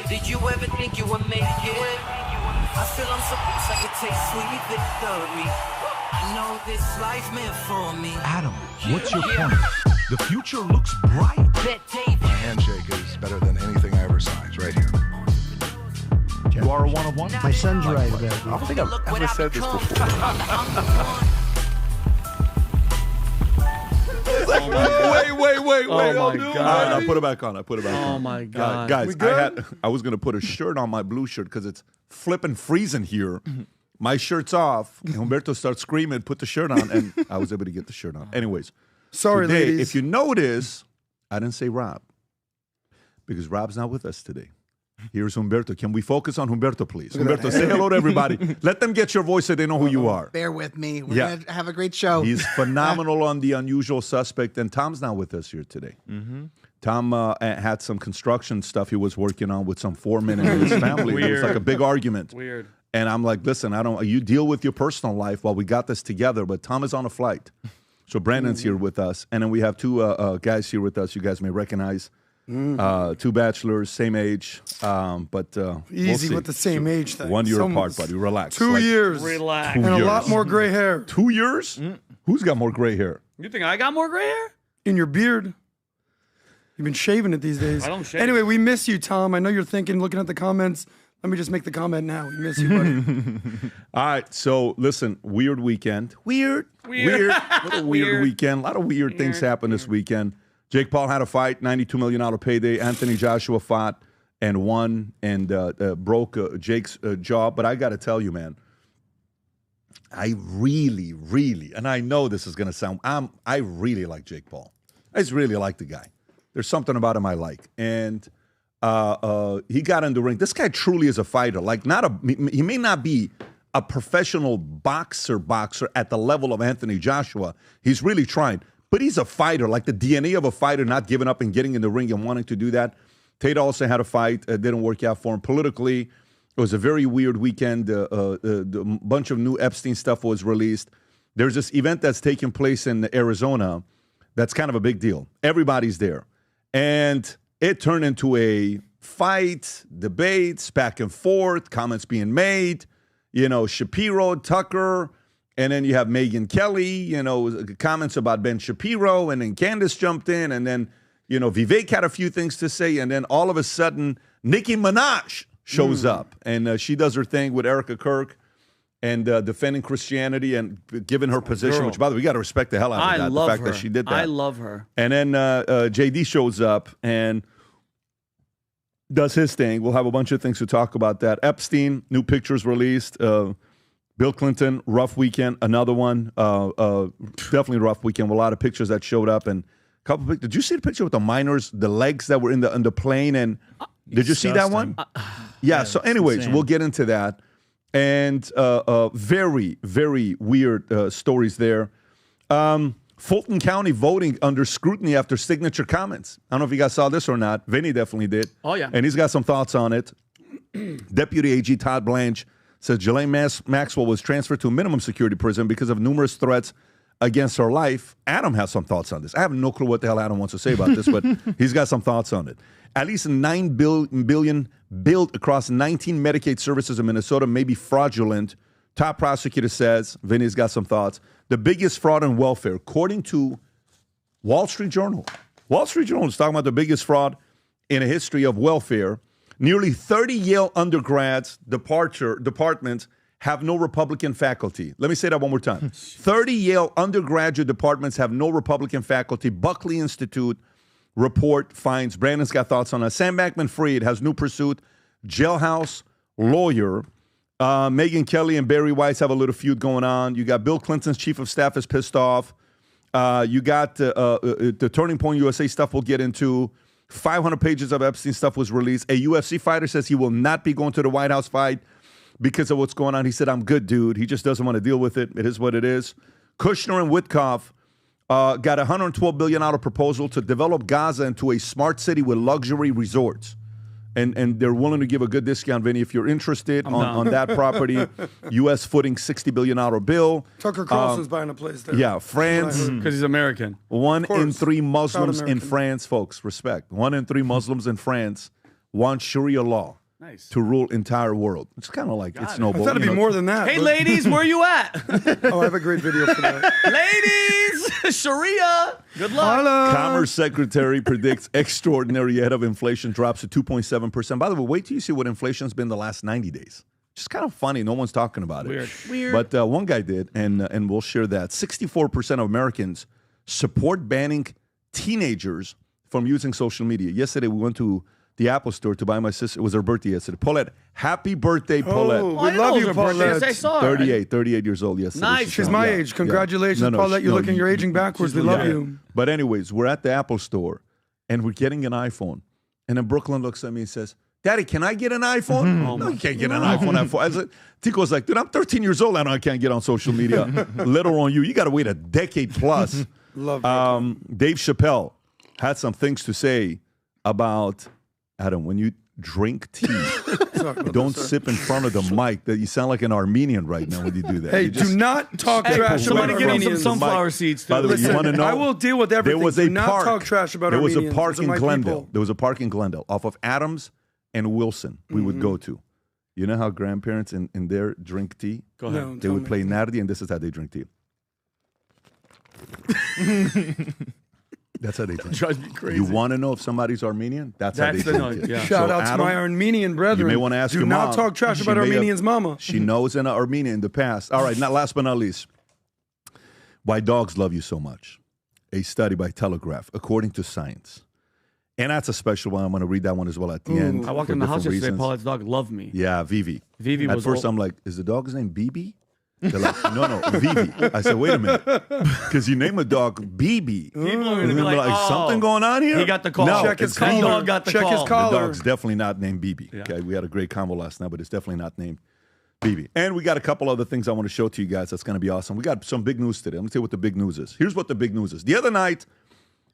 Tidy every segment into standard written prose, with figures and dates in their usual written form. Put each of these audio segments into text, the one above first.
Did you ever think you would make it? I feel I'm so close I could take sweet victory. I know this life meant for me. Adam, what's your point? The future looks bright. My handshake is better than anything I ever saw. It's right here. You are a one-of-one? My son's right about it. I don't think I've ever said this before. Wait. Oh, my God. All right, I put it back on. Oh, my God. Guys, I was going to put a shirt on my blue shirt because it's flipping freezing here. My shirt's off. Humberto starts screaming, put the shirt on, and I was able to get the shirt on. Anyways, Sorry, today, ladies. if you notice, I didn't say Rob because Rob's not with us today. Here's Humberto. Can we focus on Humberto, please? Humberto, say hello to everybody. Let them get your voice so they know who you are. Bear with me. We're going to have a great show. He's phenomenal on The Unusual Suspect, and Tom's not with us here today. Tom had some construction stuff he was working on with some foremen in his family. It was like a big argument. Weird. And I'm like, listen, you deal with your personal life while we got this together, but Tom is on a flight. So Brandon's here with us. And then we have two guys here with us you guys may recognize. Two bachelors, same age. But Easy we'll with the same age thing. 1 year apart, buddy. Relax. 2 years. Relax. 2 And years. a lot more gray hair 2 years? Who's got more gray hair? You think I got more gray hair? in your beard. You've been shaving it these days. I don't shave. Anyway, we miss you, Tom. I know you're thinking, looking at the comments. Let me just make the comment now. We miss you, buddy. All right, so listen, weird weekend. Weird. What a weird weekend. A lot of weird things happened this weekend. Jake Paul had a fight, $92 million payday. Anthony Joshua fought and won and broke Jake's jaw. But I got to tell you, man, I really, and I know this is going to sound, I really like Jake Paul. I just really like the guy. There's something about him I like. And he got in the ring. This guy truly is a fighter. Like, he may not be a professional boxer at the level of Anthony Joshua. He's really trying. But he's a fighter, like the DNA of a fighter, not giving up and getting in the ring and wanting to do that. Tate also had a fight. Didn't work out for him politically. It was a very weird weekend. A bunch of new Epstein stuff was released. There's this event that's taking place in Arizona that's kind of a big deal. Everybody's there. And it turned into a fight, debates, back and forth, comments being made. You know, Shapiro, Tucker, and then you have Megyn Kelly, you know, comments about Ben Shapiro, and then Candace jumped in, and then, you know, Vivek had a few things to say, and then all of a sudden, Nicki Minaj shows up, and she does her thing with Erica Kirk and defending Christianity and giving her position, which, by the way, we got to respect the hell out of that, the fact that she did that. I love her. And then JD shows up and does his thing. We'll have a bunch of things to talk about that. Epstein, new pictures released. Bill Clinton, rough weekend. Another one, definitely rough weekend with a lot of pictures that showed up. And a couple of pictures. Did you see the picture with the miners, the legs that were in the plane? And did you see that one? Yeah, so anyways, we'll get into that. And very, very weird stories there. Fulton County voting under scrutiny after signature comments. I don't know if you guys saw this or not. Vinny definitely did. Oh, yeah. And he's got some thoughts on it. Deputy AG Todd Blanche says Ghislaine Maxwell was transferred to a minimum security prison because of numerous threats against her life. Adam has some thoughts on this. I have no clue what the hell Adam wants to say about this, but he's got some thoughts on it. At least $9 billion billed across 19 Medicaid services in Minnesota may be fraudulent. Top prosecutor says, Vinny's got some thoughts. The biggest fraud in welfare, according to Wall Street Journal. Wall Street Journal is talking about the biggest fraud in a history of welfare. Nearly 30 Yale undergrads departments have no Republican faculty. Let me say that one more time. 30 Yale undergraduate departments have no Republican faculty. Buckley Institute report finds. Brandon's got thoughts on that. Sam Bankman-Fried has new pursuit. Jailhouse lawyer. Megyn Kelly and Barry Weiss have a little feud going on. You got Bill Clinton's chief of staff is pissed off. You got the Turning Point USA stuff we'll get into. 500 pages of Epstein stuff was released. A UFC fighter says he will not be going to the White House fight because of what's going on. He said, I'm good, dude. He just doesn't want to deal with it. It is what it is. Kushner and Witkoff got a $112 billion proposal to develop Gaza into a smart city with luxury resorts. And they're willing to give a good discount, Vinny, if you're interested on that property. U.S. footing $60 billion bill. Tucker Carlson's buying a place there. Yeah, France. Because he's American. 1 in 3 Muslims in France, folks, respect. 1 in 3 Muslims in France wants Sharia law Nice. to rule entire world. It's kind of like it's no. I thought it'd be more than that. Hey, but- ladies, where you at? Oh, I have a great video for that. Ladies, Sharia. Good luck. Holla. Commerce Secretary predicts extraordinary ahead of inflation drops to 2.7%. By the way, wait till you see what inflation's been the last 90 days. Just kind of funny. No one's talking about it. Weird. But one guy did, and we'll share that. 64% of Americans support banning teenagers from using social media. Yesterday, we went to the Apple store to buy my sister. It was her birthday yesterday. Paulette, happy birthday, Paulette. Oh, I we know love it you, was her birthday. Paulette. I saw her. 38 years old yesterday. Nice. She's my age. Congratulations, Paulette. You're looking, you're aging backwards. We love you. But anyways, we're at the Apple store, and we're getting an iPhone. And then Brooklyn looks at me and says, Daddy, can I get an iPhone? No, you can't get an iPhone. I said, Tico's like, dude, I'm 13 years old. I can't get on social media. Let alone you. You got to wait a decade plus. Love Dave Chappelle had some things to say about, Adam, when you drink tea, don't sip in front of the mic. That you sound like an Armenian right now when you do that. Hey, You just- do not talk trash about Somebody get him some Armenians. sunflower seeds, too. By the way, you Listen, want to know? I will deal with everything. There was a Do not park. talk trash about There was Armenians. a park Those are in my Glendale. people. There was a park in Glendale off of Adams and Wilson. We would go to. You know how grandparents in there drink tea? Go ahead. No, They tell would me. play Nardi, and this is how they drink tea. That's how they drink. Drives me crazy. You want to know if somebody's Armenian? That's how they That's the drink noise, it. yeah. Shout So out to Adam, my Armenian brethren. You may want to ask Do your not mom. talk trash She about may have- Armenians' mama. She knows an Armenian in the past. All right, not last but not least, why dogs love you so much. A study by Telegraph, according to science. And that's a special one. I'm going to read that one as well at the end. I walked for in the house different yesterday. reasons. Paulette's dog loved me. Yeah, Vivi. Vivi At was first, old. I'm like, is the dog's name BB? They're like, no, Vivi. I said, wait a minute. Because you name a dog BB. People are And going to be they're like, like, oh, something going on here? He got the call. No, Check his it's collar. Vivi. dog got the Check his call. The collar. dog's definitely not named BB. Yeah. Okay, we had a great combo last night, but it's definitely not named BB. And we got a couple other things I want to show to you guys. That's going to be awesome. We got some big news today. Let me tell you what the big news is. Here's what the big news is. The other night,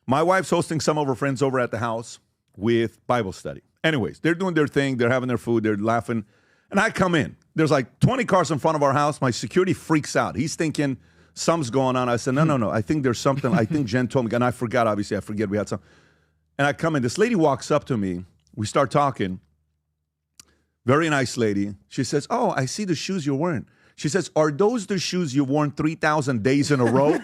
my wife's hosting some of her friends over at the house with Bible study. Anyways, they're doing their thing. They're having their food. They're laughing. And I come in. There's like 20 cars in front of our house. My security freaks out. He's thinking something's going on. I said, no. I think there's something. I think Jen told me. And I forgot, obviously. I forget we had some. And I come in. This lady walks up to me. We start talking. Very nice lady. She says, oh, I see the shoes you're wearing. She says, are those the shoes you've worn 3,000 days in a row?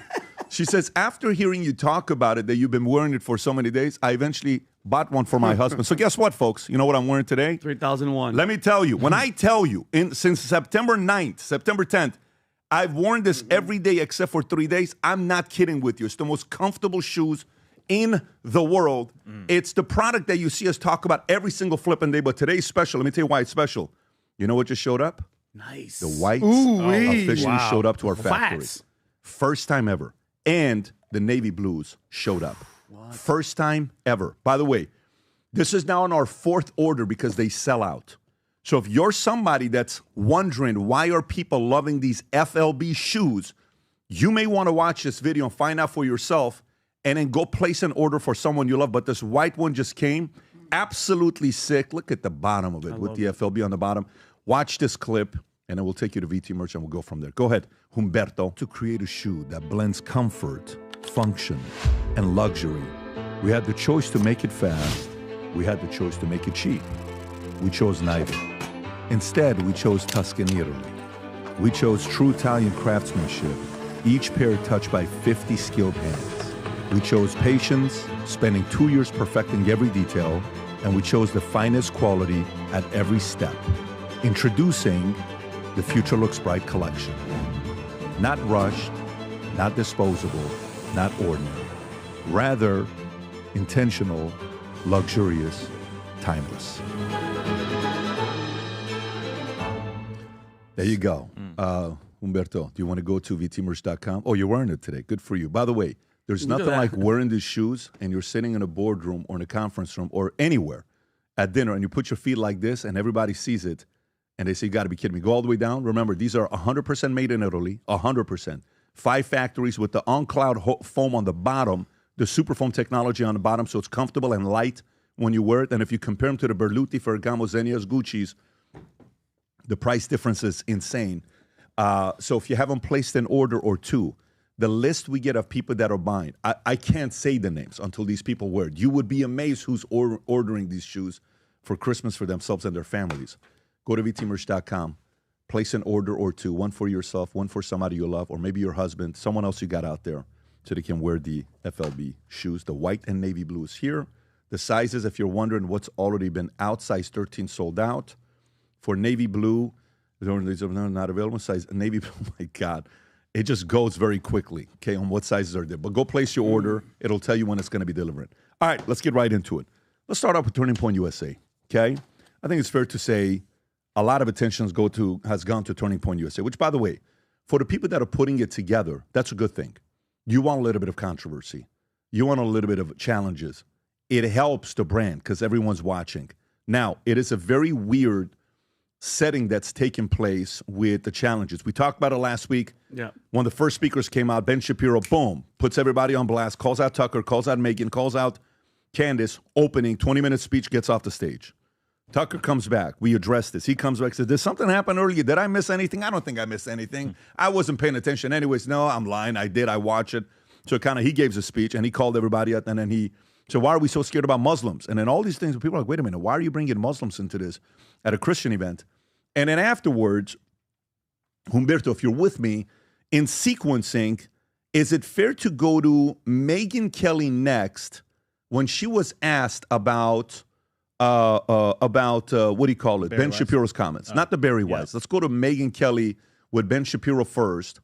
She says, after hearing you talk about it, that you've been wearing it for so many days, I eventually bought one for my husband. So guess what, folks? You know what I'm wearing today? 3001. Let me tell you. When I tell you, since September 9th, September 10th, I've worn this every day except for 3 days. I'm not kidding with you. It's the most comfortable shoes in the world. It's the product that you see us talk about every single flipping day, but today's special. Let me tell you why it's special. You know what just showed up? Nice. The whites Ooh-wee. officially showed up to our factory. Flats. First time ever. And the navy blues showed up. First time ever. By the way, this is now on our fourth order because they sell out. So if you're somebody that's wondering why are people loving these FLB shoes, you may want to watch this video and find out for yourself and then go place an order for someone you love. But this white one just came. Absolutely sick. Look at the bottom of it with the FLB on the bottom. Watch this clip, and then we'll take you to VT Merch, and we'll go from there. Go ahead, Humberto. To create a shoe that blends comfort, function, and luxury, we had the choice to make it fast. We had the choice to make it cheap. We chose neither. Instead, we chose Tuscany, Italy. We chose true Italian craftsmanship, each pair touched by 50 skilled hands. We chose patience, spending 2 years perfecting every detail, and we chose the finest quality at every step. Introducing the Future Looks Bright collection. Not rushed, not disposable, not ordinary. Rather, intentional, luxurious, timeless. There you go. Humberto, do you want to go to vtmerch.com? Oh, you're wearing it today. Good for you. By the way, there's nothing like wearing these shoes and you're sitting in a boardroom or in a conference room or anywhere at dinner and you put your feet like this and everybody sees it and they say, you got to be kidding me. Go all the way down. Remember, these are 100% made in Italy, 100%. 5 factories with the on-cloud foam on the bottom, the super foam technology on the bottom, so it's comfortable and light when you wear it. And if you compare them to the Berluti, Ferragamo, Zegna's, Gucci's, the price difference is insane. So if you haven't placed an order or two, the list we get of people that are buying, I can't say the names until these people wear it. You would be amazed who's ordering these shoes. for Christmas for themselves and their families. Go to vtmerch.com. Place an order or two, one for yourself, one for somebody you love, or maybe your husband, someone else you got out there, so they can wear the FLB shoes. The white and navy blue is here. The sizes, if you're wondering what's already been out, size 13 sold out. For navy blue, these are not available. Size navy blue, oh my God. It just goes very quickly, okay, on what sizes are there. But go place your order. It'll tell you when it's going to be delivered. All right, let's get right into it. Let's start off with Turning Point USA, okay? I think it's fair to say a lot of attention has gone to Turning Point USA, which, by the way, for the people that are putting it together, that's a good thing. You want a little bit of controversy. You want a little bit of challenges. It helps the brand because everyone's watching. Now, it is a very weird setting that's taking place with the challenges. We talked about it last week. Yeah. One of the first speakers came out, Ben Shapiro, boom, puts everybody on blast, calls out Tucker, calls out Megan, calls out Candace, opening, 20-minute speech, gets off the stage. Tucker comes back. We address this. He comes back, says, did something happen earlier? Did I miss anything? I don't think I missed anything. I wasn't paying attention anyways. No, I'm lying. I did. I watched it. So he gave his speech, and he called everybody up, and then he said, why are we so scared about Muslims? And then all these things, people are like, wait a minute, why are you bringing Muslims into this at a Christian event? And then afterwards, Humberto, if you're with me, in sequencing, is it fair to go to Megyn Kelly next when she was asked about what do you call it? Barry Ben Weiss. Shapiro's comments, not the Barry Weiss. Let's go to Megyn Kelly with Ben Shapiro first.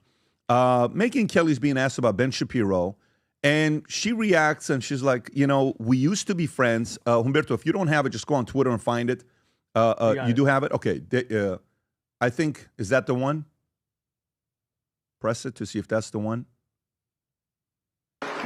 Megyn Kelly's being asked about Ben Shapiro, and she reacts and she's like, we used to be friends. Humberto, if you don't have it, just go on Twitter and find it. You do have it? Okay. I think, is that the one? Press it to see if that's the one.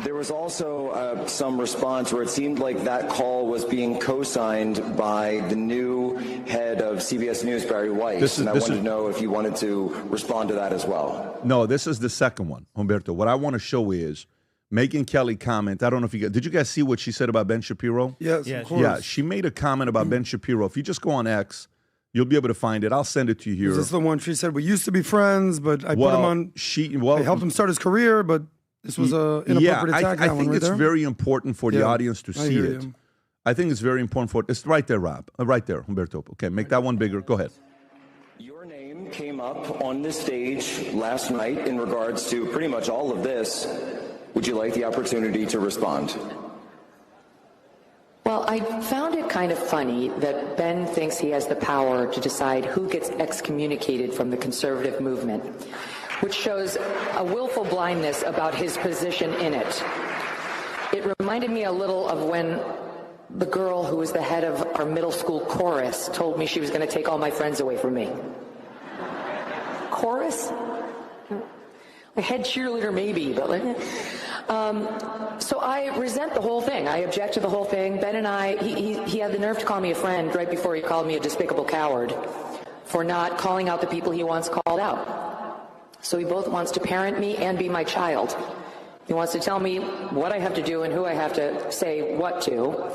There was also some response where it seemed like that call was being co-signed by the new head of CBS News, Barry Weiss. And I wanted to know if you wanted to respond to that as well. No, this is the second one, Humberto. What I want to show is Megyn Kelly comment. I don't know if did you guys see what she said about Ben Shapiro? Yes, of course. Yeah, she made a comment about Ben Shapiro. If you just go on X, you'll be able to find it. I'll send it to you here. Is this the one she said, we used to be friends, but I put him on, I helped him start his career, but this was an inappropriate attack. I think it's very important for the audience to see it. I think it's very important it's right there, Rob. Right there, Humberto. Okay, make that one bigger. Go ahead. Your name came up on this stage last night in regards to pretty much all of this. Would you like the opportunity to respond? Well, I found it kind of funny that Ben thinks he has the power to decide who gets excommunicated from the conservative movement, which shows a willful blindness about his position in it. It reminded me a little of when the girl who was the head of our middle school chorus told me she was going to take all my friends away from me. Chorus? A head cheerleader maybe, but so I resent the whole thing. I object to the whole thing. Ben and I, he had the nerve to call me a friend right before he called me a despicable coward for not calling out the people he once called out. So he both wants to parent me and be my child. He wants to tell me what I have to do and who I have to say what to.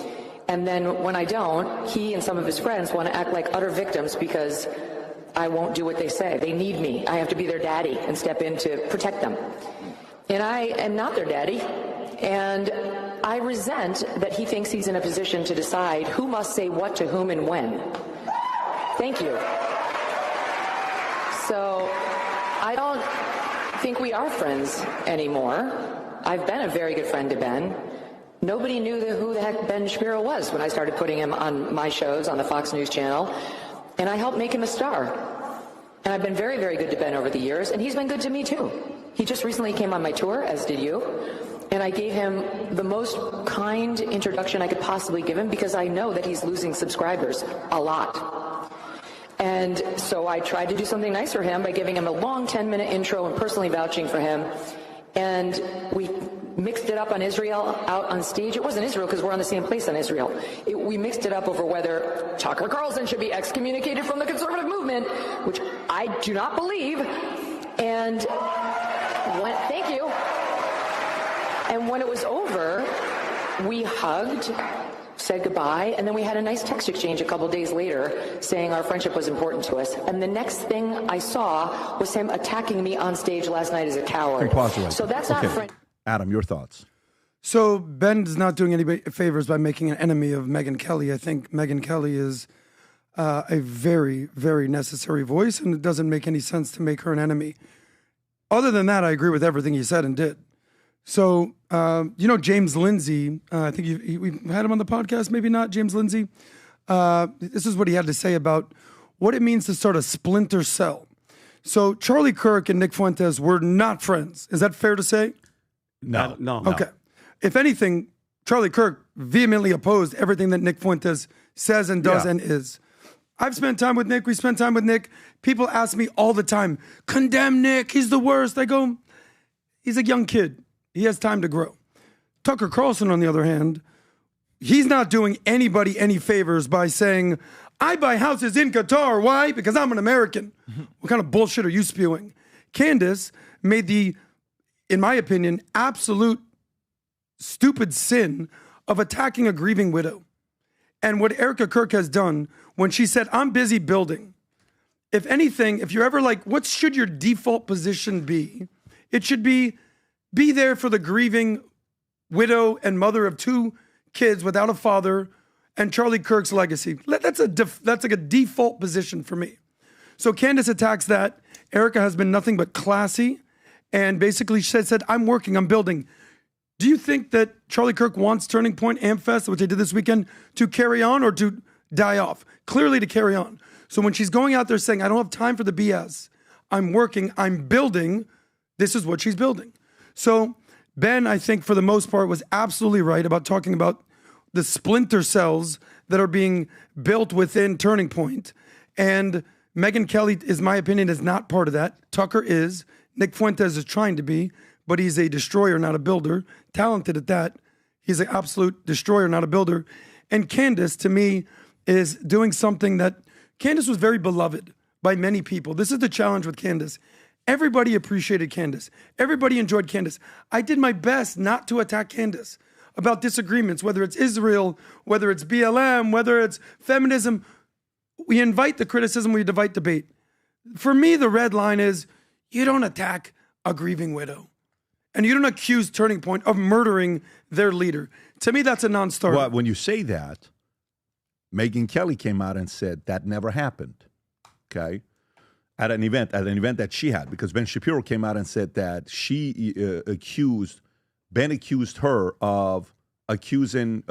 And then when I don't, he and some of his friends want to act like utter victims because I won't do what they say. They need me. I have to be their daddy and step in to protect them. And I am not their daddy. And I resent that he thinks he's in a position to decide who must say what to whom and when. Thank you. So I don't think we are friends anymore. I've been a very good friend to Ben. Nobody knew who the heck Ben Shapiro was when I started putting him on my shows on the Fox News Channel. And I helped make him a star. And I've been very, very good to Ben over the years, and he's been good to me too. He just recently came on my tour, as did you, and I gave him the most kind introduction I could possibly give him because I know that he's losing subscribers a lot. And so I tried to do something nice for him by giving him a long 10-minute intro and personally vouching for him. And we mixed it up on Israel out on stage. It wasn't Israel because we're on the same place on Israel. We mixed it up over whether Tucker Carlson should be excommunicated from the conservative movement, which I do not believe. And thank you. And when it was over, we hugged, said goodbye, and then we had a nice text exchange a couple days later saying our friendship was important to us. And the next thing I saw was him attacking me on stage last night as a coward. So that's not friend. Adam, your thoughts? So Ben's not doing any favors by making an enemy of Megyn Kelly. I think Megyn Kelly is a very, very necessary voice, and it doesn't make any sense to make her an enemy. Other than that, I agree with everything he said and did. So, James Lindsay, I think we've had him on the podcast, maybe not, James Lindsay. This is what he had to say about what it means to start a splinter cell. So Charlie Kirk and Nick Fuentes were not friends. Is that fair to say? No. Okay. If anything, Charlie Kirk vehemently opposed everything that Nick Fuentes says and does and is. I've spent time with Nick. We spent time with Nick. People ask me all the time, condemn Nick. He's the worst. I go, he's a young kid. He has time to grow. Tucker Carlson, on the other hand, he's not doing anybody any favors by saying, I buy houses in Qatar. Why? Because I'm an American. What kind of bullshit are you spewing? Candace made the, in my opinion, absolute stupid sin of attacking a grieving widow. And what Erica Kirk has done when she said, I'm busy building. If anything, if you're ever like, what should your default position be? It should be there for the grieving widow and mother of 2 kids without a father and Charlie Kirk's legacy. That's like a default position for me. So Candace attacks that. Erica has been nothing but classy and basically said, I'm working, I'm building. Do you think that Charlie Kirk wants Turning Point AMFest, which they did this weekend, to carry on or to die off? Clearly to carry on. So when she's going out there saying, I don't have time for the BS, I'm working, I'm building, this is what she's building. So Ben, I think for the most part, was absolutely right about talking about the splinter cells that are being built within Turning Point. And Megyn Kelly, is my opinion, is not part of that. Tucker is. Nick Fuentes is trying to be, but he's a destroyer, not a builder. Talented at that. He's an absolute destroyer, not a builder. And Candace, to me, is doing something that Candace was very beloved by many people. This is the challenge with Candace. Everybody appreciated Candace. Everybody enjoyed Candace. I did my best not to attack Candace about disagreements, whether it's Israel, whether it's BLM, whether it's feminism. We invite the criticism, we invite debate. For me, the red line is you don't attack a grieving widow. And you don't accuse Turning Point of murdering their leader. To me, that's a non-starter. Well, when you say that, Megyn Kelly came out and said that never happened, okay? At an event that she had, because Ben Shapiro came out and said that she Ben accused her of accusing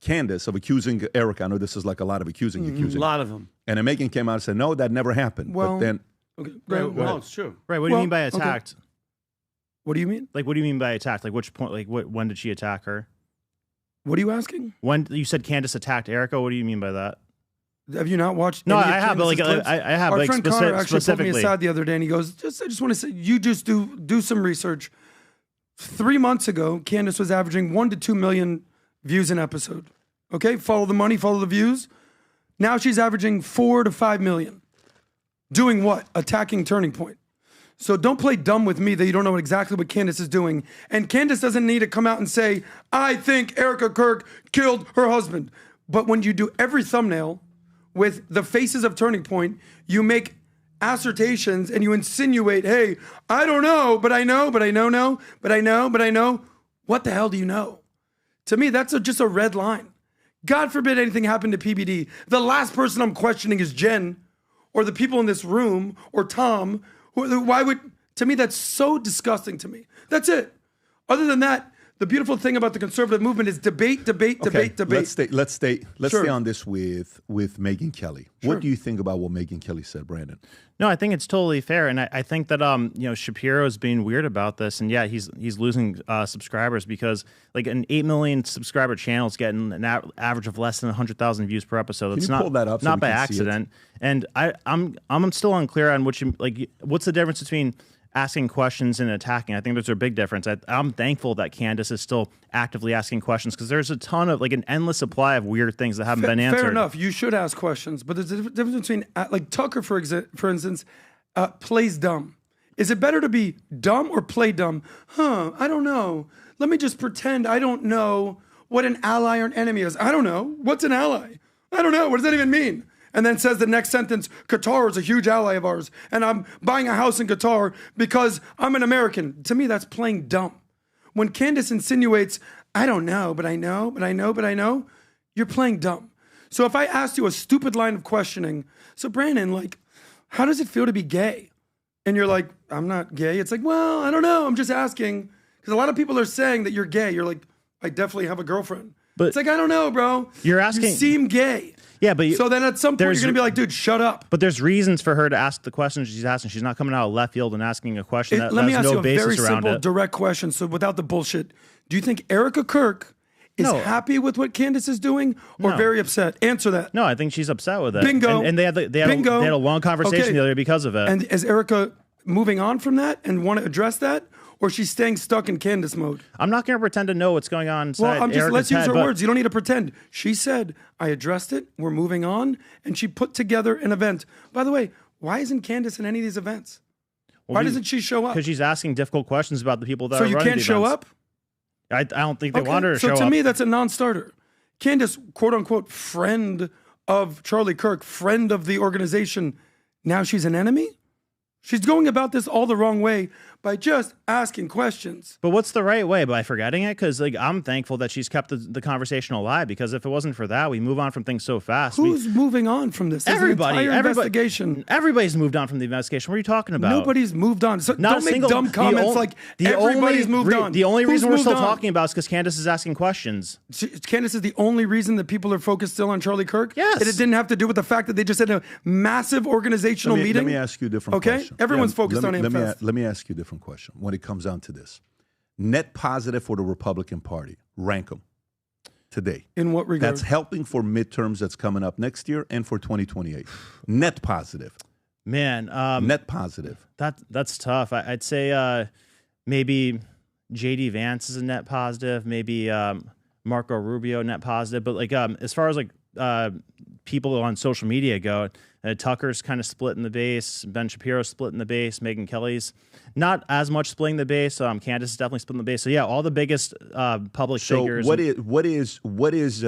Candace of accusing Erica. I know this is like a lot of accusing. A lot of them. And then Megyn came out and said, no, that never happened. Well, but then, okay, No, it's true. Right. What do you mean by attacked? Okay. What do you mean? Like, what do you mean by attacked? Like, which point? Like, when did she attack her? What are you asking? When you said Candace attacked Erica, what do you mean by that? Have you not watched? No, any I of have, but like, Candace's clips? I have. Our like, friend Connor actually pulled me specifically. aside the other day, and he goes, "I just want to say, you just do some research." 3 months ago, Candace was averaging 1 to 2 million views an episode. Okay, follow the money, follow the views. Now she's averaging 4 to 5 million. Doing what? Attacking Turning Point. So don't play dumb with me that you don't know exactly what Candace is doing. And Candace doesn't need to come out and say, I think Erica Kirk killed her husband. But when you do every thumbnail with the faces of Turning Point, you make assertions and you insinuate, hey, I don't know, but I know, but I know, but I know, but I know. What the hell do you know? To me, that's just a red line. God forbid anything happened to PBD. The last person I'm questioning is Jen or the people in this room or Tom. Why would, to me, that's so disgusting to me. That's it. Other than that, the beautiful thing about the conservative movement is debate. Let's stay on this with Megyn Kelly. Sure. What do you think about what Megyn Kelly said, Brandon? No, I think it's totally fair, and I think that Shapiro is being weird about this, and yeah, he's losing subscribers because like an 8 million subscriber channel is getting an average of less than 100,000 views per episode. Can you pull that up not by accident. And I'm still unclear on what's the difference between asking questions and attacking. I think there's a big difference. I'm thankful that Candace is still actively asking questions because there's a ton of like an endless supply of weird things that haven't been answered. Fair enough. You should ask questions, but there's a difference between like Tucker, for instance, plays dumb. Is it better to be dumb or play dumb? I don't know. Let me just pretend I don't know what an ally or an enemy is. I don't know. What's an ally? I don't know. What does that even mean? And then says the next sentence, Qatar is a huge ally of ours, and I'm buying a house in Qatar because I'm an American. To me, that's playing dumb. When Candace insinuates, I don't know, but I know, but I know, but I know, you're playing dumb. So if I asked you a stupid line of questioning, so Brandon, like, how does it feel to be gay? And you're like, I'm not gay. It's like, well, I don't know. I'm just asking. Because a lot of people are saying that you're gay. You're like, I definitely have a girlfriend. But it's like, I don't know, bro. You're asking. You seem gay. Yeah, but so then at some point you're going to be like, dude, shut up. But there's reasons for her to ask the questions she's asking. She's not coming out of left field and asking a question that let me has ask no you a basis very around simple, it. direct question. So without the bullshit, do you think Erica Kirk is happy with what Candace is doing or very upset? Answer that. No, I think she's upset with it. Bingo. And they had a long conversation the other day because of it. And is Erica moving on from that and want to address that? Or she's staying stuck in Candace mode? I'm not going to pretend to know what's going on inside let's use her head, words. You don't need to pretend. She said, I addressed it, we're moving on, and she put together an event. By the way, why isn't Candace in any of these events? Why doesn't she show up? Because she's asking difficult questions about the people that so are running you can't the show events. up? I don't think they want her to show up. So to me, that's a non-starter. Candace, quote unquote, friend of Charlie Kirk, friend of the organization. Now she's an enemy? She's going about this all the wrong way by just asking questions. But what's the right way? By forgetting it? Because like I'm thankful that she's kept the conversation alive, because if it wasn't for that, we move on from things so fast. Who's moving on from this? There's Everybody. an entire investigation. Everybody's moved on from the investigation. What are you talking about? Nobody's moved on. So don't make dumb comments like everybody's moved on. The only reason we're still on? talking about is because Candace is asking questions. Candace is the only reason that people are focused still on Charlie Kirk? Yes. And it didn't have to do with the fact that they just had a massive organizational meeting? Let me ask you a different question. Everyone's focused on AMFest. Let me ask you a different question when it comes down to this. Net positive for the Republican Party. Rank them today. In what regard? That's helping for midterms that's coming up next year and for 2028. Net positive. Man. Net positive. That's tough. I'd say maybe J.D. Vance is a net positive. Maybe Marco Rubio net positive. But like as far as like people on social media go, Tucker's kind of split in the base. Ben Shapiro's split in the base. Megyn Kelly's not as much splitting the base. Candace is definitely splitting the base. So yeah, all the biggest public figures. So what is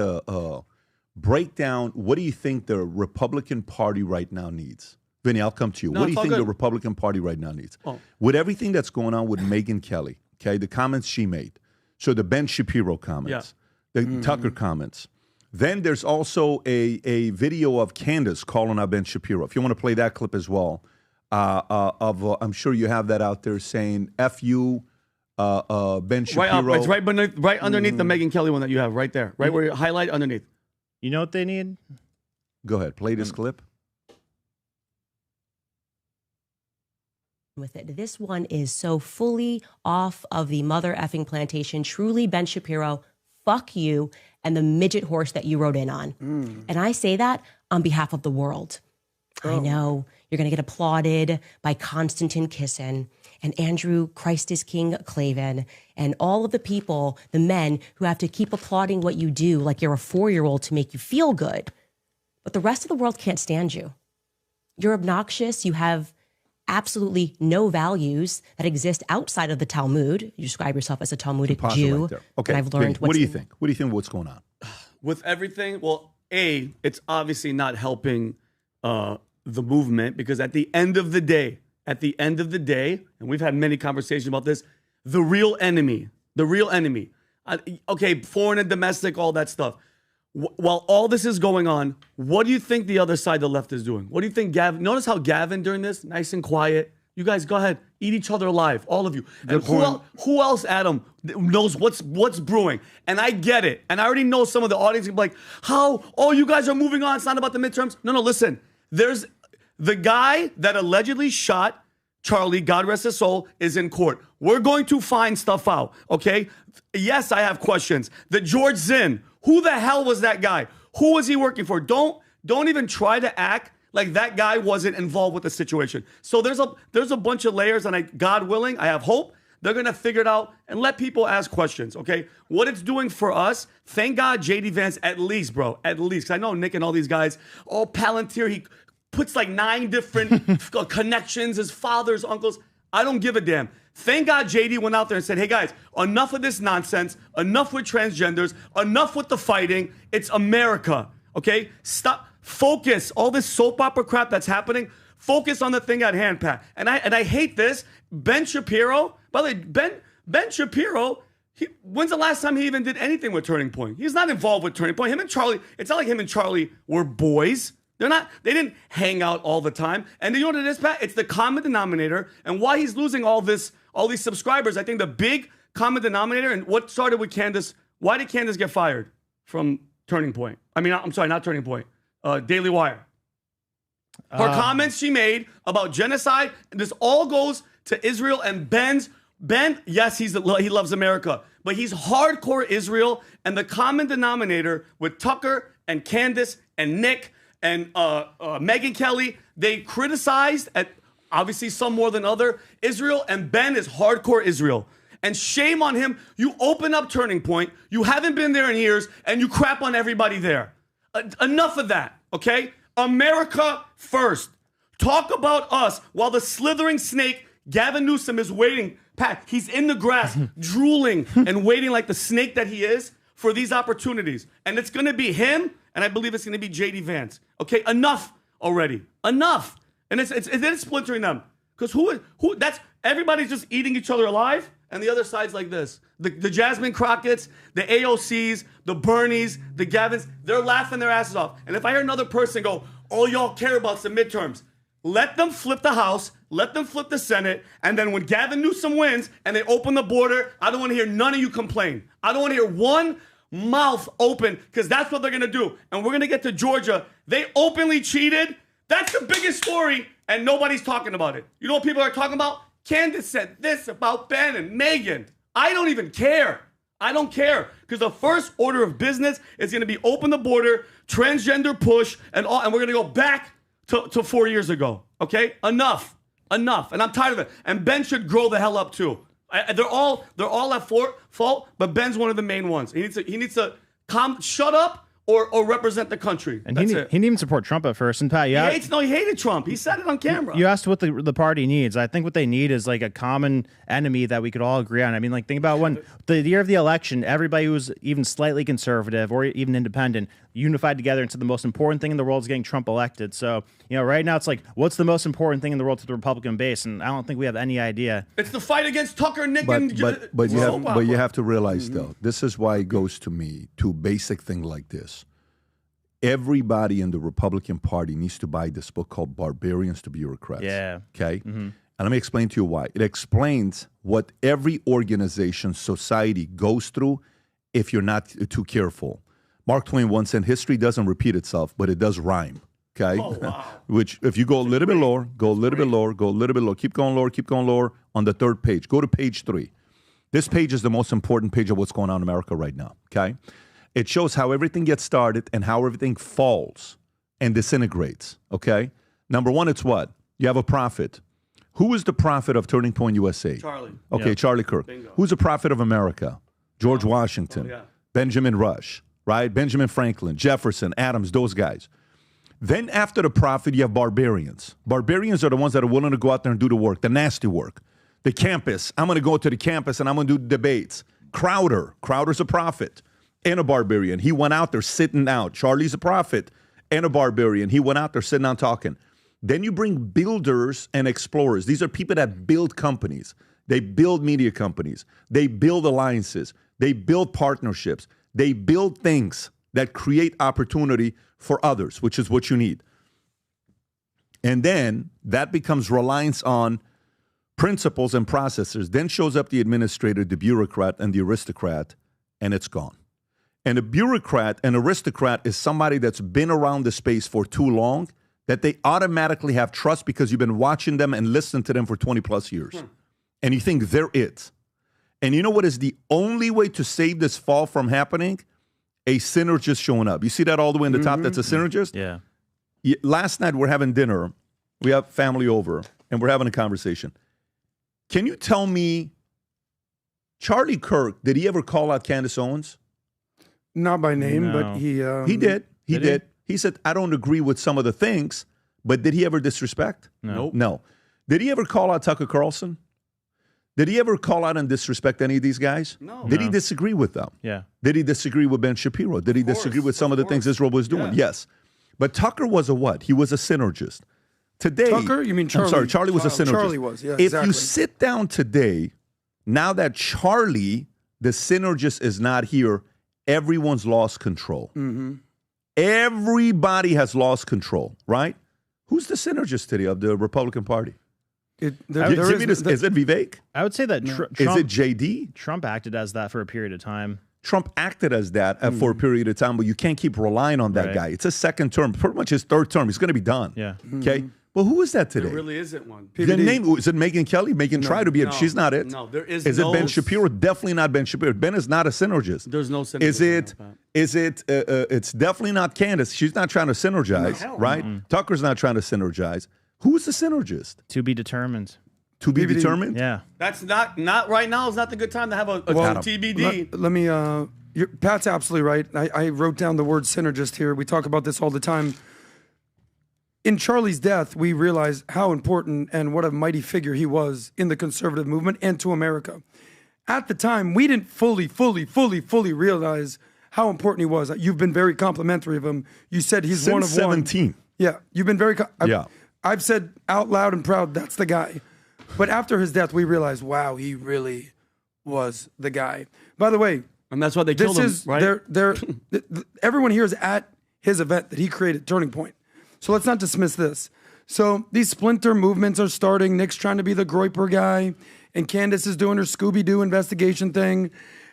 breakdown? What do you think the Republican Party right now needs? Vinny, I'll come to you. What do you think the Republican Party right now needs? With everything that's going on with Megyn Kelly, okay, the comments she made. So the Ben Shapiro comments, the Tucker comments. Then there's also a video of Candace calling out Ben Shapiro. If you want to play that clip as well, I'm sure you have that out there saying "F you, Ben Shapiro." It's right underneath the Megyn Kelly one that you have right there, right where you highlight underneath. You know what they need? Go ahead, play this clip. With it. This one is so fully off of the mother effing plantation. Truly, Ben Shapiro, fuck you and the midget horse that you rode in on. And I say that on behalf of the world. I know you're going to get applauded by Konstantin Kisin and Andrew Christ is King Clavin and all of the people, the men who have to keep applauding what you do like you're a 4-year-old to make you feel good. But the rest of the world can't stand you. You're obnoxious. You have absolutely no values that exist outside of the Talmud. You describe yourself as a Talmudic Jew. Right okay. And I've learned what do you think? What do you think what's going on? With everything, well, it's obviously not helping the movement, because at the end of the day, and we've had many conversations about this, the real enemy, okay, foreign and domestic, all that stuff. While all this is going on, what do you think the other side, the left, is doing? What do you think Gavin? Notice how Gavin during this, nice and quiet. You guys go ahead, eat each other alive, all of you. And who else, Adam, knows what's brewing? And I get it. And I already know some of the audience will be like, how? Oh, you guys are moving on. It's not about the midterms. No, listen. There's the guy that allegedly shot Charlie, God rest his soul, is in court. We're going to find stuff out, okay? Yes, I have questions. The George Zinn, who the hell was that guy? Who was he working for? Don't even try to act like that guy wasn't involved with the situation. So there's a bunch of layers, and God willing, I have hope they're gonna figure it out and let people ask questions. Okay, what it's doing for us? Thank God, JD Vance, at least, bro, at least. 'Cause I know Nick and all these guys. Oh, Palantir, he puts like 9 different connections, his father's uncles. I don't give a damn. Thank God JD went out there and said, hey guys, enough of this nonsense, enough with transgenders, enough with the fighting. It's America, okay? Stop, focus, all this soap opera crap that's happening, focus on the thing at hand, Pat. And I hate this. Ben Shapiro, by the way, Ben Shapiro When's the last time he even did anything with Turning Point? He's not involved with Turning Point. Him and Charlie, it's not like him and Charlie were boys. They didn't hang out all the time. And you know what it is, Pat? It's the common denominator. And why he's losing all these subscribers, I think the big common denominator, and what started with Candace, why did Candace get fired from Turning Point? I mean, I'm sorry, not Turning Point. Daily Wire. Her comments she made about genocide, and this all goes to Israel and Ben, yes, he loves America, but he's hardcore Israel, and the common denominator with Tucker and Candace and Nick and Megyn Kelly, they criticized, obviously some more than other, Israel, and Ben is hardcore Israel. And shame on him. You open up Turning Point, you haven't been there in years, and you crap on everybody there. Enough of that, okay? America first. Talk about us while the slithering snake, Gavin Newsom, is waiting. Pat, he's in the grass, drooling and waiting like the snake that he is for these opportunities. And it's going to be him, and I believe it's going to be J.D. Vance. Okay, enough already. Enough. And it's splintering them. Because who? That's everybody's just eating each other alive, and the other side's like this. The Jasmine Crockett's, the AOC's, the Bernies, the Gavins, they're laughing their asses off. And if I hear another person go, all y'all care about the midterms, let them flip the House, let them flip the Senate, and then when Gavin Newsom wins and they open the border, I don't want to hear none of you complain. I don't want to hear one mouth open, because that's what they're going to do. And we're going to get to Georgia. They openly cheated. That's the biggest story, and nobody's talking about it. You know what people are talking about? Candace said this about Ben and Megyn. I don't even care. I don't care, because the first order of business is going to be open the border, transgender push, and we're going to go back to 4 years ago. Okay? Enough. And I'm tired of it. And Ben should grow the hell up too. They're all at fault, but Ben's one of the main ones. He needs to shut up or represent the country. And he didn't even support Trump at first. And Pat, he hated Trump. He said it on camera. You asked what the party needs. I think what they need is like a common enemy that we could all agree on. I mean, like, think about when the year of the election, everybody who was even slightly conservative or even independent unified together and said the most important thing in the world is getting Trump elected. So, right now it's like, what's the most important thing in the world to the Republican base? And I don't think we have any idea. It's the fight against Tucker, Nick, and but you have to realize, though, this is why it goes to me to a basic thing like this. Everybody in the Republican Party needs to buy this book called Barbarians to Bureaucrats. Yeah. Okay? Mm-hmm. And let me explain to you why. It explains what every organization, society goes through if you're not too careful. Mark Twain once said, history doesn't repeat itself, but it does rhyme. Okay? Oh, wow. Which, if you go a little bit lower, go a little bit lower, go a little bit lower, keep going lower on the third page. Go to page 3. This page is the most important page of what's going on in America right now. Okay? It shows how everything gets started and how everything falls and disintegrates, okay? Number one, it's what? You have a prophet. Who is the prophet of Turning Point USA? Charlie. Okay, yeah. Charlie Kirk. Bingo. Who's the prophet of America? George Washington. Yeah. Benjamin Rush, right? Benjamin Franklin, Jefferson, Adams, those guys. Then after the prophet, you have barbarians. Barbarians are the ones that are willing to go out there and do the work, the nasty work. The campus. I'm going to go to the campus and I'm going to do debates. Crowder's a prophet and a barbarian. He went out there sitting out. Charlie's a prophet and a barbarian. He went out there sitting down talking. Then you bring builders and explorers. These are people that build companies. They build media companies. They build alliances. They build partnerships. They build things that create opportunity for others, which is what you need. And then that becomes reliance on principles and processes. Then shows up the administrator, the bureaucrat, and the aristocrat, and it's gone. And a bureaucrat, an aristocrat, is somebody that's been around the space for too long, that they automatically have trust because you've been watching them and listening to them for 20 plus years. And you think they're it. And you know what is the only way to save this fall from happening? A synergist showing up. You see that all the way in the top? That's a synergist? Yeah. Last night we're having dinner. We have family over, and we're having a conversation. Can you tell me, Charlie Kirk, did he ever call out Candace Owens? Not by name, No. but he did. He did. He said, I don't agree with some of the things, but did he ever disrespect? No. Did he ever call out Tucker Carlson? Did he ever call out and disrespect any of these guys? No. Did he disagree with them? Yeah. Did he disagree with Ben Shapiro? Did he disagree with some of the things Israel was doing? Yeah. Yes. But Tucker was a what? He was a synergist. Today, Tucker? You mean Charlie? I'm sorry, Charlie was a synergist. Charlie was, yeah, If exactly. you sit down today, now that Charlie the synergist is not here, everyone's lost control. Everybody has lost control, right? Who's the synergist today of the Republican Party? Is it Vivek? I would say that Trump, is it JD? Trump acted as that for a period of time. Trump acted as that for a period of time, but you can't keep relying on that guy. It's a second term, pretty much his third term. He's going to be done. Yeah. Okay. Well, who is that today? There really isn't one. The name, is it Megyn Kelly? Megyn tried to be it. She's not it. No, there is Is it Ben Shapiro? Definitely not Ben Shapiro. Ben is not a synergist. There's no synergist. It's definitely not Candace. She's not trying to synergize, right? Tucker's not trying to synergize. Who is the synergist? To be determined. To be determined? Yeah. That's not right now is not the good time to have a TBD. Let me, Pat's absolutely right. I wrote down the word synergist here. We talk about this all the time. In Charlie's death, we realized how important and what a mighty figure he was in the conservative movement and to America. At the time, we didn't fully realize how important he was. You've been very complimentary of him. You said he's one of 17. one. Yeah, you've been very. I've said out loud and proud, that's the guy. But after his death, we realized, wow, he really was the guy. By the way, and that's why they killed him, right? Everyone here is at his event that he created, Turning Point. So let's not dismiss this. So these splinter movements are starting. Nick's trying to be the Groyper guy, and Candace is doing her Scooby-Doo investigation thing,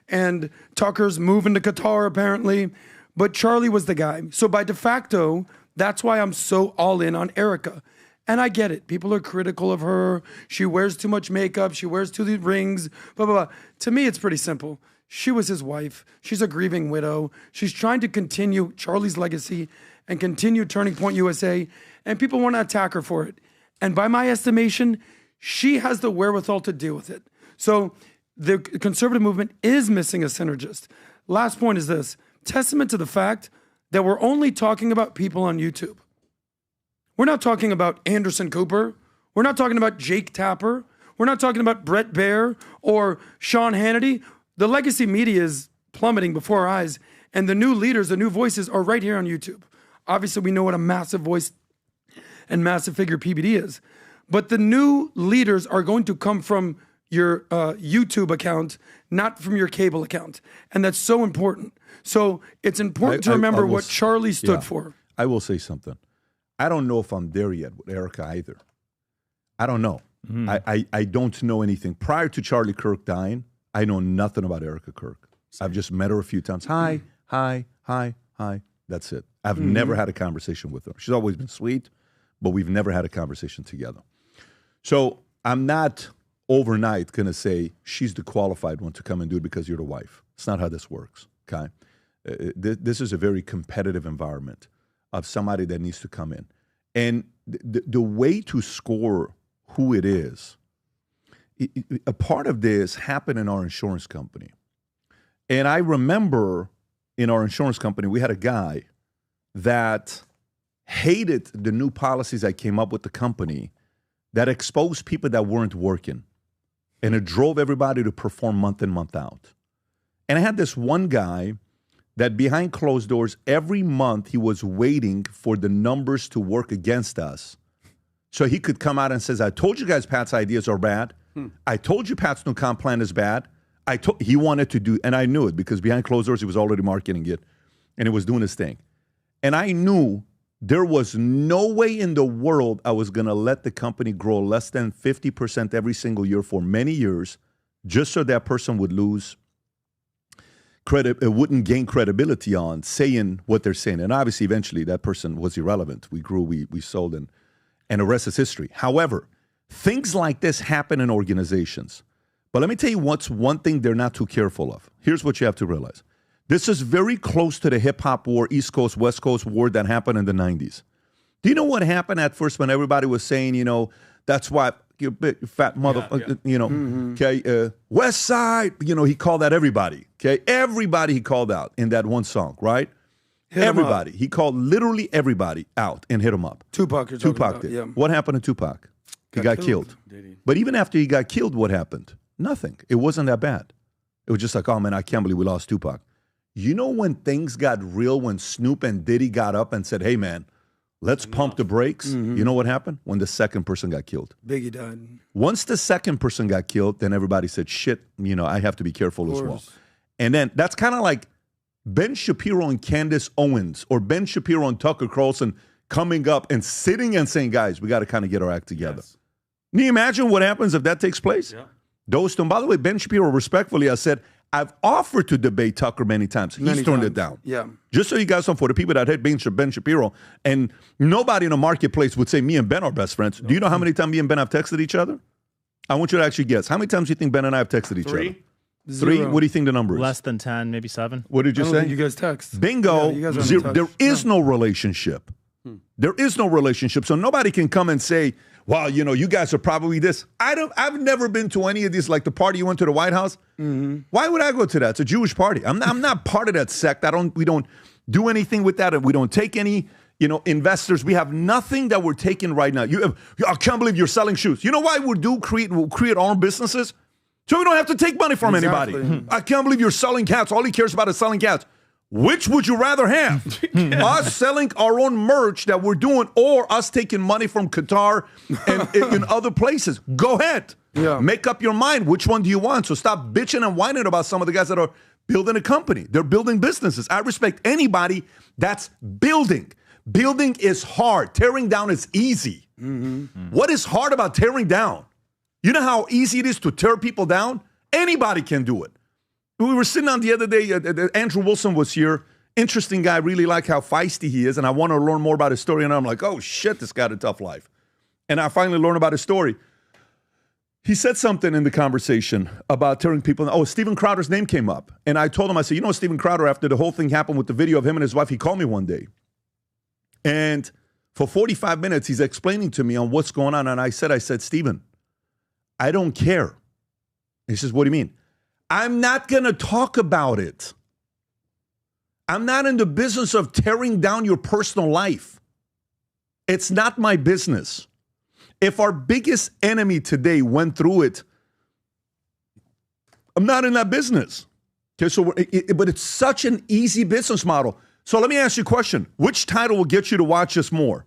and Tucker's moving to Qatar apparently. But Charlie was the guy. So by de facto, that's why I'm so all in on Erica. And I get it. People are critical of her. She wears too much makeup. She wears too many rings, blah, blah, blah. To me, it's pretty simple. She was his wife. She's a grieving widow. She's trying to continue Charlie's legacy and continue Turning Point USA, and people want to attack her for it. And by my estimation, she has the wherewithal to deal with it. So the conservative movement is missing a synergist. Last point is this, testament to the fact that we're only talking about people on YouTube. We're not talking about Anderson Cooper. We're not talking about Jake Tapper. We're not talking about Brett Baer or Sean Hannity. The legacy media is plummeting before our eyes, and the new leaders, the new voices are right here on YouTube. Obviously, we know what a massive voice and massive figure PBD is. But the new leaders are going to come from your YouTube account, not from your cable account. And that's so important. So it's important to remember what Charlie stood for. I will say something. I don't know if I'm there yet with Erica either. I don't know. I don't know anything. Prior to Charlie Kirk dying, I know nothing about Erica Kirk. I've just met her a few times. Hi. That's it. I've never had a conversation with her. She's always been sweet, but we've never had a conversation together. So I'm not overnight going to say she's the qualified one to come and do it because you're the wife. It's not how this works, okay? This is a very competitive environment of somebody that needs to come in. And the way to score who it is, a part of this happened in our insurance company. And I remember in our insurance company, we had a guy that hated the new policies that came up with the company that exposed people that weren't working. And it drove everybody to perform month in, month out. And I had this one guy that behind closed doors, every month he was waiting for the numbers to work against us so he could come out and says, I told you guys Pat's ideas are bad. I told you Pat's new comp plan is bad. He wanted to do, and I knew it because behind closed doors, he was already marketing it and it was doing his thing. And I knew there was no way in the world I was going to let the company grow less than 50% every single year for many years just so that person would lose credit, it wouldn't gain credibility on saying what they're saying. And obviously, eventually, that person was irrelevant. We grew, we sold, and the rest is history. However, things like this happen in organizations. But let me tell you what's one thing they're not too careful of. Here's what you have to realize. This is very close to the hip-hop war, East Coast, West Coast war that happened in the 90s. Do you know what happened at first when everybody was saying, you know, that's why you big fat motherfucker, you know, okay, West Side, you know, he called out everybody, okay? Everybody he called out in that one song, right? Everybody. He called literally everybody out and hit him up. Tupac did. Yeah. What happened to Tupac? He got killed. But even after he got killed, what happened? Nothing. It wasn't that bad. It was just like, oh, man, I can't believe we lost Tupac. You know when things got real, when Snoop and Diddy got up and said, hey, man, Let's pump the brakes. You know what happened? When the second person got killed. Biggie died. Once the second person got killed, then everybody said, shit, I have to be careful as well. And then that's kind of like Ben Shapiro and Candace Owens or Ben Shapiro and Tucker Carlson coming up and sitting and saying, guys, we got to kind of get our act together. Yes. Can you imagine what happens if that takes place? Yeah. Those two, and by the way, Ben Shapiro, respectfully, I said, I've offered to debate Tucker many times. He's turned it down. Yeah. Just so you guys know, for the people that hate Ben Shapiro, and nobody in the marketplace would say me and Ben are best friends. Do you know how many times me and Ben have texted each other? I want you to actually guess. How many times do you think Ben and I have texted each other? 3? What do you think the number is? Less than 10, maybe 7. What did you say? You guys text. Bingo. Yeah, you Zero. There is no relationship. There is no relationship. So nobody can come and say, well, you guys are probably this. I've never been to any of these, like the party you went to the White House. Why would I go to that? It's a Jewish party. I'm not part of that sect. We don't do anything with that. And we don't take any, investors. We have nothing that we're taking right now. I can't believe you're selling shoes. You know why we'll create our own businesses? So we don't have to take money from anybody. I can't believe you're selling cats. All he cares about is selling cats. Which would you rather have? Us selling our own merch that we're doing or us taking money from Qatar and in other places? Go ahead. Yeah. Make up your mind. Which one do you want? So stop bitching and whining about some of the guys that are building a company. They're building businesses. I respect anybody that's building. Building is hard. Tearing down is easy. What is hard about tearing down? You know how easy it is to tear people down? Anybody can do it. We were sitting on the other day, Andrew Wilson was here. Interesting guy, really like how feisty he is, and I want to learn more about his story, and I'm like, oh shit, this guy had a tough life. And I finally learned about his story. He said something in the conversation about tearing people down. Oh, Steven Crowder's name came up. And I told him, I said, Steven Crowder, after the whole thing happened with the video of him and his wife, he called me one day. And for 45 minutes, he's explaining to me on what's going on. And I said, Steven, I don't care. He says, what do you mean? I'm not going to talk about it. I'm not in the business of tearing down your personal life. It's not my business. If our biggest enemy today went through it, I'm not in that business. Okay, so but it's such an easy business model. So let me ask you a question. Which title will get you to watch us more?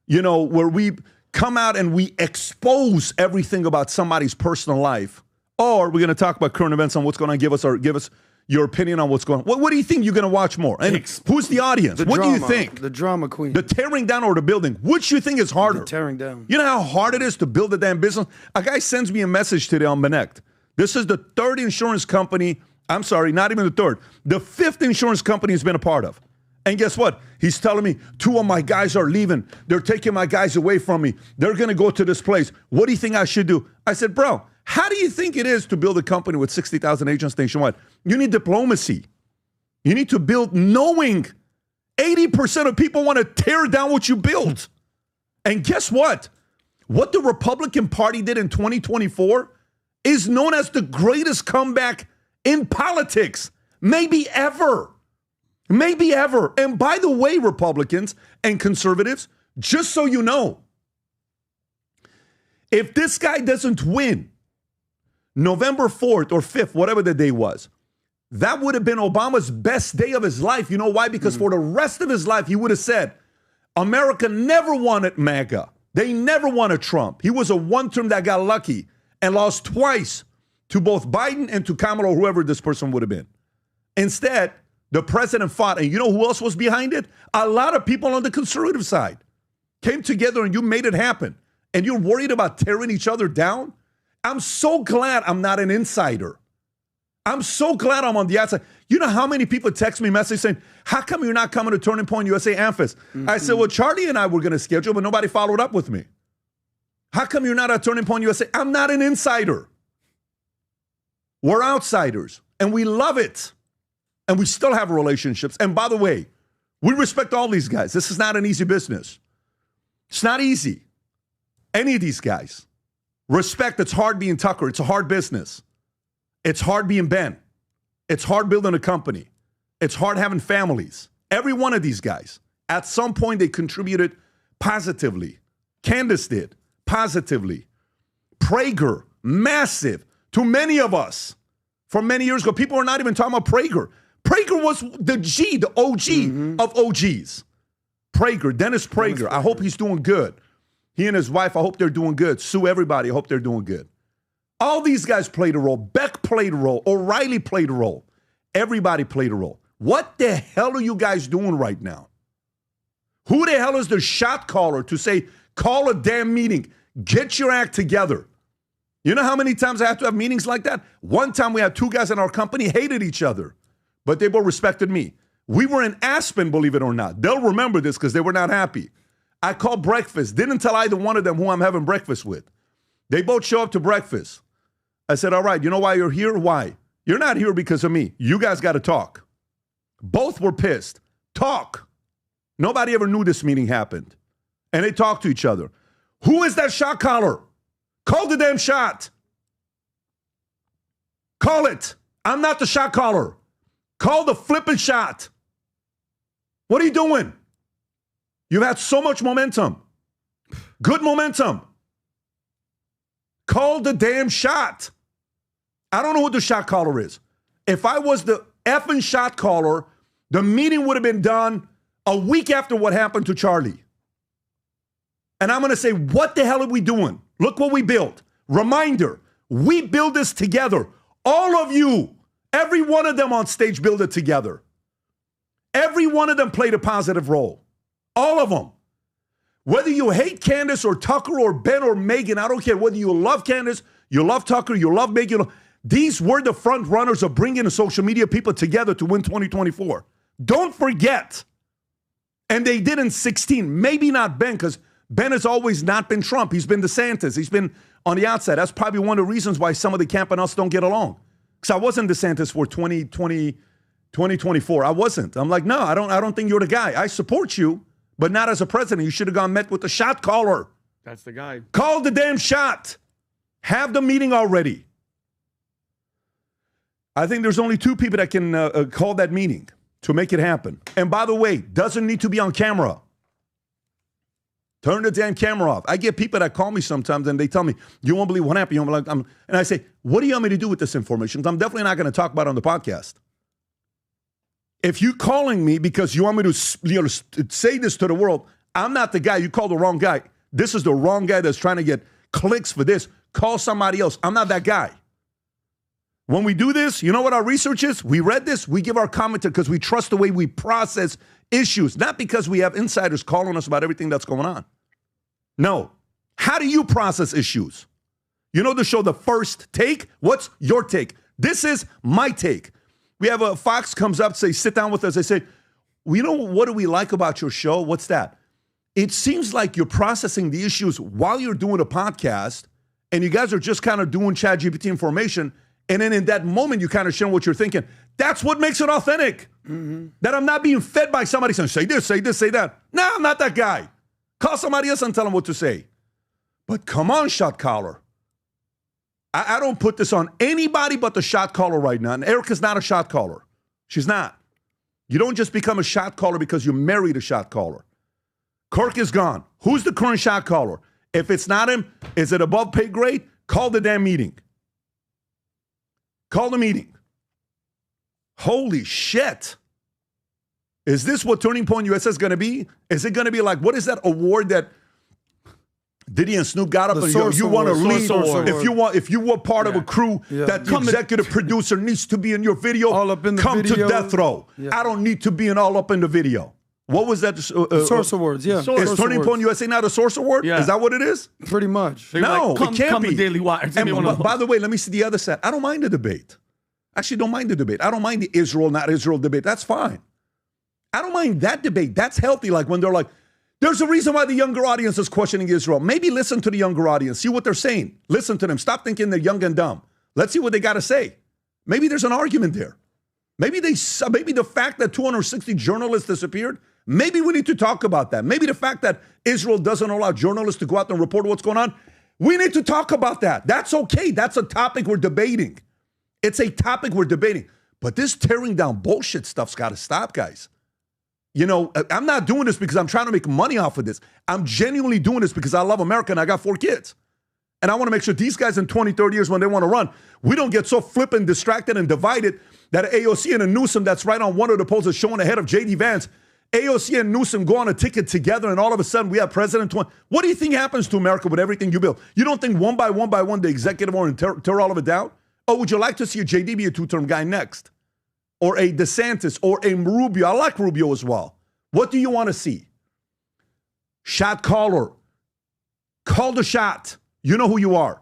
Where we come out and we expose everything about somebody's personal life, or we're going to talk about current events on what's going on. Give us your opinion on what's going on. What do you think you're going to watch more? And who's the audience? What do you think? The drama queen. The tearing down or the building? Which you think is harder? The tearing down. You know how hard it is to build a damn business? A guy sends me a message today on Connect. This is the third insurance company. I'm sorry, not even the third. The fifth insurance company he's been a part of. And guess what? He's telling me 2 of my guys are leaving. They're taking my guys away from me. They're going to go to this place. What do you think I should do? I said, bro, how do you think it is to build a company with 60,000 agents nationwide? You need diplomacy. You need to build knowing 80% of people want to tear down what you built. And guess what? What the Republican Party did in 2024 is known as the greatest comeback in politics, maybe ever. Maybe ever. And by the way, Republicans and conservatives, just so you know, if this guy doesn't win November 4th or 5th, whatever the day was, that would have been Obama's best day of his life. You know why? Because for the rest of his life, he would have said, America never wanted MAGA. They never wanted Trump. He was a one-term that got lucky and lost twice to both Biden and to Kamala, or whoever this person would have been. Instead, the president fought, and you know who else was behind it? A lot of people on the conservative side came together and you made it happen. And you're worried about tearing each other down? I'm so glad I'm not an insider. I'm so glad I'm on the outside. You know how many people text me message saying, how come you're not coming to Turning Point USA AMFest? I said, well, Charlie and I were going to schedule, but nobody followed up with me. How come you're not at Turning Point USA? I'm not an insider. We're outsiders, and we love it. And we still have relationships. And by the way, we respect all these guys. This is not an easy business. It's not easy. Any of these guys. Respect, it's hard being Tucker. It's a hard business. It's hard being Ben. It's hard building a company. It's hard having families. Every one of these guys, at some point, they contributed positively. Candace did, positively. Prager, massive, to many of us. From many years ago, people are not even talking about Prager. Prager was the OG of OGs. Prager, Dennis Prager. I hope he's doing good. He and his wife, I hope they're doing good. Sue everybody, I hope they're doing good. All these guys played a role. Beck played a role. O'Reilly played a role. Everybody played a role. What the hell are you guys doing right now? Who the hell is the shot caller to say, call a damn meeting, get your act together? You know how many times I have to have meetings like that? One time we had two guys in our company hated each other, but they both respected me. We were in Aspen, believe it or not. They'll remember this because they were not happy. I called breakfast, didn't tell either one of them who I'm having breakfast with. They both show up to breakfast. I said, all right, you know why you're here? Why? You're not here because of me. You guys got to talk. Both were pissed. Talk. Nobody ever knew this meeting happened. And they talked to each other. Who is that shot caller? Call the damn shot. Call it. I'm not the shot caller. Call the flipping shot. What are you doing? You've had so much momentum. Good momentum. Call the damn shot. I don't know who the shot caller is. If I was the effing shot caller, the meeting would have been done a week after what happened to Charlie. And I'm going to say, what the hell are we doing? Look what we built. Reminder, we build this together. All of you, every one of them on stage build it together. Every one of them played a positive role. All of them. Whether you hate Candace or Tucker or Ben or Megan, I don't care. Whether you love Candace, you love Tucker, you love Megan. These were the front runners of bringing the social media people together to win 2024. Don't forget. And they did in 16. Maybe not Ben, because Ben has always not been Trump. He's been DeSantis. He's been on the outside. That's probably one of the reasons why some of the camp and us don't get along. Because I wasn't DeSantis for 2024. I wasn't. I'm like, no, I don't think you're the guy. I support you, but not as a president. You should have gone met with the shot caller. That's the guy. Call the damn shot. Have the meeting already. I think there's only two people that can call that meeting to make it happen. And by the way, doesn't need to be on camera. Turn the damn camera off. I get people that call me sometimes and they tell me, you won't believe what happened. And I say, what do you want me to do with this information? Because I'm definitely not going to talk about it on the podcast. If you're calling me because you want me to say this to the world, I'm not the guy. You call the wrong guy. This is the wrong guy that's trying to get clicks for this. Call somebody else. I'm not that guy. When we do this, you know what our research is? We read this, we give our commentary because we trust the way we process issues, not because we have insiders calling us about everything that's going on. No. How do you process issues? You know the show, The First Take? What's your take? This is my take. We have a Fox comes up, say, sit down with us. They say, well, you know, what do we like about your show? What's that? It seems like you're processing the issues while you're doing a podcast, and you guys are just kind of doing ChatGPT information. And then in that moment, you kind of share what you're thinking. That's what makes it authentic. Mm-hmm. That I'm not being fed by somebody saying, say this, say that. No, I'm not that guy. Call somebody else and tell them what to say. But come on, shot caller. I don't put this on anybody but the shot caller right now. And Erica's not a shot caller. She's not. You don't just become a shot caller because you married a shot caller. Kirk is gone. Who's the current shot caller? If it's not him, is it above pay grade? Call the damn meeting. Call the meeting. Holy shit. Is this what Turning Point USA is going to be? Is it going to be like, what is that award that Diddy and Snoop got up and you want to lead? If you were part of a crew that the executive producer needs to be in your video, all up in the come video. To death row. Yeah. I don't need to be in all up in the video. What was that? Source Awards, yeah. Is Turning Point USA now the Source Award? Yeah. Is that what it is? Pretty much. No, like, it can't be. Daily Wire. And by the way, let me see the other side. I don't mind the debate. Actually, don't mind the debate. I don't mind the Israel, not Israel debate. That's fine. I don't mind that debate. That's healthy. Like when they're like, there's a reason why the younger audience is questioning Israel. Maybe listen to the younger audience. See what they're saying. Listen to them. Stop thinking they're young and dumb. Let's see what they got to say. Maybe there's an argument there. Maybe the fact that 260 journalists disappeared, maybe we need to talk about that. Maybe the fact that Israel doesn't allow journalists to go out and report what's going on, we need to talk about that. That's okay. That's a topic we're debating. It's a topic we're debating. But this tearing down bullshit stuff's got to stop, guys. You know, I'm not doing this because I'm trying to make money off of this. I'm genuinely doing this because I love America and I got 4 kids. And I want to make sure these guys in 20, 30 years when they want to run, we don't get so flippant, distracted, and divided that AOC and a Newsom that's right on one of the poles is showing ahead of J.D. Vance AOC and Newsom go on a ticket together and all of a sudden we have President 20. What do you think happens to America with everything you build? You don't think one by one the executive order tear all of it down? Or would you like to see a JD be a two-term guy next? Or a DeSantis or a Rubio? I like Rubio as well. What do you want to see? Shot caller. Call the shot. You know who you are.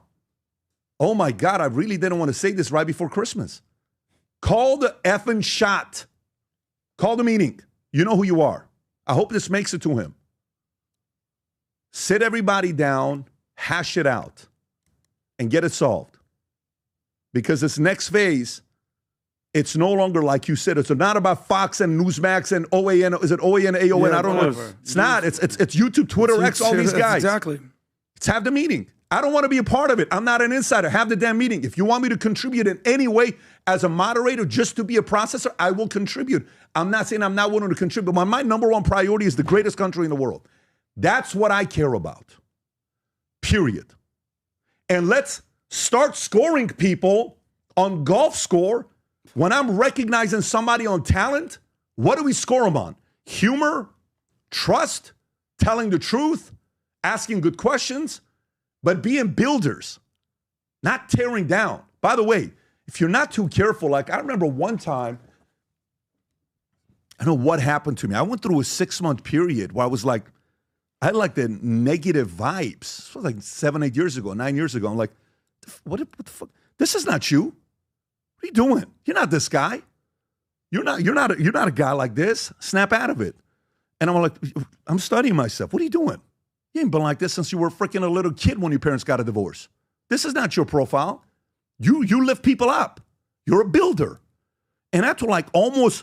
Oh my God, I really didn't want to say this right before Christmas. Call the effing shot. Call the meeting. You know who you are. I hope this makes it to him. Sit everybody down, hash it out, and get it solved. Because this next phase, it's no longer like you said. It's not about Fox and Newsmax and OAN. Is it OAN, AON? Yeah, I don't know. It's not. It's YouTube, Twitter, X, all these guys. Exactly. Let's have the meeting. I don't want to be a part of it. I'm not an insider. Have the damn meeting. If you want me to contribute in any way as a moderator, just to be a processor, I will contribute. I'm not saying I'm not willing to contribute, but my number one priority is the greatest country in the world. That's what I care about. Period. And let's start scoring people on golf score. When I'm recognizing somebody on talent, what do we score them on? Humor, trust, telling the truth, asking good questions, but being builders, not tearing down. By the way, if you're not too careful, like I remember one time, I don't know what happened to me. I went through a 6-month period where I was like, I had like the negative vibes. This was like 7, 8 years ago, 9 years ago. I'm like, what the fuck? This is not you. What are you doing? You're not this guy. You're not a guy like this. Snap out of it. And I'm like, I'm studying myself. What are you doing? You ain't been like this since you were freaking a little kid when your parents got a divorce. This is not your profile. You lift people up. You're a builder. And I had to like almost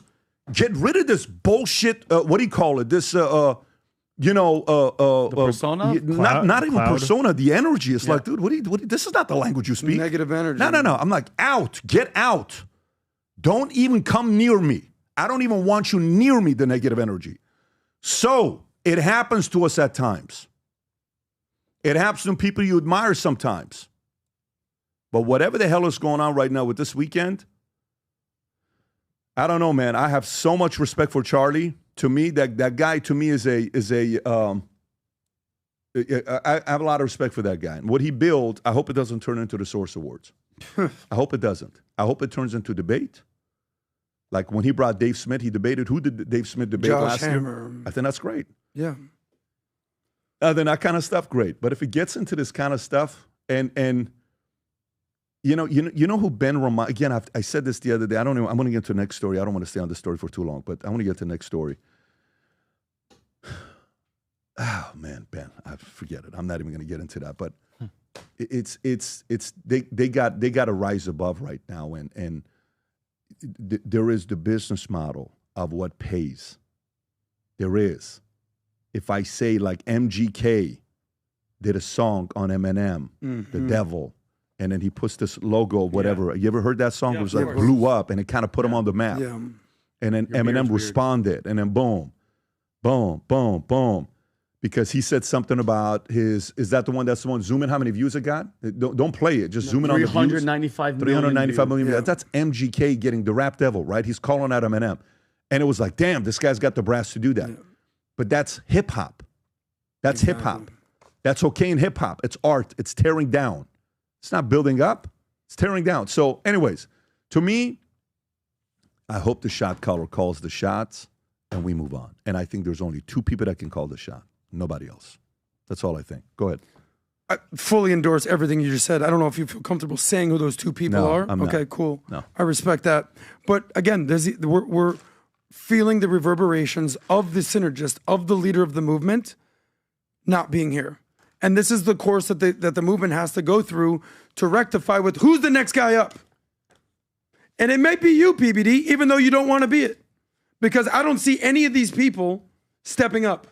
get rid of this bullshit. What do you call it? This, the persona? Not even Cloud. persona. The energy. It's like, dude, this is not the language you speak. Negative energy. No. I'm like, out. Get out. Don't even come near me. I don't even want you near me, the negative energy. So it happens to us at times. It happens to people you admire sometimes. But whatever the hell is going on right now with this weekend, I don't know, man. I have so much respect for Charlie. To me, that guy to me I have a lot of respect for that guy. And what he built, I hope it doesn't turn into the Source Awards. I hope it doesn't. I hope it turns into debate. Like when he brought Dave Smith, he debated. Who did Dave Smith debate last year? I think that's great. Yeah. Then that kind of stuff, great. But if it gets into this kind of stuff, and you know who Ben Ramon, again, I said this the other day. I'm going to get to the next story. I don't want to stay on this story for too long, but I want to get to the next story. Oh man, Ben, I forget it. I'm not even going to get into that. But they got to rise above right now, and there is the business model of what pays. There is. If I say like MGK did a song on Eminem, The Devil, and then he puts this logo, whatever. You ever heard that song? It was like blew up, and it kind of put him on the map. Yeah. And then Eminem responded, and then boom, boom, boom, boom. Because he said something about is that the one that's the one? Zoom in how many views it got? Don't play it. Just zoom in on the views. 395 million. Yeah. That's MGK getting the rap devil, right? He's calling out Eminem. And it was like, damn, this guy's got the brass to do that. Yeah. But that's hip hop. That's hip hop. That's okay in hip hop. It's art. It's tearing down. It's not building up. It's tearing down. So anyways, to me, I hope the shot caller calls the shots and we move on. And I think there's only 2 people that can call the shot. Nobody else. That's all I think. Go ahead. I fully endorse everything you just said. I don't know if you feel comfortable saying who those 2 people are. I'm okay, not. cool. No. I respect that. But again, we're feeling the reverberations of the synergist, of the leader of the movement, not being here. And this is the course that the movement has to go through to rectify with who's the next guy up. And it might be you, PBD, even though you don't want to be it. Because I don't see any of these people stepping up.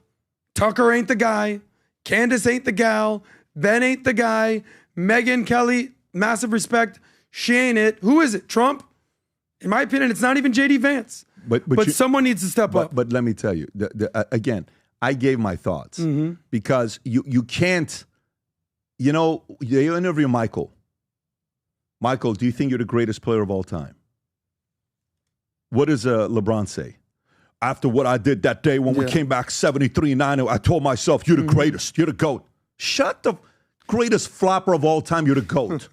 Tucker ain't the guy. Candace ain't the gal. Ben ain't the guy. Megyn Kelly, massive respect. She ain't it. Who is it? Trump? In my opinion, it's not even J.D. Vance. But someone needs to step up. But let me tell you, again, I gave my thoughts because you can't, you interview Michael. Michael, do you think you're the greatest player of all time? What does LeBron say? after what I did that day when we came back 73-9, I told myself, you're the greatest. You're the GOAT. Shut the greatest flopper of all time. You're the GOAT.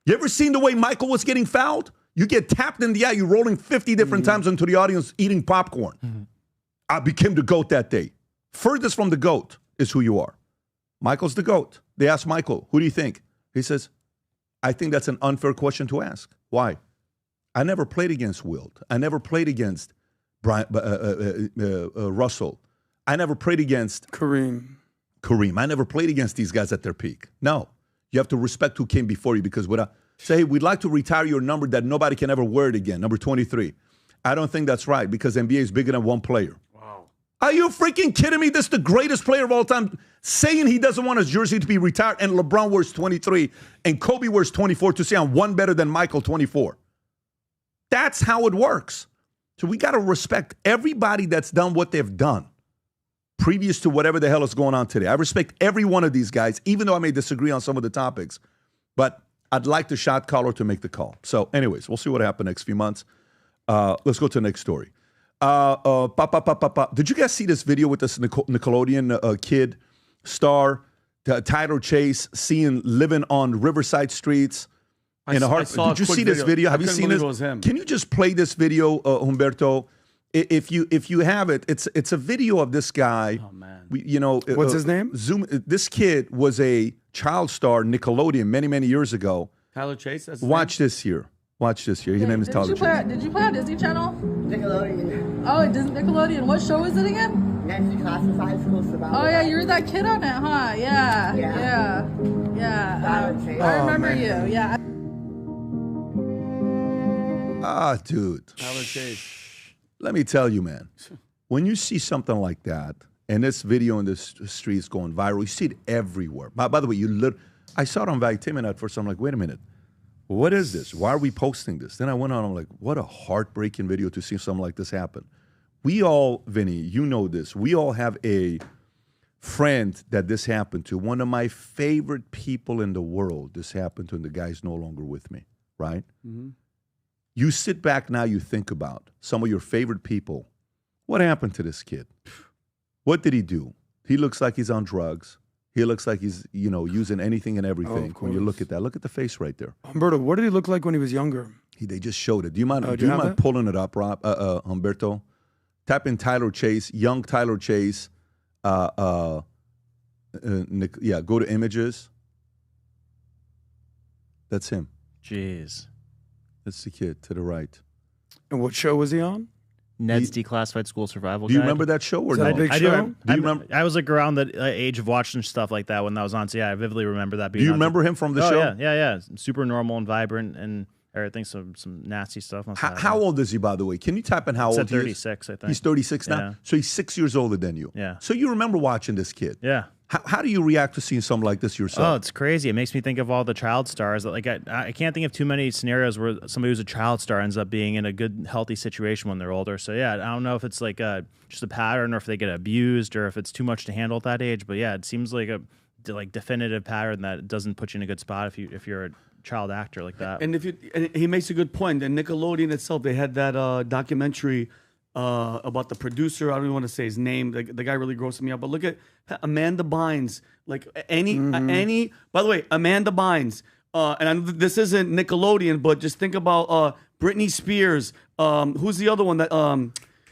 You ever seen the way Michael was getting fouled? You get tapped in the eye. You're rolling 50 different times into the audience eating popcorn. I became the GOAT that day. Furthest from the GOAT is who you are. Michael's the GOAT. They asked Michael, who do you think? He says, I think that's an unfair question to ask. Why? I never played against Wilt. I never played against Russell. I never played against Kareem. I never played against these guys at their peak. No. You have to respect who came before you, because say, hey, we'd like to retire your number that nobody can ever wear it again, number 23. I don't think that's right, because NBA is bigger than one player. Wow. Are you freaking kidding me? This is the greatest player of all time saying he doesn't want his jersey to be retired, and LeBron wears 23 and Kobe wears 24 to say I'm one better than Michael 24. That's how it works. So we got to respect everybody that's done what they've done previous to whatever the hell is going on today. I respect every one of these guys, even though I may disagree on some of the topics. But I'd like the shot caller to make the call. So anyways, we'll see what happens next few months. Let's go to the next story. Did you guys see this video with this Nickelodeon kid, star, Tylor Chase, living on Riverside streets? Did you see this video? Have you seen this? Can you just play this video, Humberto? If you have it, it's a video of this guy. Oh man! What's his name? This kid was a child star Nickelodeon many years ago. Tylor Chase. Watch this here. His name is Tylor Chase. Did you play on Disney Channel? Nickelodeon. Oh, Nickelodeon. What show is it again? Nancy Classified School Survival. Oh yeah, you were that kid on it, huh? Yeah. I remember you. Yeah. Dude. Tylor Chase. Let me tell you, man, when you see something like that, and this video in the streets going viral, you see it everywhere. By the way, I saw it on Valuetainment at first. I'm like, wait a minute. What is this? Why are we posting this? Then I went on, I'm like, what a heartbreaking video to see something like this happen. We all, Vinny, you know this. We all have a friend that this happened to. One of my favorite people in the world, this happened to, and the guy's no longer with me, right? Mm-hmm. You sit back now, you think about some of your favorite people. What happened to this kid? What did he do? He looks like he's on drugs. He looks like he's, using anything and everything. When you look at that, look at the face right there. Humberto, what did he look like when he was younger? They just showed it. Do you mind pulling it up, Rob? Humberto? Type in Tylor Chase, young Tylor Chase. Go to images. That's him. Jeez. That's the kid to the right. And what show was he on? Ned's Declassified School Survival Guide. Do you Guide. remember that show or no? no? Big show? Do you remember? I was around the age of watching stuff like that when that was on. So yeah, I vividly remember that being. Do you remember him from the show? Yeah. Super normal and vibrant and everything. Some nasty stuff. How old is he, by the way? Can you type in how old he is? 36, I think. He's 36 now? Yeah. So he's 6 years older than you. Yeah. So you remember watching this kid? Yeah. How do you react to seeing something like this yourself? Oh, it's crazy. It makes me think of all the child stars. I can't think of too many scenarios where somebody who's a child star ends up being in a good, healthy situation when they're older. So yeah, I don't know if it's like just a pattern or if they get abused or if it's too much to handle at that age. But yeah, it seems like a definitive pattern that doesn't put you in a good spot if you're a child actor like that. And he makes a good point. And Nickelodeon itself, they had that documentary about the producer. I don't even want to say his name. The guy really grossed me out. But look at Amanda Bynes. Like any. By the way, Amanda Bynes. This isn't Nickelodeon, but just think about Britney Spears. Who's the other one that?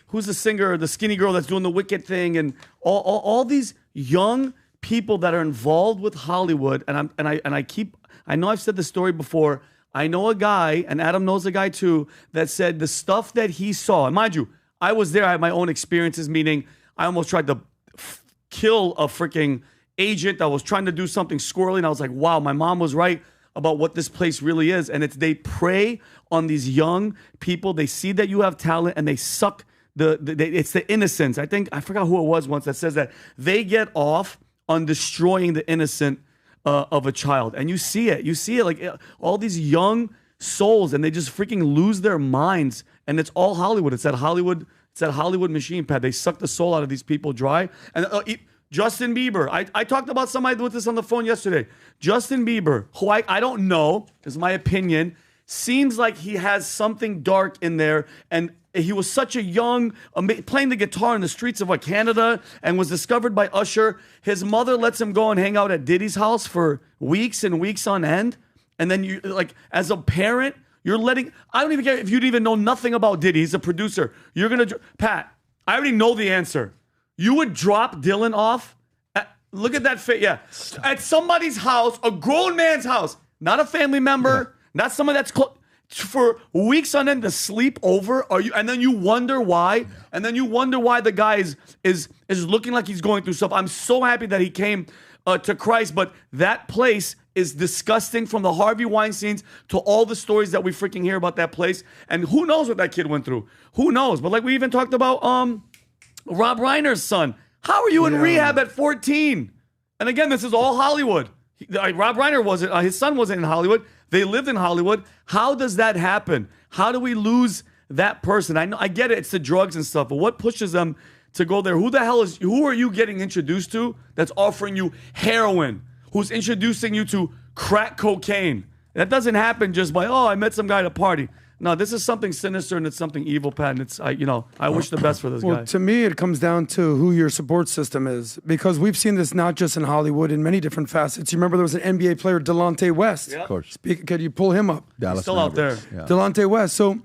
Who's the singer? The skinny girl that's doing the Wicked thing, and all these young people that are involved with Hollywood. And I know I've said this story before. I know a guy, and Adam knows a guy too, that said the stuff that he saw. And mind you, I was there. I had my own experiences, meaning I almost tried to kill a freaking agent that was trying to do something squirrely. And I was like, wow, my mom was right about what this place really is. And they prey on these young people. They see that you have talent and they suck it's the innocence. I forgot who it was once that says that they get off on destroying the innocent of a child. And you see it like all these young souls, and they just freaking lose their minds. And it's all Hollywood. It's that Hollywood machine pad. They suck the soul out of these people dry. And Justin Bieber. I talked about somebody with this on the phone yesterday. Justin Bieber, who I don't know, is my opinion, seems like he has something dark in there. And he was such a young, playing the guitar in the streets of Canada, and was discovered by Usher. His mother lets him go and hang out at Diddy's house for weeks and weeks on end. And then you, like, as a parent, you're letting, I don't even care if you even know nothing about Diddy. He's a producer. You're going to, Pat, I already know the answer. You would drop Dylan off. Look at that face. Yeah. Stop. At somebody's house, a grown man's house, not a family member, not someone that's close, for weeks on end to sleep over. And then you wonder why. Yeah. And then you wonder why the guy is looking like he's going through stuff. I'm so happy that he came to Christ, but that place is disgusting, from the Harvey Weinsteins to all the stories that we freaking hear about that place. And who knows what that kid went through? Who knows? But like we even talked about Rob Reiner's son. How are you in rehab at 14? And again, this is all Hollywood. Rob Reiner wasn't, his son wasn't in Hollywood. They lived in Hollywood. How does that happen? How do we lose that person? I get it, it's the drugs and stuff, but what pushes them to go there? Who are you getting introduced to that's offering you heroin? Who's introducing you to crack cocaine? That doesn't happen just by, I met some guy at a party. No, this is something sinister and it's something evil, Pat. And I wish the best for this guy. Well, to me, it comes down to who your support system is, because we've seen this not just in Hollywood, in many different facets. You remember there was an NBA player, Delonte West. Of course. Could you pull him up? Dallas He's still out there. Yeah. Delonte West. So,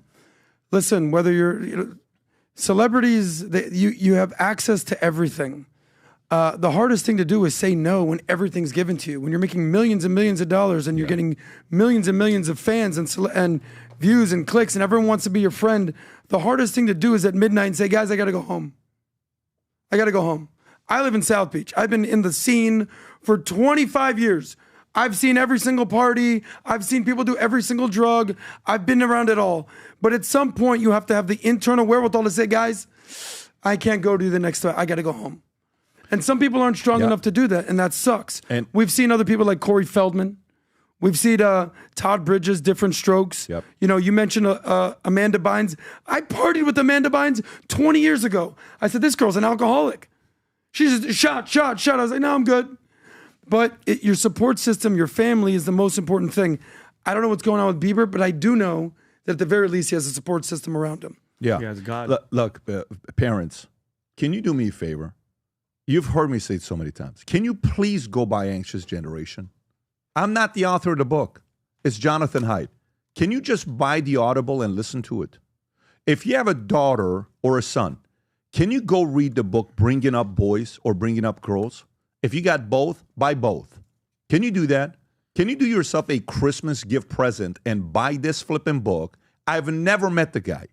listen, whether you're celebrities, you have access to everything. The hardest thing to do is say no when everything's given to you. When you're making millions and millions of dollars and you're getting millions and millions of fans and views and clicks and everyone wants to be your friend, the hardest thing to do is at midnight and say, guys, I got to go home. I got to go home. I live in South Beach. I've been in the scene for 25 years. I've seen every single party. I've seen people do every single drug. I've been around it all. But at some point, you have to have the internal wherewithal to say, guys, I can't go to the next time. I got to go home. And some people aren't strong enough to do that, and that sucks. And we've seen other people like Corey Feldman. We've seen Todd Bridges, different strokes. Yep. You mentioned Amanda Bynes. I partied with Amanda Bynes 20 years ago. I said, this girl's an alcoholic. She's just shot. I was like, no, I'm good. But your support system, your family is the most important thing. I don't know what's going on with Bieber, but I do know that at the very least he has a support system around him. Yeah. He has God. Look, parents, can you do me a favor? You've heard me say it so many times. Can you please go buy Anxious Generation? I'm not the author of the book. It's Jonathan Haidt. Can you just buy the Audible and listen to it? If you have a daughter or a son, can you go read the book Bringing Up Boys or Bringing Up Girls? If you got both, buy both. Can you do that? Can you do yourself a Christmas gift present and buy this flipping book? I've never met the guy.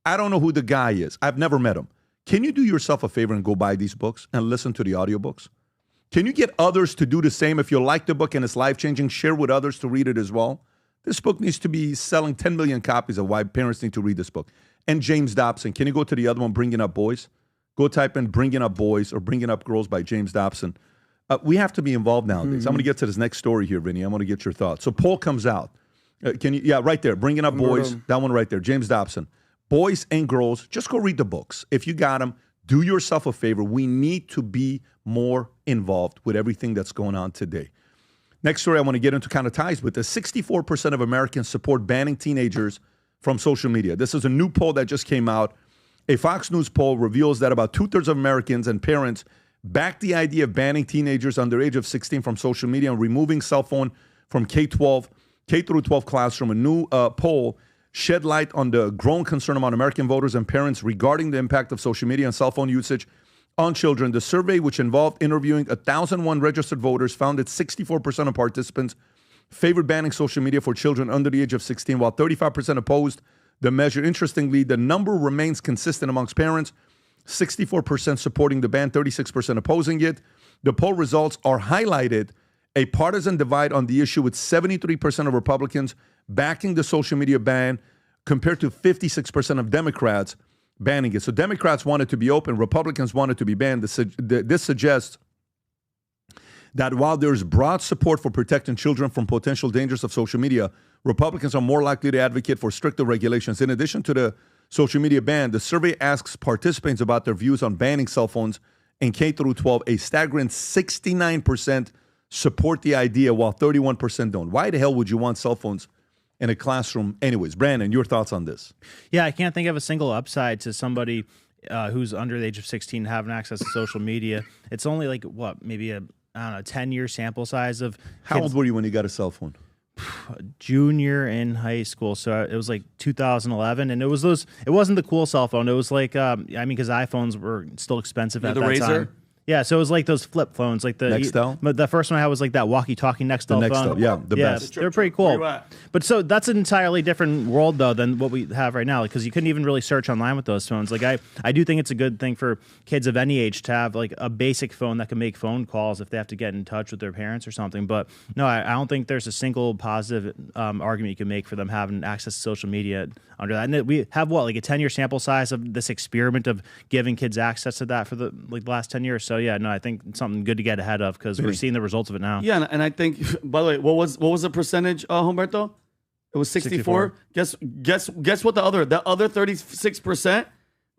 I don't know who the guy is. I've never met him. Can you do yourself a favor and go buy these books and listen to the audiobooks? Can you get others to do the same? If you like the book and it's life-changing, share with others to read it as well. This book needs to be selling 10 million copies of why parents need to read this book. And James Dobson. Can you go to the other one, Bringing Up Boys? Go type in Bringing Up Boys or Bringing Up Girls by James Dobson. We have to be involved nowadays. Mm-hmm. I'm going to get to this next story here, Vinny. I want to get your thoughts. So poll comes out. Can you? Yeah, right there. Bringing Up Boys. That one right there. James Dobson. Boys and girls, just go read the books. If you got them, do yourself a favor. We need to be more involved with everything that's going on today. Next story I want to get into kind of ties with this. 64% of Americans support banning teenagers from social media. This is a new poll that just came out. A Fox News poll reveals that about 2/3 of Americans and parents back the idea of banning teenagers under the age of 16 from social media and removing cell phone from K through 12 classroom. A new poll shed light on the growing concern among American voters and parents regarding the impact of social media and cell phone usage on children. The survey, which involved interviewing 1,001 registered voters, found that 64% of participants favored banning social media for children under the age of 16, while 35% opposed the measure. Interestingly, the number remains consistent amongst parents, 64% supporting the ban, 36% opposing it. The poll results are highlighted a partisan divide on the issue, with 73% of Republicans backing the social media ban compared to 56% of Democrats banning it. So Democrats want it to be open, Republicans want it to be banned. This suggests that while there's broad support for protecting children from potential dangers of social media, Republicans are more likely to advocate for stricter regulations. In addition to the social media ban, the survey asks participants about their views on banning cell phones in K through 12. A staggering 69% support the idea, while 31% don't. Why the hell would you want cell phones in a classroom anyways. Brandon, your thoughts on this? Yeah, I can't think of a single upside to somebody who's under the age of 16 having access to social media. It's only like, what, maybe a, I don't know, 10-year sample size of How old were you when you got a cell phone? Junior in high school, so it was like 2011, and it wasn't the cool cell phone. It was like, I mean, because iPhones were still expensive at that Razr? time. Yeah, so it was like those flip phones, like the Nextel? But the first one I had was like that walkie-talkie Nextel phone. Yeah, the best. They're pretty cool. But so that's an entirely different world though than what we have right now, because you couldn't even really search online with those phones. Like I do think it's a good thing for kids of any age to have like a basic phone that can make phone calls if they have to get in touch with their parents or something. But no, I don't think there's a single positive argument you can make for them having access to social media under that. And we have like a 10-year sample size of this experiment of giving kids access to that for the last 10 years. So yeah, no, I think it's something good to get ahead of because we're seeing the results of it now. Yeah, and I think, by the way, what was the percentage, Humberto? It was 64. Guess what the other 36%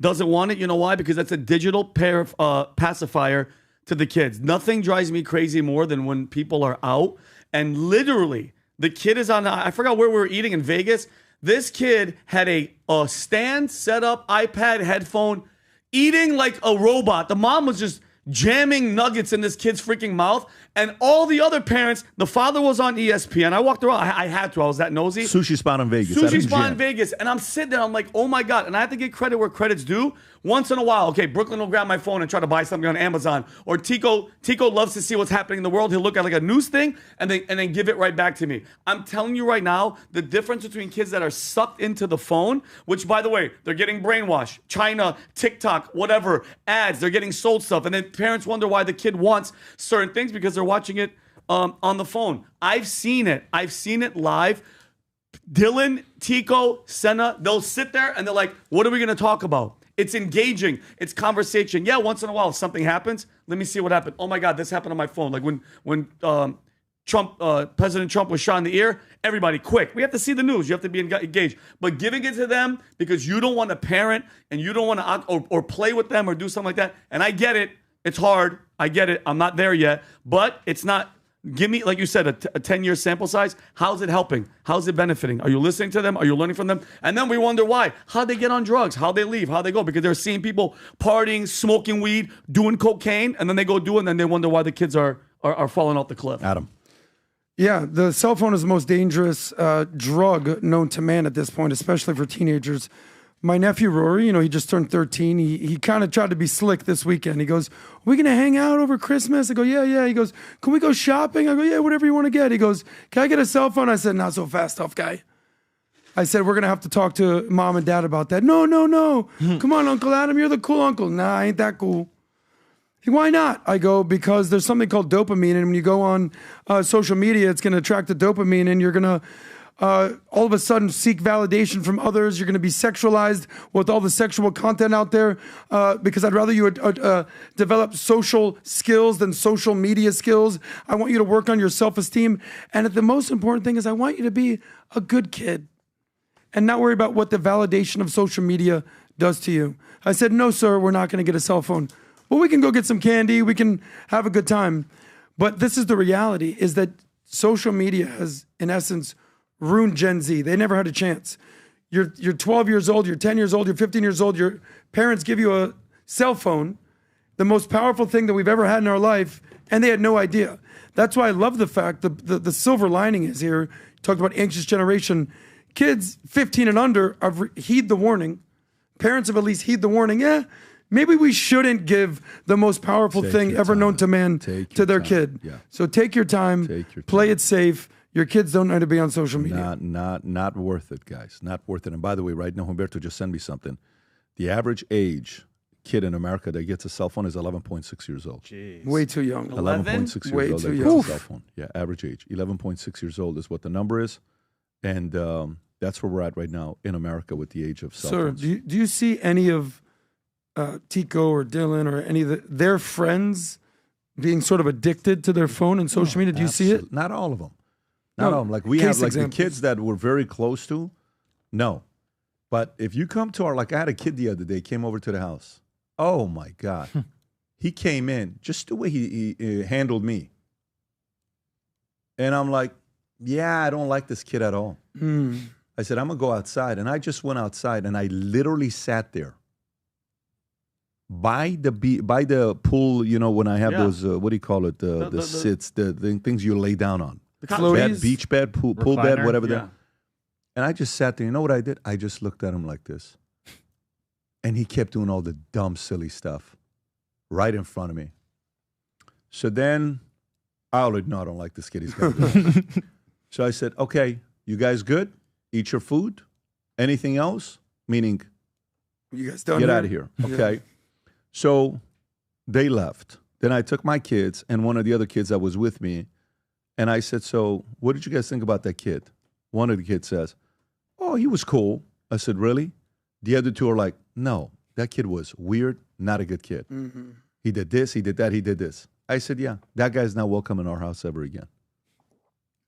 doesn't want it. You know why? Because that's a digital pacifier to the kids. Nothing drives me crazy more than when people are out and literally the kid is on, I forgot where we were eating in Vegas. This kid had a stand set up, iPad, headphone, eating like a robot. The mom was just jamming nuggets in this kid's freaking mouth. And all the other parents, the father was on ESPN. I walked around. I had to. I was that nosy. Sushi spot in Vegas. Sushi spot in Vegas. And I'm sitting there. I'm like, oh my God. And I have to get credit where credit's due. Once in a while, okay, Brooklyn will grab my phone and try to buy something on Amazon. Or Tico loves to see what's happening in the world. He'll look at like a news thing and then give it right back to me. I'm telling you right now, the difference between kids that are sucked into the phone, which by the way, they're getting brainwashed. China, TikTok, whatever, ads, they're getting sold stuff. And then parents wonder why the kid wants certain things because they're watching it on the phone. I've seen it. I've seen it live. Dylan, Tico, Senna, they'll sit there and they're like, what are we going to talk about? It's engaging. It's conversation. Yeah, once in a while, if something happens, let me see what happened. Oh my God, this happened on my phone. Like when President Trump was shot in the ear, everybody quick. We have to see the news. You have to be engaged. But giving it to them because you don't want to parent and you don't want to or play with them or do something like that. And I get it. It's hard. I get it. I'm not there yet. But it's not. Give me, like you said, a 10-year sample size. How's it helping? How's it benefiting? Are you listening to them? Are you learning from them? And then we wonder why. How'd they get on drugs? How'd they leave? How'd they go? Because they're seeing people partying, smoking weed, doing cocaine, and then they go do it, and then they wonder why the kids are falling off the cliff. Adam. Yeah, the cell phone is the most dangerous drug known to man at this point, especially for teenagers. My nephew Rory, he just turned 13. He kind of tried to be slick this weekend. He goes, "Are we going to hang out over Christmas?" I go, yeah. He goes, "Can we go shopping?" I go, "Yeah, whatever you want to get." He goes, "Can I get a cell phone?" I said, "Not so fast, tough guy." I said, "We're going to have to talk to mom and dad about that." No. Come on, Uncle Adam, you're the cool uncle. Nah, I ain't that cool. Why not? I go, because there's something called dopamine. And when you go on social media, it's going to attract the dopamine and you're going to all of a sudden seek validation from others. You're going to be sexualized with all the sexual content out there because I'd rather you develop social skills than social media skills. I want you to work on your self-esteem. And the most important thing is I want you to be a good kid and not worry about what the validation of social media does to you. I said, "No, sir, we're not going to get a cell phone. Well, we can go get some candy. We can have a good time." But this is the reality, is that social media has, in essence, ruined Gen Z. They never had a chance. You're 12 years old, you're 10 years old, you're 15 years old, your parents give you a cell phone, the most powerful thing that we've ever had in our life, and they had no idea. That's why I love the fact that the silver lining is here. You talked about anxious generation. Kids 15 and under heed the warning. Parents have at least heed the warning. Yeah, maybe we shouldn't give the most powerful thing ever known to man to their kid. Yeah. So take your time, play it safe. Your kids don't know to be on social media. Not worth it, guys. Not worth it. And by the way, right now, Humberto just sent me something. The average age kid in America that gets a cell phone is 11.6 years old. Jeez. Way too young. 11.6 years Way old. too Gets young. a cell phone. Yeah, average age. 11.6 years old is what the number is. And that's where we're at right now in America with the age of cell phones. Sir, do you see any of Tico or Dylan or any of their friends being sort of addicted to their phone and social media? Do you see it? Not all of them. Not all of them. Like we have examples. The kids that we're very close to, no. But if you come to I had a kid the other day, came over to the house. Oh my God. He came in, just the way he handled me. And I'm like, yeah, I don't like this kid at all. I said, I'm going to go outside. And I just went outside and I literally sat there by the pool, you know, when I have those, what do you call it? The sits, the things you lay down on. Bed, beach bed, pool bed, whatever. Yeah. And I just sat there. You know what I did? I just looked at him like this. And he kept doing all the dumb, silly stuff right in front of me. So then I already know I don't like this kid. He's got to do it. So I said, okay, you guys good? Eat your food? Anything else? Meaning, you guys done get here? out of here. Okay. Yeah. So they left. Then I took my kids and one of the other kids that was with me. And I said, so what did you guys think about that kid? One of the kids says, oh, he was cool. I said, really? The other two are like, no, that kid was weird, not a good kid. Mm-hmm. He did this, he did that, he did this. I said, yeah, that guy's not welcome in our house ever again.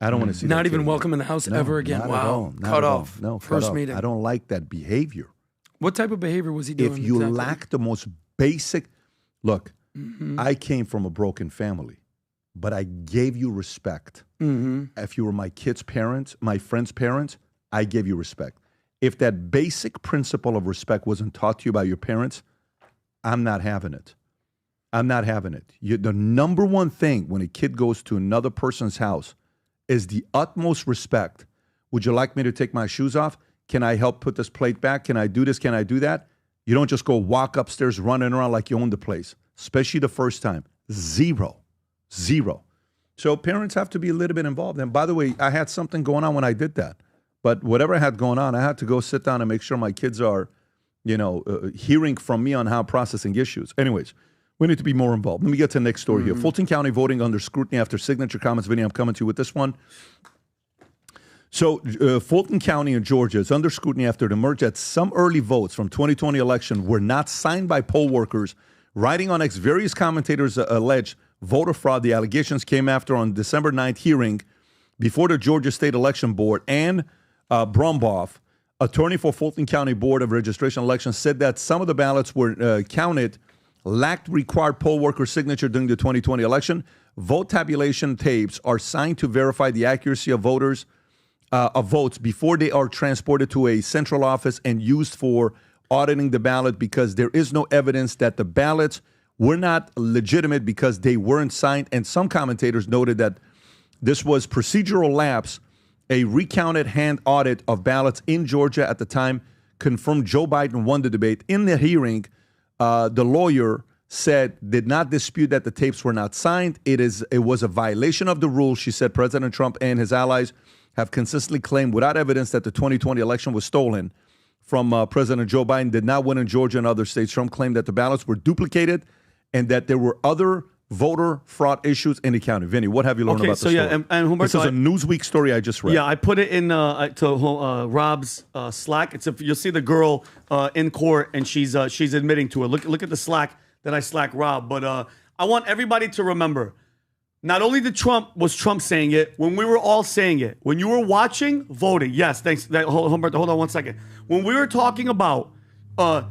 I don't want to see that. Not even kid welcome in the house ever again. Not wow. At all, not cut at all. off. No, first cut meeting. Off. I don't like that behavior. What type of behavior was he doing? If you lack the most basic, look, Mm-hmm. I came from a broken family, but I gave you respect. Mm-hmm. If you were my kids' parents, my friends' parents, I gave you respect. If that basic principle of respect wasn't taught to you by your parents, I'm not having it. I'm not having it. The number one thing when a kid goes to another person's house is the utmost respect. Would you like me to take my shoes off? Can I help put this plate back? Can I do this? Can I do that? You don't just go walk upstairs running around like you own the place, especially the first time. Zero. So parents have to be a little bit involved. And by the way, I had something going on when I did that. But whatever I had going on, I had to go sit down and make sure my kids are, hearing from me on how processing issues. Anyways, we need to be more involved. Let me get to the next story here. Fulton County voting under scrutiny after signature comments. Vinny, I'm coming to you with this one. So Fulton County in Georgia is under scrutiny after it emerged that some early votes from 2020 election were not signed by poll workers. Writing on X, various commentators allege voter fraud. The allegations came after on December 9th hearing before the Georgia State Election Board. And Brumbaugh, attorney for Fulton County Board of Registration Elections, said that some of the ballots were counted, lacked required poll worker signature during the 2020 election. Vote tabulation tapes are signed to verify the accuracy of votes before they are transported to a central office and used for auditing the ballot, because there is no evidence that the ballots were not legitimate because they weren't signed. And some commentators noted that this was procedural lapse. A recounted hand audit of ballots in Georgia at the time confirmed Joe Biden won the debate. In the hearing, the lawyer did not dispute that the tapes were not signed. It was a violation of the rules. She said President Trump and his allies have consistently claimed without evidence that the 2020 election was stolen from President Joe Biden, did not win in Georgia and other states. Trump claimed that the ballots were duplicated and that there were other voter fraud issues in the county. Vinny, what have you learned about this story? And Humberto, this is a Newsweek story I just read. Yeah, I put it in to Rob's Slack. You'll see the girl in court, and she's admitting to it. Look at the Slack that I Slack Rob. But I want everybody to remember, not only was Trump saying it, when we were all saying it, when you were watching voting, yes, thanks. Humberto, hold on one second. When we were talking about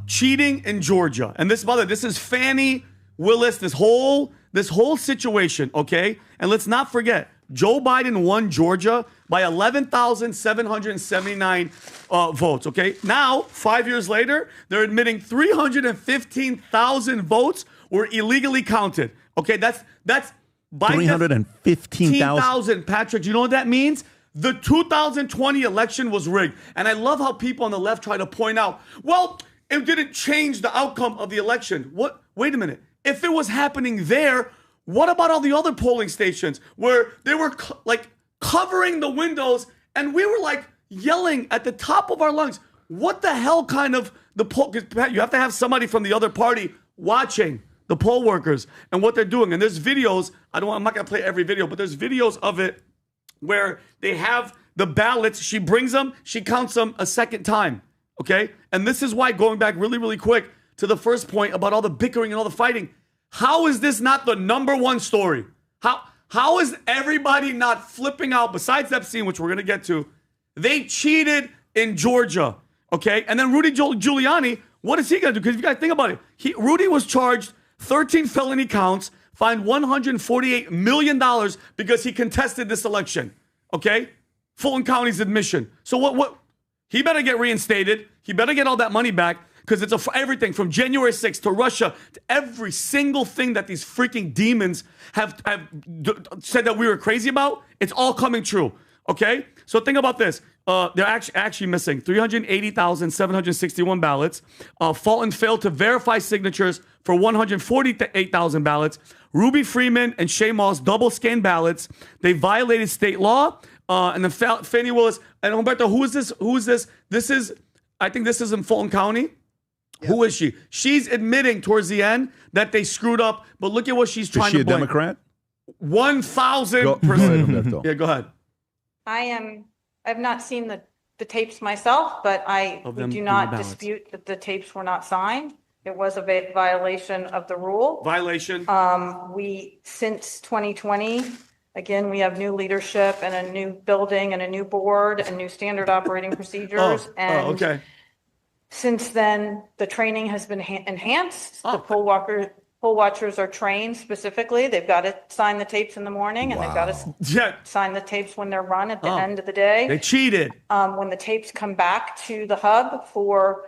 cheating in Georgia, and this is Fannie Willis, this whole situation, okay? And let's not forget, Joe Biden won Georgia by 11,779 votes, okay? Now, 5 years later, they're admitting 315,000 votes were illegally counted, okay? That's by 315,000. Patrick, do you know what that means? The 2020 election was rigged. And I love how people on the left try to point out, well, it didn't change the outcome of the election. What? Wait a minute. If it was happening there, what about all the other polling stations where they were covering the windows and we were yelling at the top of our lungs? What the hell kind of the poll? Because you have to have somebody from the other party watching the poll workers and what they're doing. And there's videos. I'm not going to play every video, but there's videos of it where they have the ballots. She brings them. She counts them a second time. Okay? And this is why, going back really, really quick to the first point about all the bickering and all the fighting, how is this not the number one story? How is everybody not flipping out, besides Epstein, which we're going to get to? They cheated in Georgia. Okay? And then Rudy Giuliani, what is he going to do? Because if you guys think about it, Rudy was charged 13 felony counts, fined $148 million because he contested this election. Okay? Fulton County's admission. So what? He better get reinstated. He better get all that money back because it's everything from January 6th to Russia to every single thing that these freaking demons have said that we were crazy about. It's all coming true. Okay? So think about this. They're actually missing 380,761 ballots. Fulton failed to verify signatures for 148,000 ballots. Ruby Freeman and Shay Moss double scanned ballots. They violated state law. And then Fannie Willis and Humberto, who is this? Who is this? I think this is in Fulton County. Yep. Who is she? She's admitting towards the end that they screwed up, but look at what she's trying to blame. Is she a Democrat? 1,000%. Yeah, go ahead. I've not seen the tapes myself, but we do not dispute that the tapes were not signed. It was a violation of the rule. Violation. Since 2020, again, we have new leadership and a new building and a new board and new standard operating procedures. Okay. Since then, the training has been enhanced. The poll watchers are trained specifically. They've got to sign the tapes in the morning and they've got to sign the tapes when they're run at the end of the day. They cheated. When the tapes come back to the hub for,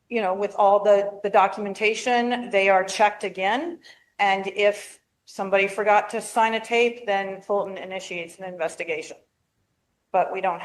with all the documentation, they are checked again. And if somebody forgot to sign a tape, then Fulton initiates an investigation. But we don't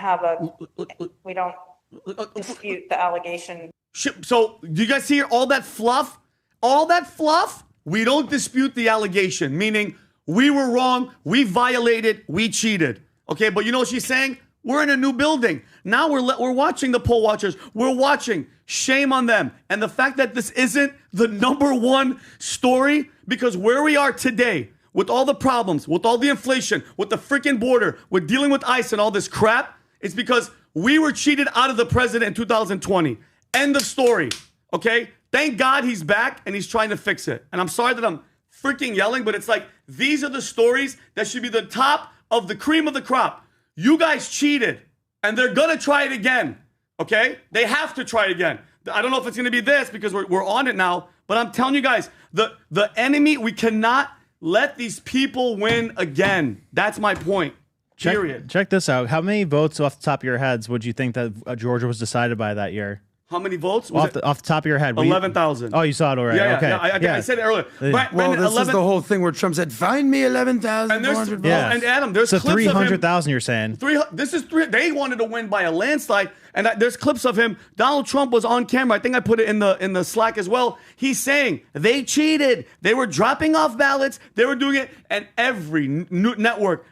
dispute the allegation. So do you guys hear all that fluff? All that fluff? We don't dispute the allegation, meaning we were wrong, we violated, we cheated. Okay, but you know what she's saying? We're in a new building. Now we're watching the poll watchers. We're watching. Shame on them. And the fact that this isn't the #1 story, because where we are today, with all the problems, with all the inflation, with the freaking border, with dealing with ICE and all this crap, it's because we were cheated out of the president in 2020. End of story. Okay? Thank God he's back and he's trying to fix it. And I'm sorry that I'm freaking yelling, but it's like, these are the stories that should be the top of the cream of the crop. You guys cheated and they're going to try it again. Okay? They have to try it again. I don't know if it's going to be this because we're on it now, but I'm telling you guys, the enemy, we cannot let these people win again. That's my point. Period. Check this out. How many votes off the top of your heads would you think that Georgia was decided by that year? How many votes? Off the top of your head. 11,000. Oh, you saw it already. Yeah, okay. I said it earlier. Well, this is the whole thing where Trump said, find me 11,400 votes. Yeah. And Adam, there's clips of him. 300,000 you're saying. They wanted to win by a landslide. And there's clips of him. Donald Trump was on camera. I think I put it in the Slack as well. He's saying they cheated. They were dropping off ballots. They were doing it. And every network,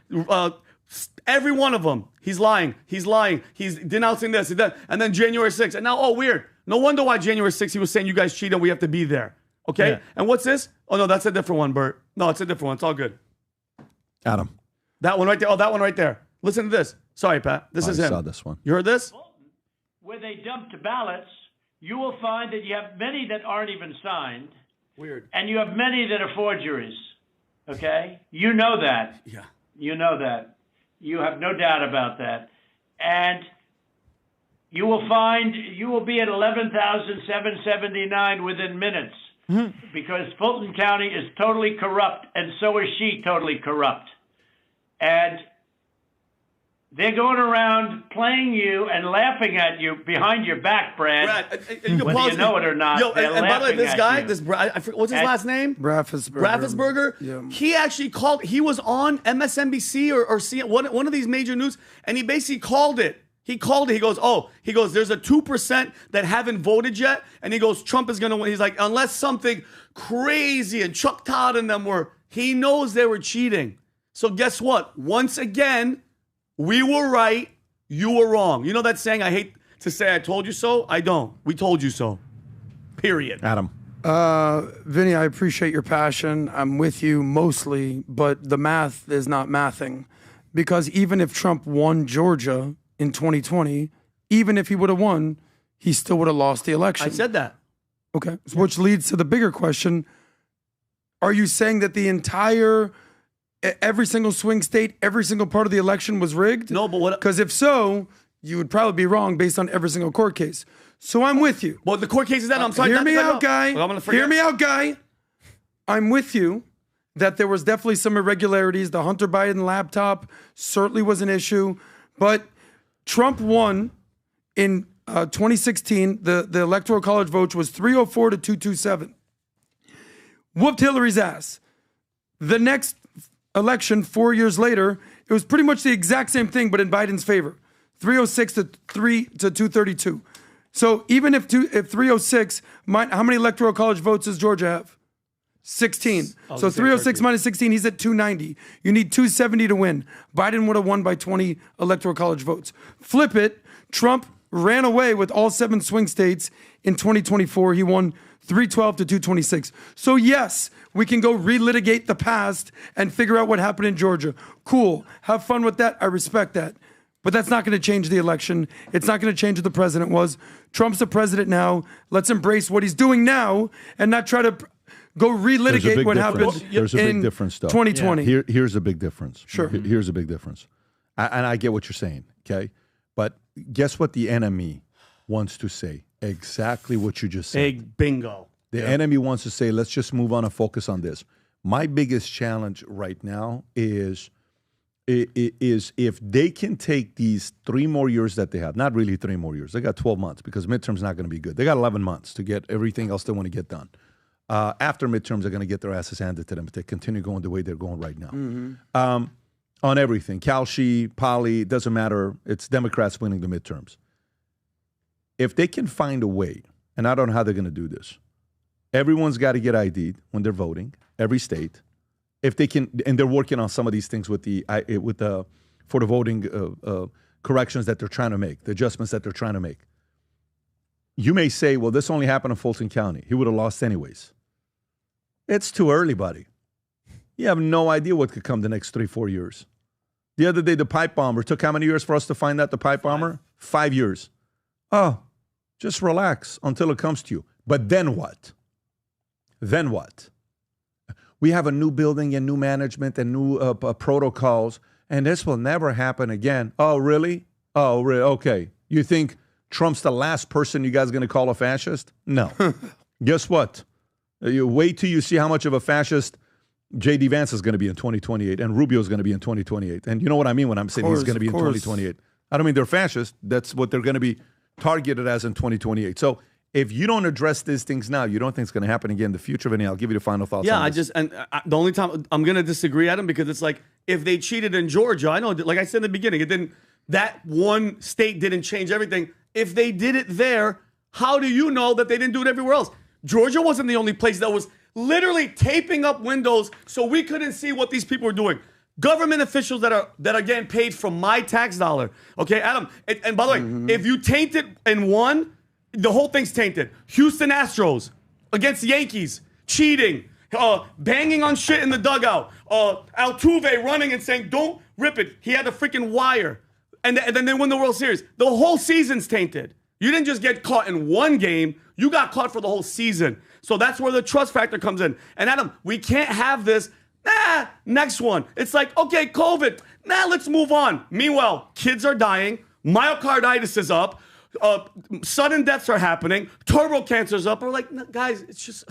every one of them, he's lying. He's lying. He's denouncing this. And then January 6th. And now, weird. No wonder why January 6th he was saying you guys cheated and we have to be there. Okay? Yeah. And what's this? Oh, no, that's a different one, Bert. No, it's a different one. It's all good. Adam. That one right there. Oh, that one right there. Listen to this. Sorry, Pat. This is him. I saw this one. You heard this? Where they dumped ballots, you will find that you have many that aren't even signed. Weird. And you have many that are forgeries. Okay? You know that. Yeah. You know that. You have no doubt about that. And you will be at 11,779 within minutes because Fulton County is totally corrupt, and so is she totally corrupt. And they're going around playing you and laughing at you behind your back, Brad. Whether you know it or not. And by the way, this guy, what's his last name? Raffensperger. Yeah. He actually he was on MSNBC or CNN, one of these major news, and he basically called it. He called it. He goes, there's a 2% that haven't voted yet. And he goes, Trump is going to win. He's like, unless something crazy and Chuck Todd and them he knows they were cheating. So guess what? Once again, we were right. You were wrong. You know that saying, I hate to say I told you so? I don't. We told you so. Period. Adam. Vinny, I appreciate your passion. I'm with you mostly, but the math is not mathing. Because even if Trump won Georgia in 2020, even if he would have won, he still would have lost the election. I said that. Okay. Which leads to the bigger question. Are you saying that every single swing state, every single part of the election was rigged? No, but what? Because if so, you would probably be wrong based on every single court case. So I'm with you. Well, the court case is that. I'm sorry. Hear me out, guy. I'm gonna forget. Hear me out, guy. I'm with you that there was definitely some irregularities. The Hunter Biden laptop certainly was an issue, but Trump won in 2016. The Electoral College vote was 304 to 227. Whooped Hillary's ass. The next election, 4 years later, it was pretty much the exact same thing, but in Biden's favor. 306 to 232. So even if 306, how many Electoral College votes does Georgia have? 16. So 306 minus 16, he's at 290. You need 270 to win. Biden would have won by 20 Electoral College votes. Flip it, Trump ran away with all 7 swing states in 2024. He won 312 to 226. So yes, we can go relitigate the past and figure out what happened in Georgia. Cool. Have fun with that. I respect that. But that's not going to change the election. It's not going to change what the president was. Trump's the president now. Let's embrace what he's doing now and not try to go relitigate what happened There's a big difference, though. 2020. Here's a big difference. Sure. Here's a big difference. And I get what you're saying, okay? But guess what the enemy wants to say? Exactly what you just said. Big bingo. The enemy wants to say, let's just move on and focus on this. My biggest challenge right now is if they can take these 3 more years that they have, not really 3 more years, they got 12 months because midterm's not going to be good. They got 11 months to get everything else they want to get done. After midterms, they're going to get their asses handed to them if they continue going the way they're going right now. On everything, Calshi, Poly, doesn't matter. It's Democrats winning the midterms. If they can find a way, and I don't know how they're going to do this, everyone's got to get ID'd when they're voting, every state. If they can, and they're working on some of these things for the voting corrections that they're trying to make, the adjustments that they're trying to make. You may say, well, this only happened in Fulton County. He would have lost anyways. It's too early, buddy. You have no idea what could come the next 3-4 years. The other day, the pipe bomber took how many years for us to find out the pipe bomber? 5 years. Oh, just relax until it comes to you. But then what? Then what? We have a new building and new management and new protocols, and this will never happen again. Oh, really? Oh, really? Okay. You think Trump's the last person you guys are going to call a fascist? No. Guess what? You wait till you see how much of a fascist J.D. Vance is going to be in 2028 and Rubio is going to be in 2028. And you know what I mean when I'm saying he's going to be in 2028. I don't mean they're fascist. That's what they're going to be targeted as in 2028. So if you don't address these things now, you don't think it's going to happen again in the future, Vinny. I'll give you the final thoughts. Yeah, on this. the only time I'm going to disagree, Adam, because it's like if they cheated in Georgia, I know, like I said in the beginning, that one state didn't change everything. If they did it there, how do you know that they didn't do it everywhere else? Georgia wasn't the only place that was literally taping up windows so we couldn't see what these people were doing. Government officials that are getting paid from my tax dollar. Okay, Adam. And by the way, if you taint it in one, the whole thing's tainted. Houston Astros against the Yankees, cheating, banging on shit in the dugout. Altuve running and saying, "Don't rip it." He had a freaking wire, and then they win the World Series. The whole season's tainted. You didn't just get caught in one game. You got caught for the whole season. So that's where the trust factor comes in. And Adam, we can't have this. Next one. It's like, okay, COVID. Let's move on. Meanwhile, kids are dying. Myocarditis is up. Sudden deaths are happening. Turbo cancer's up. We're like, guys, it's just,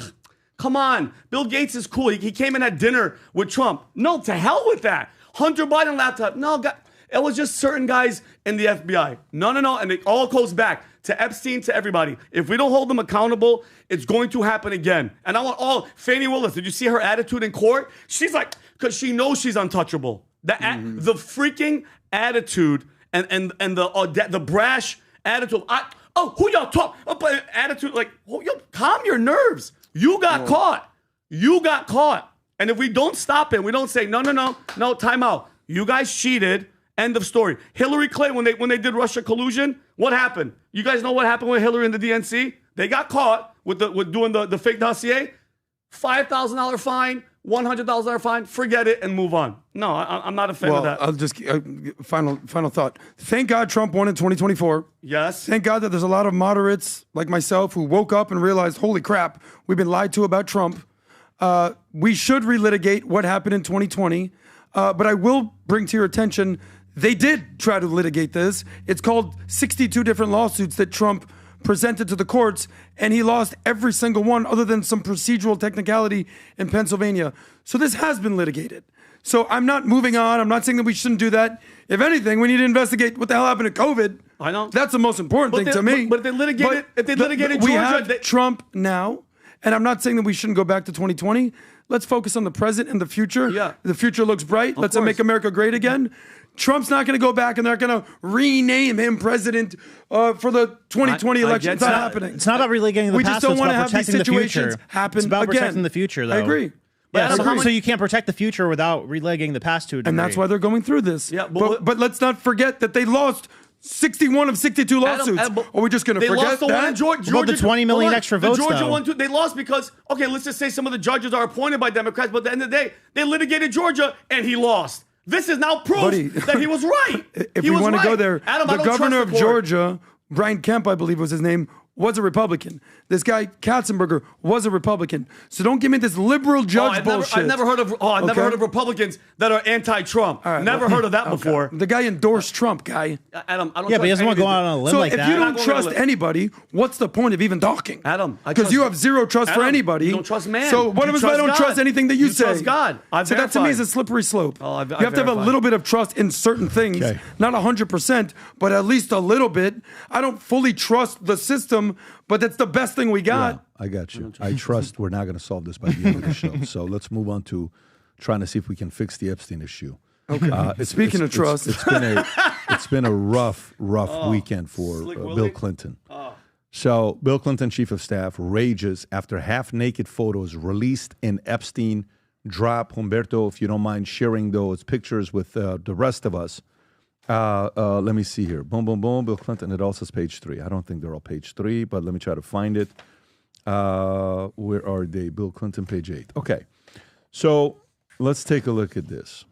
come on. Bill Gates is cool. He came in at dinner with Trump. No, to hell with that. Hunter Biden laptop. No, it was just certain guys in the FBI. No. And it all goes back to Epstein, to everybody. If we don't hold them accountable, it's going to happen again. And I want Fannie Willis, did you see her attitude in court? She's like, because she knows she's untouchable. The freaking attitude and the brash attitude. Who y'all talk? Attitude, like, calm your nerves. You got caught. You got caught. And if we don't stop it, we don't say, no, time out. You guys cheated. End of story. Hillary Clinton, when they did Russia collusion, what happened? You guys know what happened with Hillary and the DNC? They got caught with doing the fake dossier. $5,000 fine, $100,000 fine. Forget it and move on. No, I'm not a fan of that. I'll just final thought. Thank God Trump won in 2024. Yes. Thank God that there's a lot of moderates like myself who woke up and realized, holy crap, we've been lied to about Trump. We should relitigate what happened in 2020. But I will bring to your attention, they did try to litigate this. It's called 62 different lawsuits that Trump presented to the courts, and he lost every single one other than some procedural technicality in Pennsylvania. So this has been litigated. So I'm not moving on. I'm not saying that we shouldn't do that. If anything, we need to investigate what the hell happened to COVID. I know. That's the most important thing to me. But if they litigated we Georgia, have Trump now, and I'm not saying that we shouldn't go back to 2020. Let's focus on the present and the future. Yeah. The future looks bright. Let's course. make America great again. Trump's not going to go back, and they're going to rename him president for the 2020 election. It's not happening. It's not about relitigating the we past. just don't want to have these situations happen It's about again. protecting the future, though. I agree. Yeah, I agree. so you can't protect the future without relitigating the past to a degree. And that's why they're going through this. Yeah, but let's not forget that they lost 61 of 62 lawsuits. Are we just going to forget lost the that? one in Georgia. About the 20 million extra votes, The Georgia though. one, too. They lost because, okay, let's just say some of the judges are appointed by Democrats, but at the end of the day, they litigated Georgia, and he lost. This is now proof that he was right. If we want to go there, Adam, the governor of Georgia, Brian Kemp, I believe was his name, was a Republican. This guy, Katzenberger, was a Republican. So don't give me this liberal judge bullshit. I've never heard of Republicans that are anti-Trump. Right, never heard of that before. The guy endorsed Trump, guy. Adam, I don't Yeah, but he doesn't want to go out on a limb So like if that. you don't trust anybody, what's the point of even talking? Adam, because you have zero trust for anybody. You don't trust man. So what You if I don't trust trust God. anything that you say? Trust God. So that to me is a slippery slope. Oh, you have to have a little bit of trust in certain things, not 100%, but at least a little bit. I don't fully trust the system, but that's the best thing we got. Yeah, I got you. I trust we're not going to solve this by the end of the show. So let's move on to trying to see if we can fix the Epstein issue. Okay. Speaking of trust, it's been a rough weekend for Bill Clinton. So Bill Clinton, chief of staff, rages after half-naked photos released in Epstein Drop. Humberto, if you don't mind sharing those pictures with the rest of us. Let me see here. Boom, boom, boom. Bill Clinton. It also says page 3. I don't think they're all page 3, but let me try to find it. Where are they? Bill Clinton, page 8. Okay. So let's take a look at this.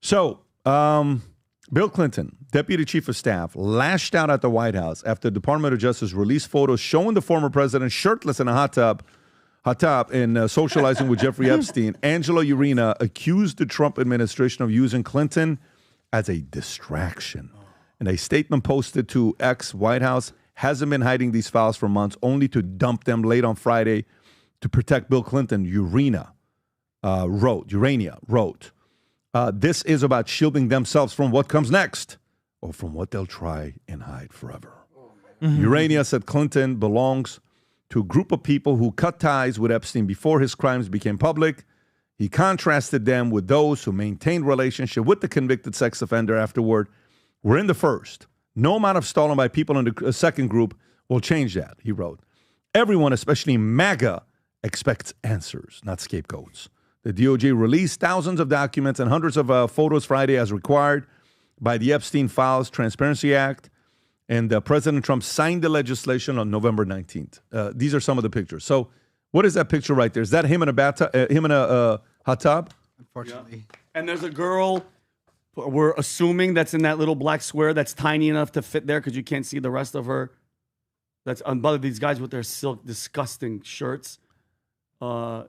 So Bill Clinton, deputy chief of staff, lashed out at the White House after the Department of Justice released photos showing the former president shirtless in a hot tub and socializing with Jeffrey Epstein. Angela Urena accused the Trump administration of using Clinton as a distraction. In a statement posted to White House hasn't been hiding these files for months, only to dump them late on Friday to protect Bill Clinton. Urena wrote, this is about shielding themselves from what comes next or from what they'll try and hide forever. Urena said Clinton belongs to a group of people who cut ties with Epstein before his crimes became public. He contrasted them with those who maintained relationship with the convicted sex offender afterward. We're in the first. No amount of stalling by people in the second group will change that, he wrote. Everyone, especially MAGA, expects answers, not scapegoats. The DOJ released thousands of documents and hundreds of photos Friday as required by the Epstein Files Transparency Act. And President Trump signed the legislation on November 19th. These are some of the pictures. So what is that picture right there? Is that him in a bathtub, him in a hot tub? Unfortunately. Yeah. And there's a girl, we're assuming that's in that little black square that's tiny enough to fit there because you can't see the rest of her. That's unbothered. These guys with their silk, disgusting shirts. Jeez.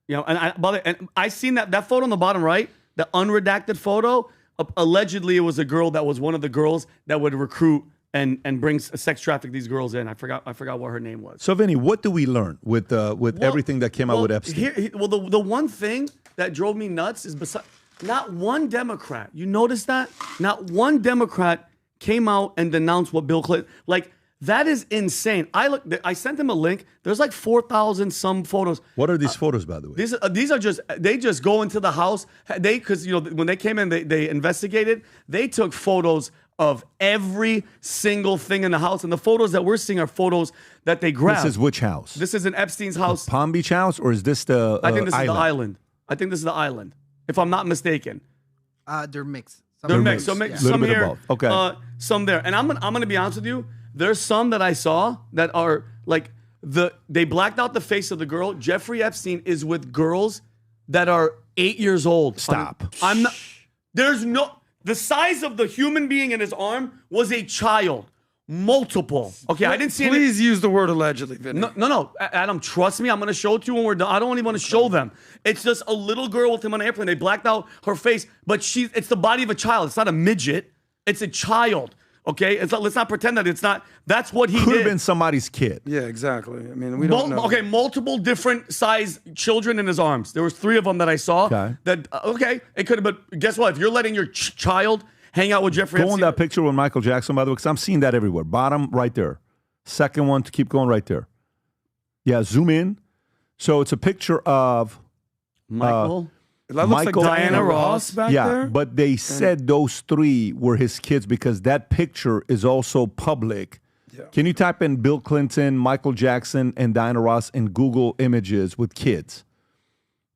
You know, and I seen that photo on the bottom right, the unredacted photo. Allegedly, it was a girl that was one of the girls that would recruit and bring sex traffic these girls in. I forgot what her name was. So, Vinny, what do we learn with everything that came out with Epstein? The one thing that drove me nuts is not one Democrat. You notice that? Not one Democrat came out and denounced what Bill Clinton that is insane. I sent him a link. There's like 4,000 some photos. What are these photos, by the way? These are just, they just go into the house. Because when they came in, they investigated. They took photos of every single thing in the house. And the photos that we're seeing are photos that they grabbed. This is which house? This is in Epstein's house. The Palm Beach house, or is this the I think this island? is the island. I think this is the island, if I'm not mistaken. They're mixed. They're mixed. So some bit here, of both. Okay. Some there. And I'm gonna be honest with you. There's some that I saw that are like they blacked out the face of the girl. Jeffrey Epstein is with girls that are 8 years old. Stop. I'm not. There's no. The size of the human being in his arm was a child. Multiple. Okay, I didn't see. Please use the word allegedly, Vinny. No, Adam. Trust me. I'm gonna show it to you when we're done. I don't even want to show them. It's just a little girl with him on an airplane. They blacked out her face, but it's the body of a child. It's not a midget. It's a child. Okay, let's not pretend that it's not. That's what he Could did. have been somebody's kid. Yeah, exactly. I mean, we don't know. Okay, multiple different size children in his arms. There was 3 of them that I saw. Okay. It could have been. Guess what? If you're letting your child hang out with Jeffrey Go on Epstein, that picture with Michael Jackson, by the way, because I'm seeing that everywhere. Bottom right there. Second one to keep going right there. Yeah, zoom in. So it's a picture of Michael. That looks like Diana Ross back there. But they said those 3 were his kids because that picture is also public. Yeah. Can you type in Bill Clinton, Michael Jackson, and Diana Ross in Google Images with kids?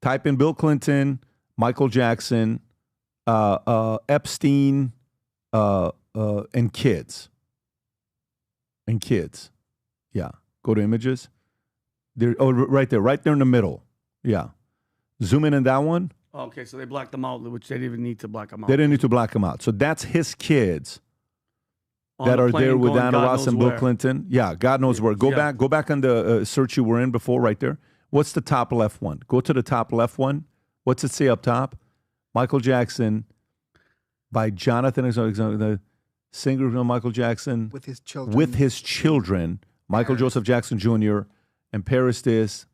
Type in Bill Clinton, Michael Jackson, Epstein, and kids. And kids. Yeah. Go to images. Right there in the middle. Yeah. Zoom in on that one. Okay, so they blacked them out, which they didn't even need to black them out. They didn't need to black them out. So that's his kids On that the are plane there with going Diana God Ross knows and Bill where. Clinton. Yeah, God knows where. Go back on the search you were in before, right there. What's the top left one? Go to the top left one. What's it say up top? Michael Jackson by Jonathan, the singer Michael Jackson. With his children. With his children, Michael Joseph Jackson Jr. and Paris this.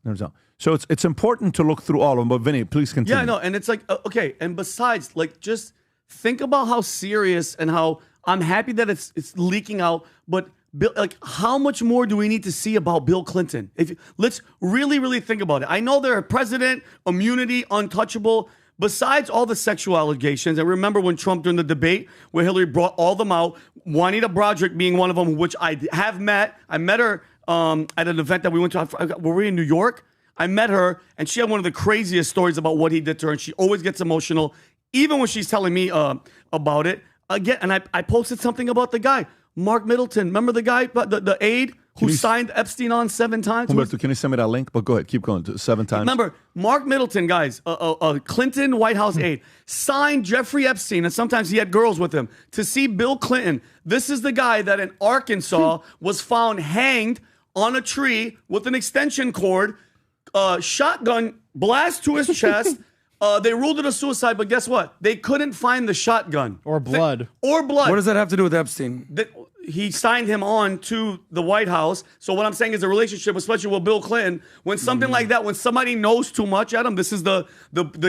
So it's important to look through all of them. But Vinny, please continue. Yeah, no, and it's like, okay, and besides, like, just think about how serious and how I'm happy that it's leaking out, but Bill, like, how much more do we need to see about Bill Clinton? Let's really, really think about it. I know they're a president, immunity, untouchable. Besides all the sexual allegations, and remember when Trump during the debate where Hillary brought all them out, Juanita Broderick being one of them, which I have met. I met her at an event that we went to. Were we in New York? I met her, and she had one of the craziest stories about what he did to her, and she always gets emotional, even when she's telling me about it. Again, and I posted something about the guy, Mark Middleton. Remember the guy, the aide who signed Epstein on 7 times? Humberto, can you send me that link? But go ahead, keep going. 7 times. Remember, Mark Middleton, guys, a Clinton White House aide, signed Jeffrey Epstein, and sometimes he had girls with him, to see Bill Clinton. This is the guy that in Arkansas was found hanged on a tree with an extension cord, shotgun blast to his chest. They ruled it a suicide, but guess what? They couldn't find the shotgun. Or blood. What does that have to do with Epstein? He signed him on to the White House. So what I'm saying is the relationship, especially with Bill Clinton, when something like that, when somebody knows too much, Adam, this is the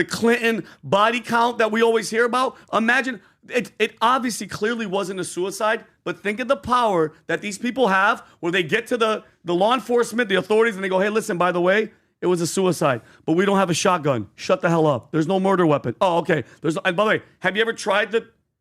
Clinton body count that we always hear about. Imagine, it obviously clearly wasn't a suicide, but think of the power that these people have where they get to the law enforcement, the authorities, and they go, hey, listen, by the way, it was a suicide, but we don't have a shotgun. Shut the hell up. There's no murder weapon. Oh, okay. And by the way, have you ever tried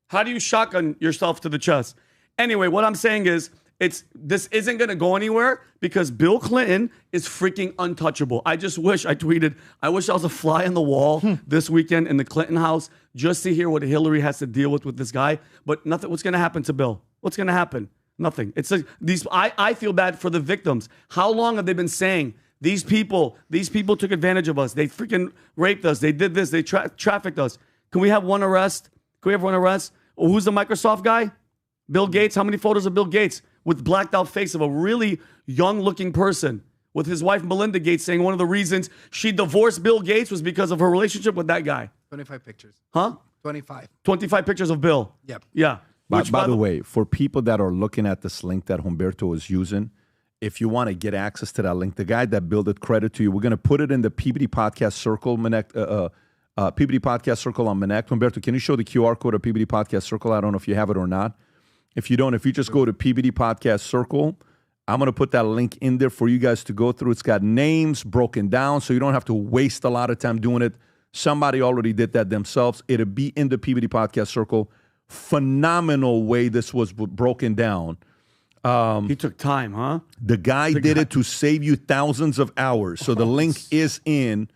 how do you shotgun yourself to the chest? Anyway, what I'm saying is this isn't going to go anywhere because Bill Clinton is freaking untouchable. I just wish I tweeted, I wish I was a fly on the wall this weekend in the Clinton house just to hear what Hillary has to deal with this guy. But nothing. What's going to happen to Bill? What's going to happen? Nothing. It's like I feel bad for the victims. How long have they been saying these people took advantage of us? They freaking raped us. They did this. They trafficked us. Can we have one arrest? Can we have one arrest? Oh, who's the Microsoft guy? Bill Gates. How many photos of Bill Gates with blacked out face of a really young looking person with his wife Melinda Gates saying one of the reasons she divorced Bill Gates was because of her relationship with that guy. 25 pictures. Huh? 25. 25 pictures of Bill. Yep. Yeah. By the way, for people that are looking at this link that Humberto is using, if you want to get access to that link, the guy that built it, credit to you. We're going to put it in the PBD Podcast Circle, PBD Podcast Circle on Connect. Humberto, can you show the QR code of PBD Podcast Circle? I don't know if you have it or not. If you don't, if you just go to PBD Podcast Circle, I'm going to put that link in there for you guys to go through. It's got names broken down, so you don't have to waste a lot of time doing it. Somebody already did that themselves. It'll be in the PBD Podcast Circle. Phenomenal way this was broken down. He took time, huh? The guy did it to save you thousands of hours. So the link is in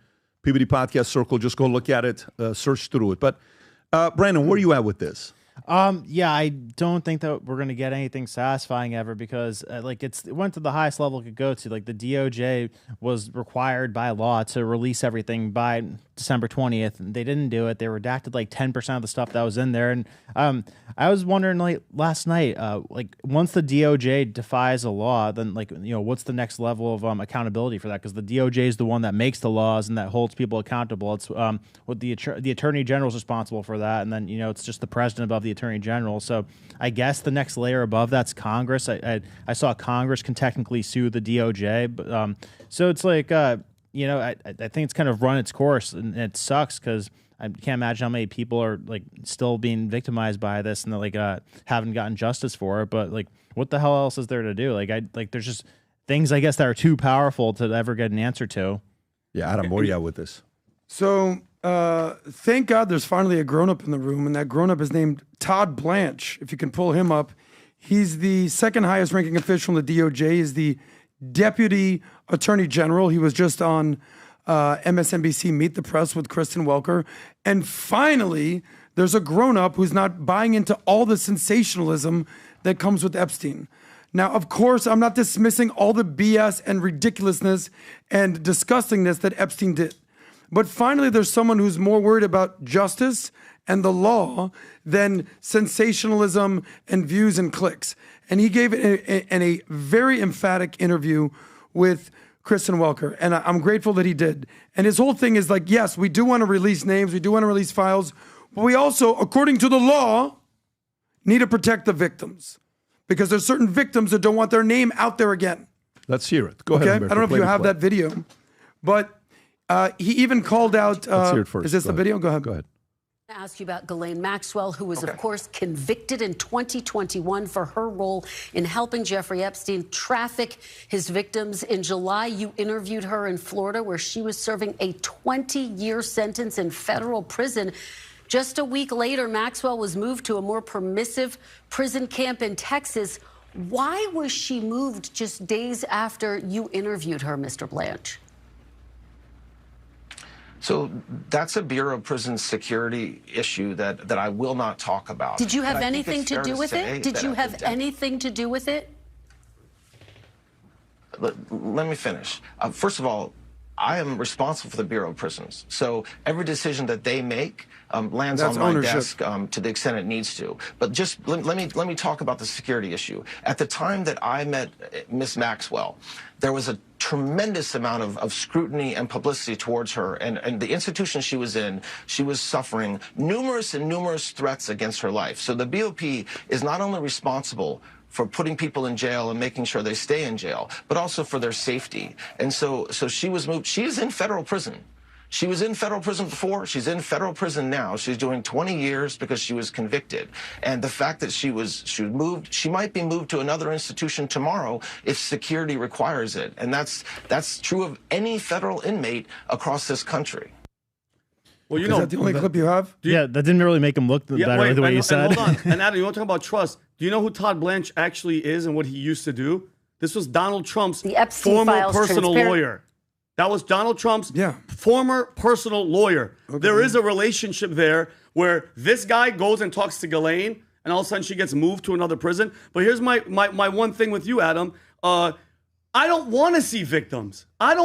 PBD Podcast Circle. Just go look at it, search through it. But Brandon, where are you at with this? Yeah, I don't think that we're going to get anything satisfying ever because it went to the highest level it could go to. Like the DOJ was required by law to release everything by December 20th, and they didn't do it. They redacted like 10% of the stuff that was in there. And I was wondering, like, last night, like, once the DOJ defies a law, then, like, you know, what's the next level of accountability for that? Because the DOJ is the one that makes the laws and that holds people accountable. It's what the Attorney General is responsible for that, and then, you know, it's just the president above the Attorney General. So I guess the next layer above that's Congress. I saw Congress can technically sue the DOJ, but so it's like, you know, I think it's kind of run its course, and it sucks because I can't imagine how many people are like still being victimized by this and like haven't gotten justice for it. But like, what the hell else is there to do? Like there's just things, I guess, that are too powerful to ever get an answer to. Yeah, Adam, where are you at with this? So thank God there's finally a grown-up in the room, and that grown-up is named Todd Blanche. If you can pull him up, he's the second highest ranking official in the DOJ. He's the Deputy Attorney General. He was just on MSNBC Meet the Press with Kristen Welker. And finally, there's a grown-up who's not buying into all the sensationalism that comes with Epstein. Now, of course, I'm not dismissing all the BS and ridiculousness and disgustingness that Epstein did. But finally, there's someone who's more worried about justice and the law than sensationalism and views and clicks. And he gave it in a very emphatic interview with Kristen Welker. And I'm grateful that he did. And his whole thing is like, yes, we do want to release names. We do want to release files. But we also, according to the law, need to protect the victims. Because there's certain victims that don't want their name out there again. Let's hear it. Go ahead. Okay? I don't know if you have that video. But he even called out... Let's hear it first. Is this the video? Go ahead. Go ahead. To ask you about Ghislaine Maxwell, who was, of course, convicted in 2021 for her role in helping Jeffrey Epstein traffic his victims. In July, you interviewed her in Florida, where she was serving a 20-year sentence in federal prison. Just a week later, Maxwell was moved to a more permissive prison camp in Texas. Why was she moved just days after you interviewed her, Mr. Blanche? So that's a Bureau of Prison Security issue that I will not talk about. Did you have anything to do with it? Did you have anything to do with it? Let me finish. First of all, I am responsible for the Bureau of Prisons. So every decision that they make lands on my desk to the extent it needs to. But just let me talk about the security issue. At the time that I met Miss Maxwell, there was a tremendous amount of scrutiny and publicity towards her. And the institution she was in, she was suffering numerous threats against her life. So the BOP is not only responsible for putting people in jail and making sure they stay in jail, but also for their safety. And so she was moved. She is in federal prison. She was in federal prison before. She's in federal prison now. She's doing 20 years because she was convicted. And the fact that she was moved, she might be moved to another institution tomorrow if security requires it. And that's true of any federal inmate across this country. Well, you Is know, that the only clip you have? Yeah, that didn't really make him look better the way you said. Hold on. And Adam, you want to talk about trust? Do you know who Todd Blanche actually is and what he used to do? This was Donald Trump's former personal lawyer. That was Donald Trump's former personal lawyer. Okay. There is a relationship there where this guy goes and talks to Ghislaine, and all of a sudden she gets moved to another prison. But here's my one thing with you, Adam. I don't want to see victims. How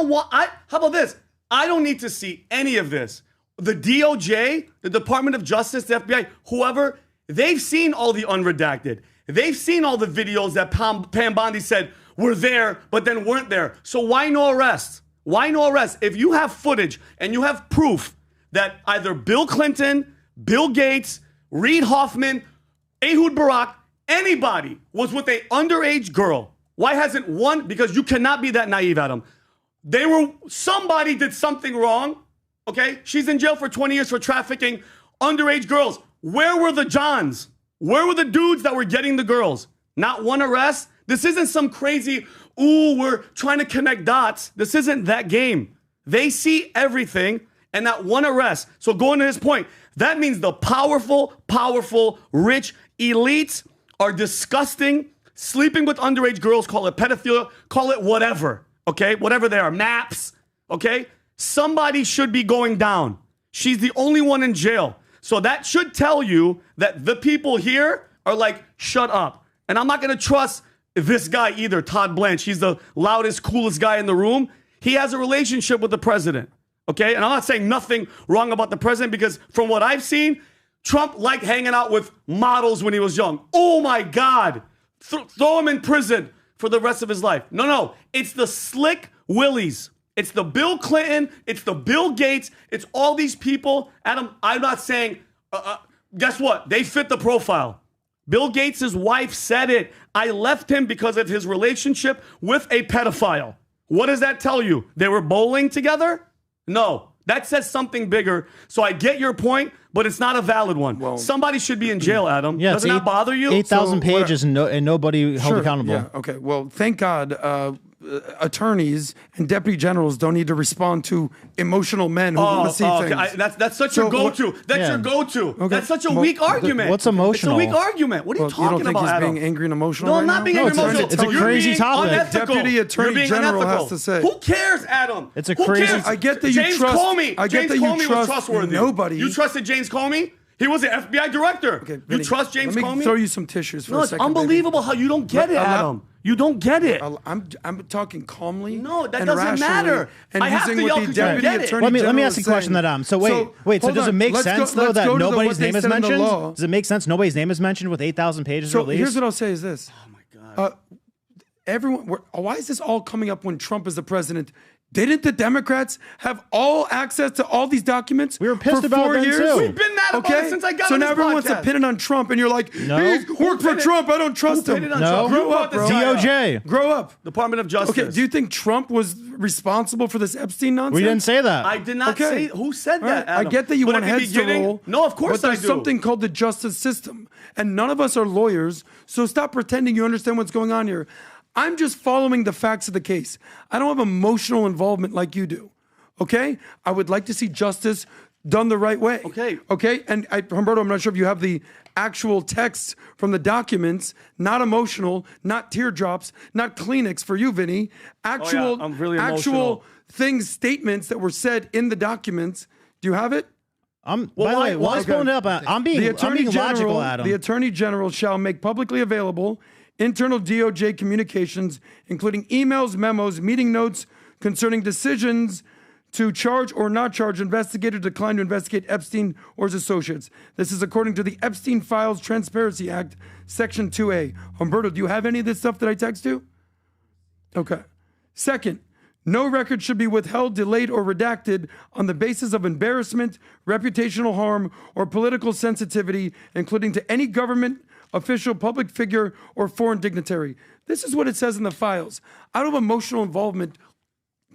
about this? I don't need to see any of this. The DOJ, the Department of Justice, the FBI, whoever, they've seen all the unredacted. They've seen all the videos that Pam Bondi said were there, but then weren't there. So why no arrest? Why no arrest? If you have footage and you have proof that either Bill Clinton, Bill Gates, Reid Hoffman, Ehud Barak, anybody was with an underage girl, why hasn't one? Because you cannot be that naive, Adam. Somebody did something wrong, okay? She's in jail for 20 years for trafficking underage girls. Where were the Johns? Where were the dudes that were getting the girls? Not one arrest? This isn't some crazy, we're trying to connect dots. This isn't that game. They see everything and not one arrest. So going to his point, that means the powerful, rich elites are disgusting, sleeping with underage girls, call it pedophilia, call it whatever, okay? Whatever they are, MAPS, okay? Somebody should be going down. She's the only one in jail. So that should tell you that the people here are like, shut up. And I'm not going to trust this guy either, Todd Blanche. He's the loudest, coolest guy in the room. He has a relationship with the president. Okay, and I'm not saying nothing wrong about the president because from what I've seen, Trump liked hanging out with models when he was young. Oh my God. Throw him in prison for the rest of his life. No. It's the slick willies. It's the Bill Clinton. It's the Bill Gates. It's all these people. Adam, I'm not saying, guess what? They fit the profile. Bill Gates' wife said it. I left him because of his relationship with a pedophile. What does that tell you? They were bowling together? No. That says something bigger. So I get your point, but it's not a valid one. Well, somebody should be in jail, Adam. Yeah, doesn't that bother you? 8,000 pages and nobody held accountable. Yeah, okay. Well, thank God attorneys and deputy generals don't need to respond to emotional men who want to see things. That's such your go-to. That's your go-to. Okay. That's such a weak argument. What's emotional? It's a weak argument. What are you talking you don't think about, he's Adam? being angry and emotional No, right I'm not now? being angry and emotional. It's a crazy topic. Unethical. Deputy Attorney General has to say. Who cares, Adam? It's a crazy. Cares? I get that you James trust. Comey. I get that you Comey was trustworthy. Nobody. You trusted James Comey? He was the FBI director. Okay, you Vinny, trust James Comey? Comey? Let me throw you some tissues for a second. It's unbelievable how you don't get it, Adam. You don't get it. I'm talking calmly. No, that and doesn't matter. And I have using to what yell the 'cause you deputy get it. attorney Let me general ask you is a question saying. that So wait. So does it make sense though that nobody's name is mentioned? Does it make sense nobody's name is mentioned with 8,000 pages released? Here's what I'll say: is this? Oh my God. Why is this all coming up when Trump is the president? Didn't the Democrats have all access to all these documents? We were pissed for about 4 them years. too. We've been mad about it since I got so on now this everyone wants to podcast. pin it on Trump, and you're like, No. he's worked for Trump. I don't trust him. No. Grow up, bro. DOJ. Grow up. Department of Justice. Okay, do you think Trump was responsible for this Epstein nonsense? We didn't say that. I did not say. Who said All that, right, I Adam? get that you But want at the heads to beginning- roll. No, of course but I there's do. something called the justice system, and none of us are lawyers, so stop pretending you understand what's going on here. I'm just following the facts of the case. I don't have emotional involvement like you do. Okay? I would like to see justice done the right way. Okay? And Humberto, I'm not sure if you have the actual text from the documents, not emotional, not teardrops, not Kleenex for you, Vinny. Actual, I'm really emotional. things, statements that were said in the documents. Do you have it? By the way, while he's pulling it up, I'm being logical, Adam. The Attorney General shall make publicly available internal DOJ communications, including emails, memos, meeting notes concerning decisions to charge or not charge, investigate or decline to investigate Epstein or his associates. This is according to the Epstein Files Transparency Act, Section 2A. Humberto, do you have any of this stuff that I text you? Okay. Second, no record should be withheld, delayed, or redacted on the basis of embarrassment, reputational harm, or political sensitivity, including to any government, official, public figure, or foreign dignitary. This is what it says in the files. Out of emotional involvement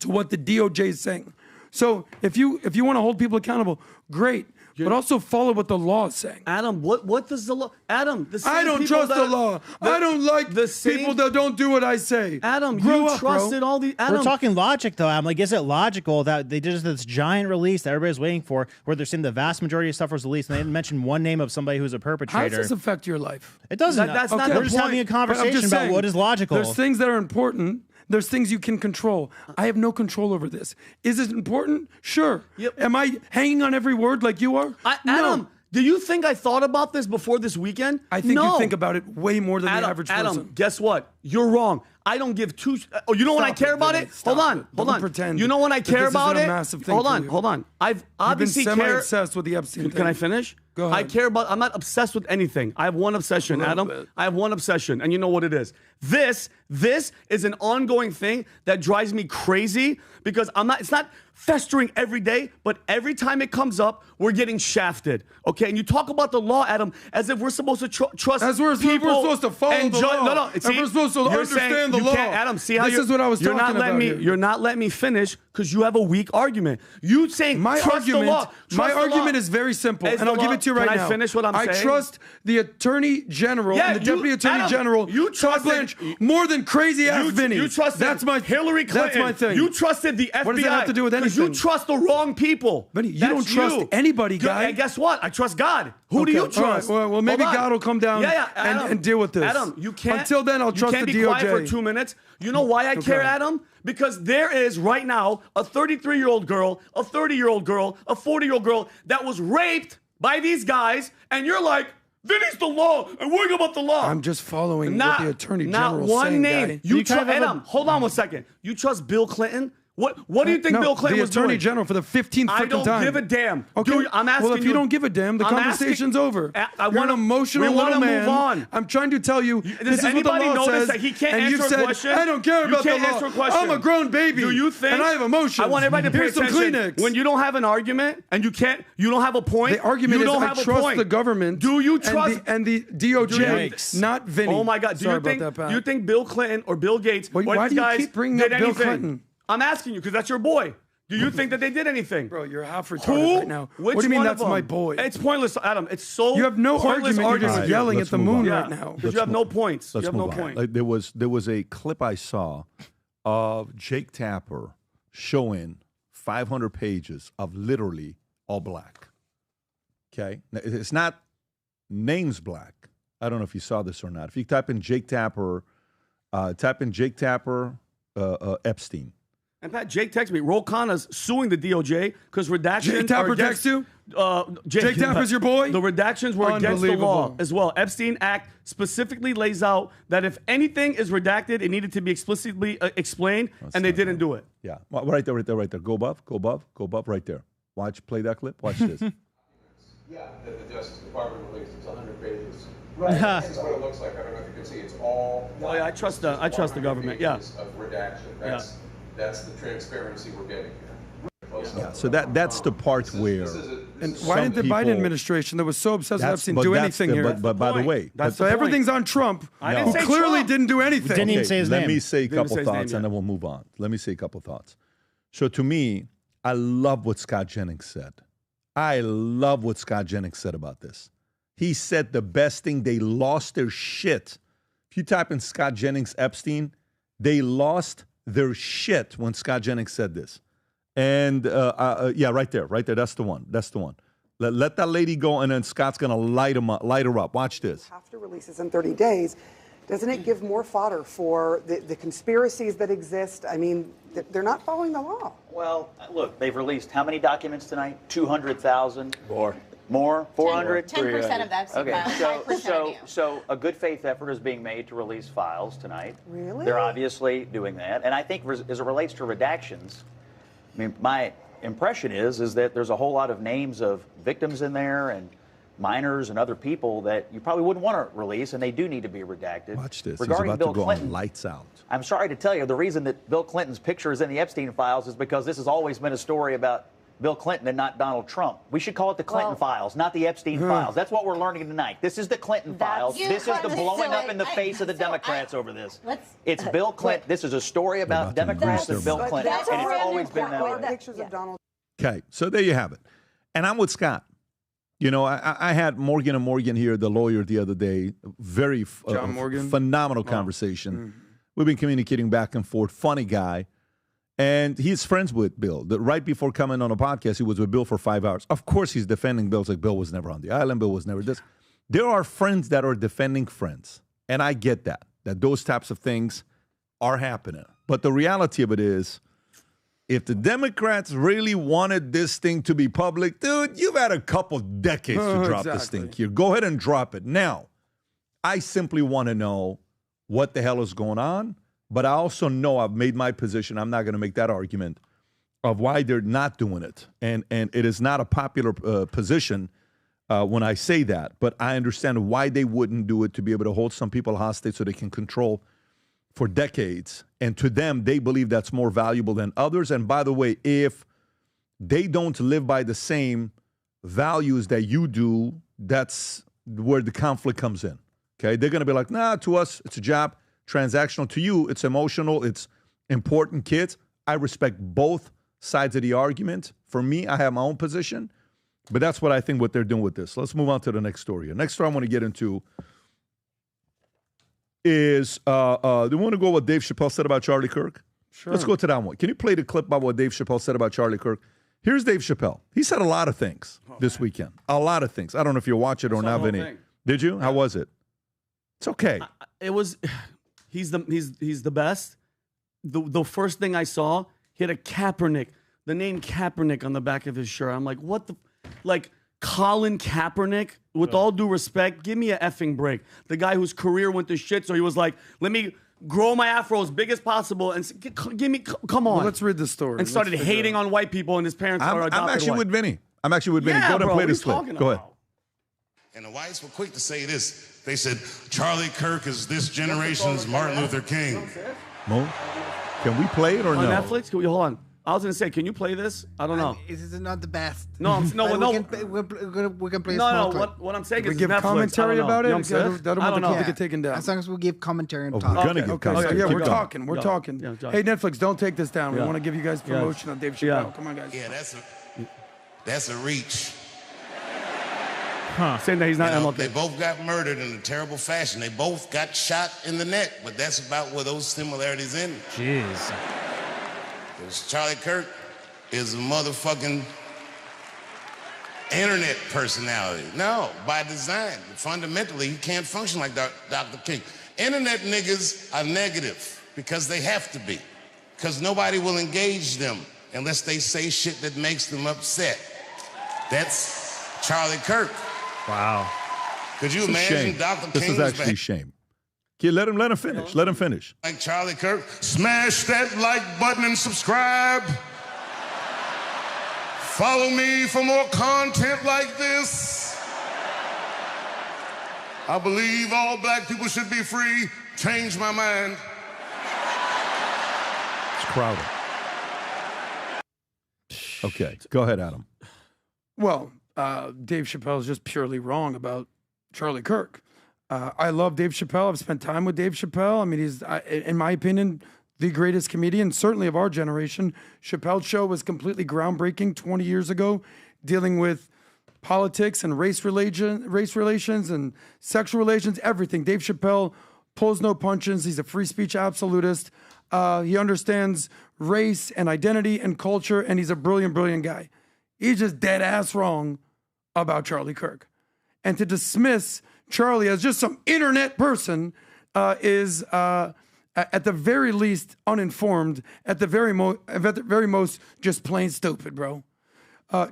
to what the DOJ is saying. So if you want to hold people accountable, great. But also follow what the law is saying. Adam, what does the law? Adam, the same I don't people trust the law. I don't like the same people that don't do what I say. Adam, Grow you up, trusted bro. all the. Adam, We're talking logic, though. I'm like, is it logical that they did this giant release that everybody's waiting for, where they're saying the vast majority of stuff was released, and they didn't mention one name of somebody who's a How perpetrator? does this affect your life? It doesn't. That's not We're the just point. having a But I'm conversation just about saying, what is logical. There's things that are important. There's things you can control. I have no control over this. Is it important? Sure. Yep. Am I hanging on every word like you are? Adam, do you think I thought about this before this weekend? I think No. you think about it way more than Adam, the average person. Adam, guess what? You're wrong. I don't give two. Oh, you know when I care about it? Hold on. Don't pretend You know when I that care this about isn't a it? massive thing Hold for on. you. Hold on. I've obviously You've been care. semi-obsessed with the Epstein thing. Can I finish? Go ahead. I care about. I'm not obsessed with anything. I have one obsession, Adam. bit. I have one obsession, and you know what it is. This is an ongoing thing that drives me crazy because I'm not. It's not festering every day, but every time it comes up, we're getting shafted. Okay, and you talk about the law, Adam, as if we're supposed to trust. As we're people supposed to follow and the law. No. And See, we're supposed to you're understand saying the you law. can't- Adam, see how This you're- is what I was you're talking not letting about me. here. You're not letting me finish because you have a weak argument. You saying My trust argument, the law. my Trust the argument law. is very simple, Is and the I'll give law- it to you right Can now. I finish what I'm saying? I trust the Attorney General Yeah, and the Deputy Attorney Adam, General, you Todd trusted- Blanche, more than crazy ass Vinny. You trusted that's my Hillary Clinton. That's my thing. You trusted the FBI. What does that have to do with Because anything? you trust the wrong people. Vinny, you That's don't trust anybody, guy. And guess what? I trust God. Who do Okay, you all right, trust? well, maybe Hold on. God will come down Adam, and deal with this. Adam, you can't. Until then, I'll trust you can't the be quiet DOJ. for 2 minutes. You know why I care, Adam? Because there is right now a 33-year-old girl, a 30-year-old girl, a 40-year-old girl that was raped by these guys, and you're like, Vinny's the law, and worrying about the law. I'm just following what the Attorney General Not one saying, name. guy. You trust Adam. Hold on 1 second. You trust Bill Clinton What do you think Bill Clinton was doing? The Attorney General for the 15th freaking time. I don't give a damn. Okay. Dude, I'm asking you. Well, if you don't give a damn, the conversation's over. You're an emotional little man. Move on. I'm trying to tell you, this is what the law says. That he can't and answer you've a said, question? I don't care about the answer a law. question. I'm a grown baby. Do you think? And I have emotions. I want everybody to pay Here's some attention. Kleenex. When you don't have an argument and you don't have a point. The argument is I trust the government. Do you trust and the DOJ, not Vinny? Oh my God! Do you think Bill Clinton or Bill Gates or why these do you guys keep bringing did up Bill anything? Clinton? I'm asking you because that's your boy. Do you think that they did anything? Bro, you're half retarded right now. What do you mean that's my boy? It's pointless, Adam. It's so You have no pointless argument. You're just yelling at the moon right now. Because you have no points. You have no point. Like, there was a clip I saw of Jake Tapper showing 500 pages of literally all black. Okay? Now, it's not names black. I don't know if you saw this or not. If you type in Jake Tapper, Epstein. In fact, Jake texted me. Roll Connor's suing the DOJ because redactions. Jake Tapper texts you? Jake Tapper's your boy? The redactions were against the law as well. Epstein Act specifically lays out that if anything is redacted, it needed to be explicitly explained, and they didn't do it. Yeah, right there. Go above, right there. Play that clip. Watch this. Yeah, the Justice Department released. It's 100 pages. Right. This is what it looks like. I don't know if you can see. It's all. Oh, yeah, I trust the government. Yeah. Of redaction. That's the transparency we're getting here. Yeah. So that's the part where. And why didn't the Biden administration that was so obsessed with Epstein do anything here? But by the way, so everything's on Trump, who clearly didn't do anything. Didn't even say his name. Let me say a couple thoughts, and then we'll move on. Let me say a couple thoughts. So to me, I love what Scott Jennings said. I love what Scott Jennings said about this. He said the best thing, they lost their shit. If you type in Scott Jennings Epstein, they lost their shit when Scott Jennings said this. And yeah, right there. That's the one. Let that lady go, and then Scott's going to light her up. Watch this. Have to release this in 30 days. Doesn't it give more fodder for the conspiracies that exist? I mean, they're not following the law. Well, look, they've released how many documents tonight? 200,000? More? 400? 10% of that's okay. 5%. So a good faith effort is being made to release files tonight. Really? They're obviously doing that. And I think as it relates to redactions, I mean, my impression is that there's a whole lot of names of victims in there and minors and other people that you probably wouldn't want to release, and they do need to be redacted. Watch this. Regarding He's about Bill to go Clinton, on lights out. I'm sorry to tell you, the reason that Bill Clinton's picture is in the Epstein files is because this has always been a story about Bill Clinton and not Donald Trump. We should call it the Clinton files, not the Epstein files. That's what we're learning tonight. This is the Clinton files. This is the blowing up in the face of the Democrats over this. It's Bill Clinton. This is a story about Democrats and Bill Clinton, and it's always been that way. Pictures of Donald. Okay, so there you have it. And I'm with Scott. You know, I had Morgan & Morgan here, the lawyer, the other day. Very John Morgan. Phenomenal conversation. We've been communicating back and forth. Funny guy. And he's friends with Bill. Right before coming on a podcast, he was with Bill for 5 hours. Of course, he's defending Bill. It's like Bill was never on the island. Bill was never this. There are friends that are defending friends. And I get that those types of things are happening. But the reality of it is, if the Democrats really wanted this thing to be public, dude, you've had a couple decades to drop this thing here. Go ahead and drop it. Now, I simply want to know what the hell is going on. But I also know I've made my position. I'm not going to make that argument of why they're not doing it. And it is not a popular position when I say that. But I understand why they wouldn't do it, to be able to hold some people hostage so they can control for decades. And to them, they believe that's more valuable than others. And by the way, if they don't live by the same values that you do, that's where the conflict comes in. Okay? They're going to be like, nah, to us, it's a job. Transactional. To you, it's emotional. It's important, kids. I respect both sides of the argument. For me, I have my own position. But that's what I think what they're doing with this. Let's move on to the next story. The next story I want to get into is, do you want to go what Dave Chappelle said about Charlie Kirk? Sure. Let's go to that one. Can you play the clip about what Dave Chappelle said about Charlie Kirk? Here's Dave Chappelle. He said a lot of things this weekend. A lot of things. I don't know if you watch it or not, Vinny. Did you? How was it? It's okay. It was... He's the best. The first thing I saw, he had a Kaepernick, the name Kaepernick on the back of his shirt. I'm like, what the, like Colin Kaepernick? With all due respect, give me a effing break. The guy whose career went to shit, so he was like, let me grow my afro as big as possible, and give me, come on. Well, let's read the story. And started hating on white people, and his parents are adopted I'm actually white. with Vinny. I'm actually with Vinny. Yeah, Go ahead and bro, play what this are you clip. talking Go ahead. about? And the whites were quick to say this. They said, Charlie Kirk is this generation's Martin Luther King. Mo, can we play it or On no? Netflix? Can we, hold on. I was going to say, can you play this? I don't know. This is not the best. No, we can play a No, small no. clip. What I'm saying We is give Netflix. commentary I don't know. about it. You know what I'm saying? That'll I don't know. get taken down. As long as we give commentary and Oh, talk. we're gonna give Okay, commentary. yeah, Keep we're going. talking. We're talking. Hey, Netflix, don't take this down. We Yeah. want to give you guys promotion on Dave Chappelle. Come on, guys. Yeah, that's a reach. Saying that he's not MLK. They both got murdered in a terrible fashion. They both got shot in the neck, but that's about where those similarities end. Jeez. Because Charlie Kirk is a motherfucking internet personality. No, by design. Fundamentally, he can't function like Dr. King. Internet niggas are negative because they have to be. Because nobody will engage them unless they say shit that makes them upset. That's Charlie Kirk. Wow. Could you It's a imagine shame. Dr. This King is was actually shame. Okay, let him finish. Let him finish. like Charlie Kirk? Smash that like button and subscribe. Follow me for more content like this. I believe all black people should be free. Change my mind. It's crowded. Okay, go ahead, Adam. Well, Dave Chappelle is just purely wrong about Charlie Kirk. I love Dave Chappelle. I've spent time with Dave Chappelle. I mean, he's, in my opinion, the greatest comedian, certainly of our generation. Chappelle's show was completely groundbreaking 20 years ago, dealing with politics and race relations and sexual relations, everything. Dave Chappelle pulls no punches. He's a free speech absolutist. He understands race and identity and culture, and he's a brilliant, brilliant guy. He's just dead ass wrong about Charlie Kirk. And to dismiss Charlie as just some internet person is, at the very least, uninformed. At the very most, just plain stupid, bro.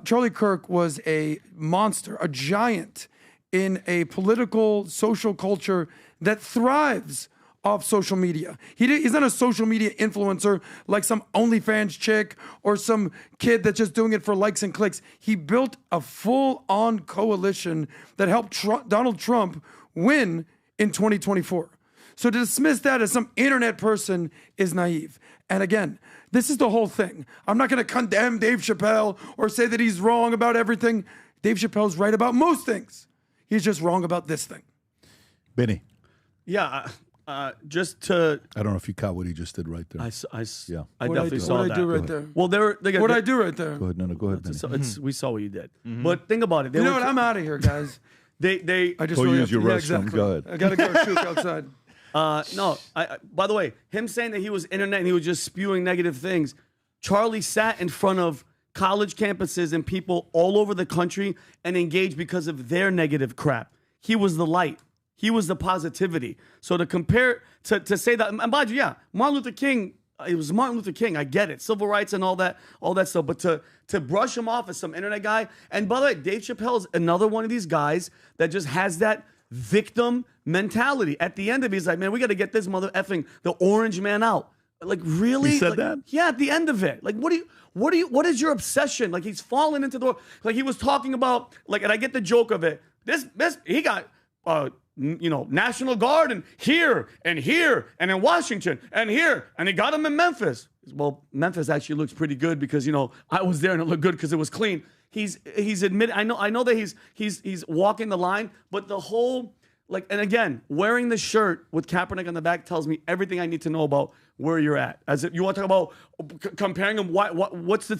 Charlie Kirk was a monster, a giant in a political, social culture that thrives off social media. He's not a social media influencer like some OnlyFans chick or some kid that's just doing it for likes and clicks. He built a full-on coalition that helped Donald Trump win in 2024. So to dismiss that as some internet person is naive. And again, this is the whole thing. I'm not going to condemn Dave Chappelle or say that he's wrong about everything. Dave Chappelle's right about most things. He's just wrong about this thing. Benny. Yeah, just to... I don't know if you caught what he just did right there. I What definitely saw What that. I do right there? Well, What did I do right there? Go ahead. No, go ahead, Benny. We saw what you did. But think about it. You know what? I'm out of here, guys. They I just Go really use your have to- restroom. Go ahead. I got to go shoot outside. No, by the way, him saying that he was internet and he was just spewing negative things. Charlie sat in front of college campuses and people all over the country and engaged because of their negative crap. He was the light. He was the positivity. So to compare, to say that, and mind you, yeah, Martin Luther King, it was Martin Luther King. I get it. Civil rights and all that stuff. But to brush him off as some internet guy, and by the way, Dave Chappelle is another one of these guys that just has that victim mentality. At the end of it, he's like, man, we got to get this mother effing the orange man out. Like, really? He said Like, that? Yeah, at the end of it. Like, what is your obsession? Like, he's fallen into the, like he was talking about, like, and I get the joke of it. He got, National Guard and here and in Washington and here, and he got him in Memphis. Well, Memphis actually looks pretty good because, I was there and it looked good because it was clean. He's admitted, I know that he's walking the line, but the whole, like, and again, wearing the shirt with Kaepernick on the back tells me everything I need to know about where you're at. As if you want to talk about comparing them, what's the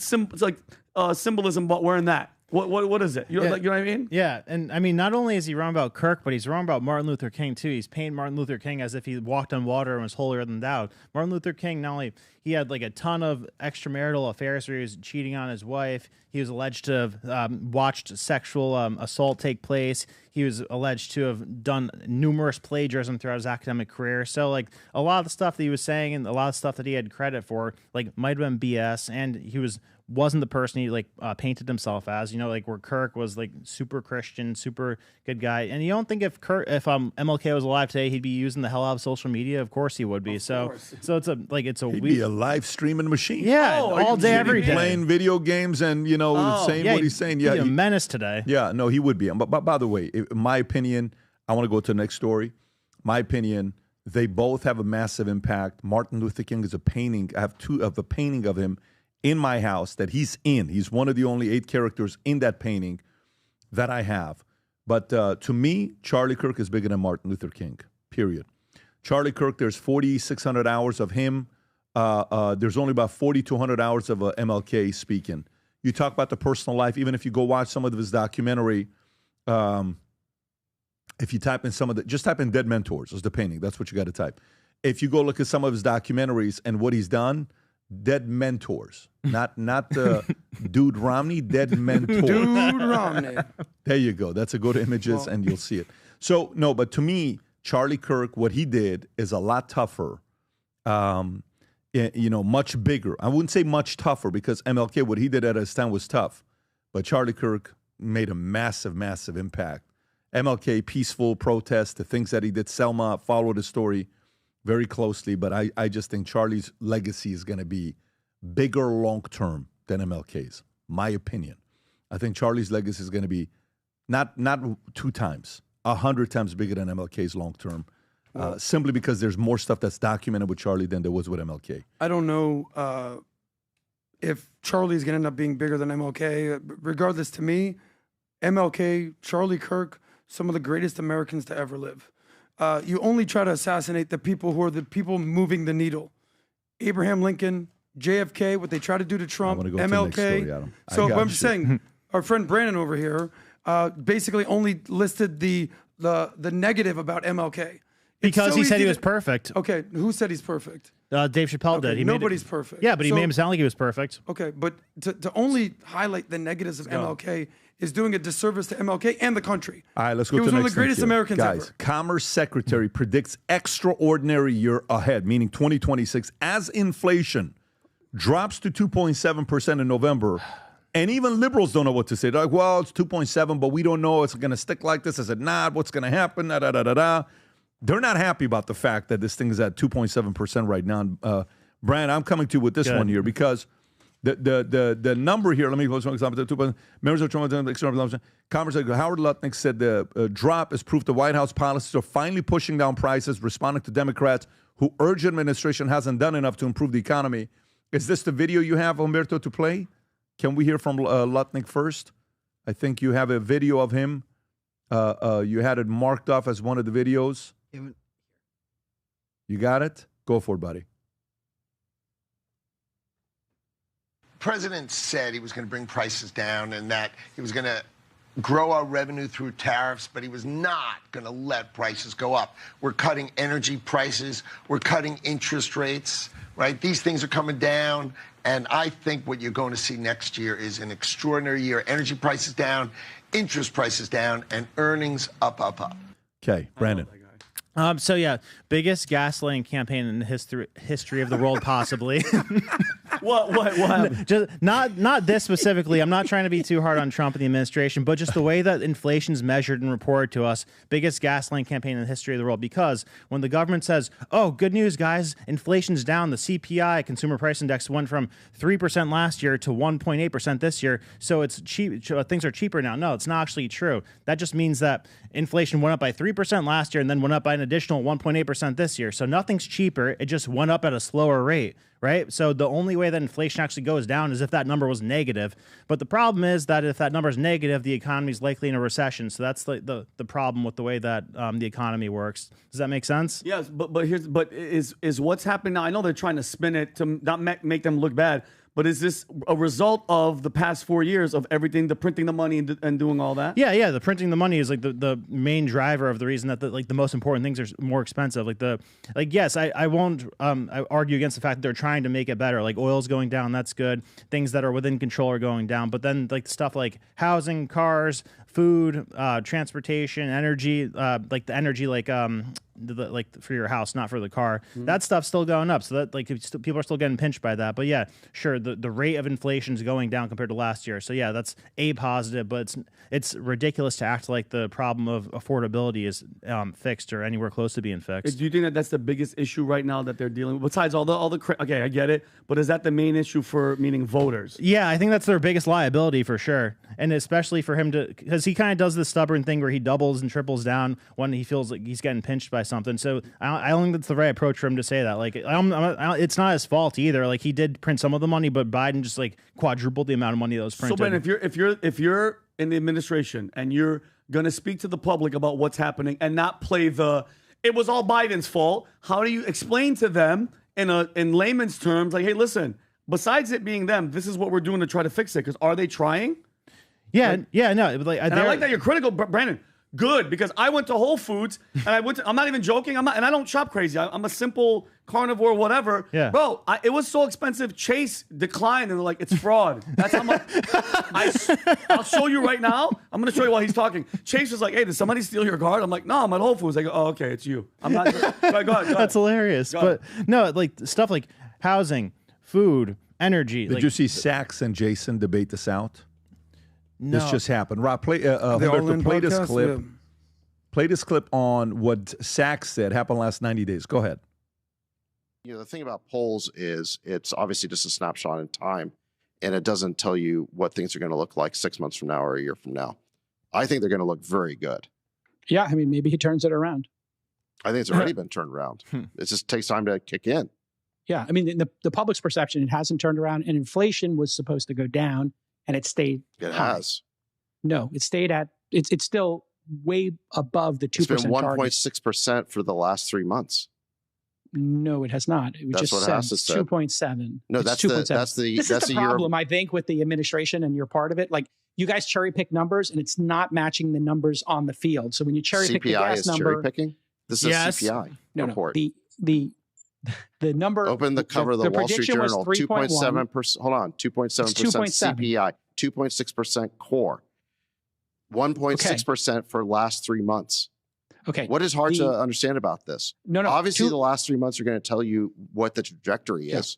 symbolism about wearing that? What is it? You know what I mean? Yeah, and I mean, not only is he wrong about Kirk, but he's wrong about Martin Luther King too. He's painting Martin Luther King as if he walked on water and was holier than thou. Martin Luther King, not only he had like a ton of extramarital affairs where he was cheating on his wife. He was alleged to have watched sexual assault take place. He was alleged to have done numerous plagiarism throughout his academic career. So like a lot of the stuff that he was saying and a lot of stuff that he had credit for like might have been BS, and he wasn't the person he like painted himself as, you know, like where Kirk was like super Christian, super good guy. And you don't think if MLK was alive today, he'd be using the hell out of social media? Of course he would be. So He'd be a live streaming machine. Yeah, all day, every day. Playing video games and, you know, saying what he's saying. Yeah, he's a menace today. Yeah, no, he would be. But by the way, in my opinion, I want to go to the next story. My opinion, they both have a massive impact. Martin Luther King is a painting. I have a painting of him in my house that he's in. He's one of the only 8 characters in that painting that I have. But to me, Charlie Kirk is bigger than Martin Luther King, period. Charlie Kirk, there's 4,600 hours of him. There's only about 4,200 hours of MLK speaking. You talk about the personal life, even if you go watch some of his documentary, if you type in just type in Dead Mentors as the painting. That's what you got to type. If you go look at some of his documentaries and what he's done, Dead Mentors, not Dude Romney, Dead Mentors. Dude Romney. There you go. That's a go to images and you'll see it. So, no, but to me, Charlie Kirk, what he did is a lot tougher, you know, much bigger. I wouldn't say much tougher because MLK, what he did at his time was tough. But Charlie Kirk made a massive, massive impact. MLK, peaceful protest, the things that he did. Selma followed the story very closely, but I just think Charlie's legacy is going to be bigger long-term than MLK's, my opinion. I think Charlie's legacy is going to be not 2 times, 100 times bigger than MLK's long-term, simply because there's more stuff that's documented with Charlie than there was with MLK. I don't know if Charlie's going to end up being bigger than MLK. Regardless, to me, MLK, Charlie Kirk, some of the greatest Americans to ever live. You only try to assassinate the people who are the people moving the needle. Abraham Lincoln, JFK, what they try to do to Trump, go MLK. To the next story, Adam. So what I'm saying, our friend Brandon over here basically only listed the negative about MLK. Because he said he was perfect. Okay, who said he's perfect? Dave Chappelle did. Nobody's perfect. Yeah, but he made him sound like he was perfect. Okay, but to only highlight the negatives of MLK is doing a disservice to MLK and the country. All right, let's go to the next He was one of the greatest Americans Guys, ever. Commerce Secretary predicts extraordinary year ahead, meaning 2026, as inflation drops to 2.7% in November. And even liberals don't know what to say. They're like, well, it's 2.7, but we don't know it's going to stick like this. Is it not? What's going to happen? Da, da, da, da, da. They're not happy about the fact that this thing is at 2.7% right now. Brian, I'm coming to you with this one here because the number here, let me go to one example. Members of Trump, Commerce Secretary Howard Lutnick said the drop is proof the White House policies are finally pushing down prices, responding to Democrats who urge administration hasn't done enough to improve the economy. Is this the video you have, Humberto, to play? Can we hear from Lutnick first? I think you have a video of him. You had it marked off as one of the videos. You got it? Go for it, buddy. President said he was going to bring prices down and that he was going to grow our revenue through tariffs, but he was not going to let prices go up. We're cutting energy prices. We're cutting interest rates, right? These things are coming down. And I think what you're going to see next year is an extraordinary year. Energy prices down, interest prices down, and earnings up, up, up. Okay, Brandon. So yeah, biggest gaslighting campaign in the history of the world, possibly. What? Just not this specifically. I'm not trying to be too hard on Trump and the administration, but just the way that inflation's measured and reported to us, biggest gaslighting campaign in the history of the world. Because when the government says, "Oh, good news, guys, inflation's down," the CPI, Consumer Price Index, went from 3% last year to 1.8% this year, so it's cheap. Things are cheaper now. No, it's not actually true. That just means that inflation went up by 3% last year and then went up by an additional 1.8% this year. So nothing's cheaper. It just went up at a slower rate, right? So the only way that inflation actually goes down is if that number was negative. But the problem is that if that number is negative, the economy is likely in a recession. So that's the problem with the way that the economy works. Does that make sense? Yes, but is what's happening now. I know they're trying to spin it to not make them look bad. But is this a result of the past 4 years of everything, the printing the money and doing all that? Yeah. The printing the money is like the main driver of the reason that the most important things are more expensive. Yes, I won't I argue against the fact that they're trying to make it better. Like oil's going down, that's good. Things that are within control are going down. But then like stuff like housing, cars, food, transportation, energy, like the energy, like for your house, not for the car. That stuff's still going up. So that people are still getting pinched by that. But yeah, sure, the rate of inflation is going down compared to last year. So yeah, that's a positive. But it's ridiculous to act like the problem of affordability is fixed or anywhere close to being fixed. Do you think that that's the biggest issue right now that they're dealing with? Besides all the okay, I get it. But is that the main issue meaning voters? Yeah, I think that's their biggest liability for sure. And especially for him because he kind of does this stubborn thing where he doubles and triples down when he feels like he's getting pinched by something. So I don't think that's the right approach for him to say that. Like, it's not his fault either. Like, he did print some of the money, but Biden just like quadrupled the amount of money that was printed. So, Ben, if you're in the administration and you're gonna speak to the public about what's happening and not play it was all Biden's fault, how do you explain to them in layman's terms, like, hey, listen, besides it being them, this is what we're doing to try to fix it? Because are they trying? Yeah, no. Like, and I like that you're critical, Brandon. Good, because I went to Whole Foods and I'm not even joking. And I don't shop crazy. I'm a simple carnivore, whatever. Yeah. Bro, it was so expensive. Chase declined and they're like, it's fraud. That's how much. I'll show you right now. I'm going to show you while he's talking. Chase was like, hey, did somebody steal your card? I'm like, no, I'm at Whole Foods. I go, oh, okay, it's you. I'm not. Go ahead. That's hilarious. But no, like stuff like housing, food, energy. Did you see Sachs and Jason debate this out? No. This just happened. Rob, play this clip. Yeah. Play this clip on what Sachs said happened last 90 days. Go ahead. The thing about polls is it's obviously just a snapshot in time, and it doesn't tell you what things are going to look like 6 months from now or a year from now. I think they're going to look very good. Yeah, I mean, maybe he turns it around. I think it's already been turned around. It just takes time to kick in. Yeah, I mean, the public's perception, it hasn't turned around, and inflation was supposed to go down. And it stayed. It has. No, it stayed at. It's still way above the 2%. It's been 1.6% for the last 3 months. No, it has not. It that's just what Haas has said. 2.7. No, it's that's 2.7. This is the year problem, I think, with the administration, and you're part of it. Like, you guys cherry pick numbers, and it's not matching the numbers on the field. So when you cherry pick the gas number, cherry picking. This is a CPI report. The number. Open the cover of the Wall Street Journal. 2.7%. Hold on. 2.7% CPI. 2.6% core. 1.6% for last 3 months. Okay. What is hard to understand about this? No. Obviously, the last 3 months are going to tell you what the trajectory is.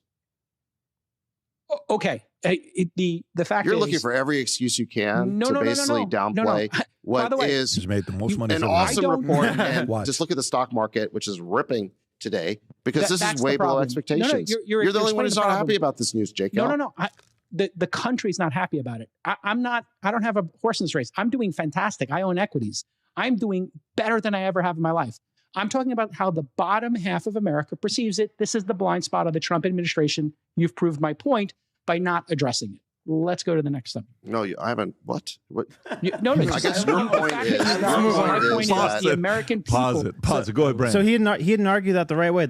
Okay. The fact you're is, looking for every excuse you can to basically downplay what is he's made the most money an awesome report. And just look at the stock market, which is ripping today because this is way below expectations. You're the only one who's not happy about this news, Jacob. No. The country's not happy about it. I'm not. I don't have a horse in this race. I'm doing fantastic. I own equities. I'm doing better than I ever have in my life. I'm talking about how the bottom half of America perceives it. This is the blind spot of the Trump administration. You've proved my point by not addressing it. Let's go to the next subject. No, I haven't. What? No. I guess your point is the American people. Pause it. Go ahead, Brandon. So he didn't argue that the right way.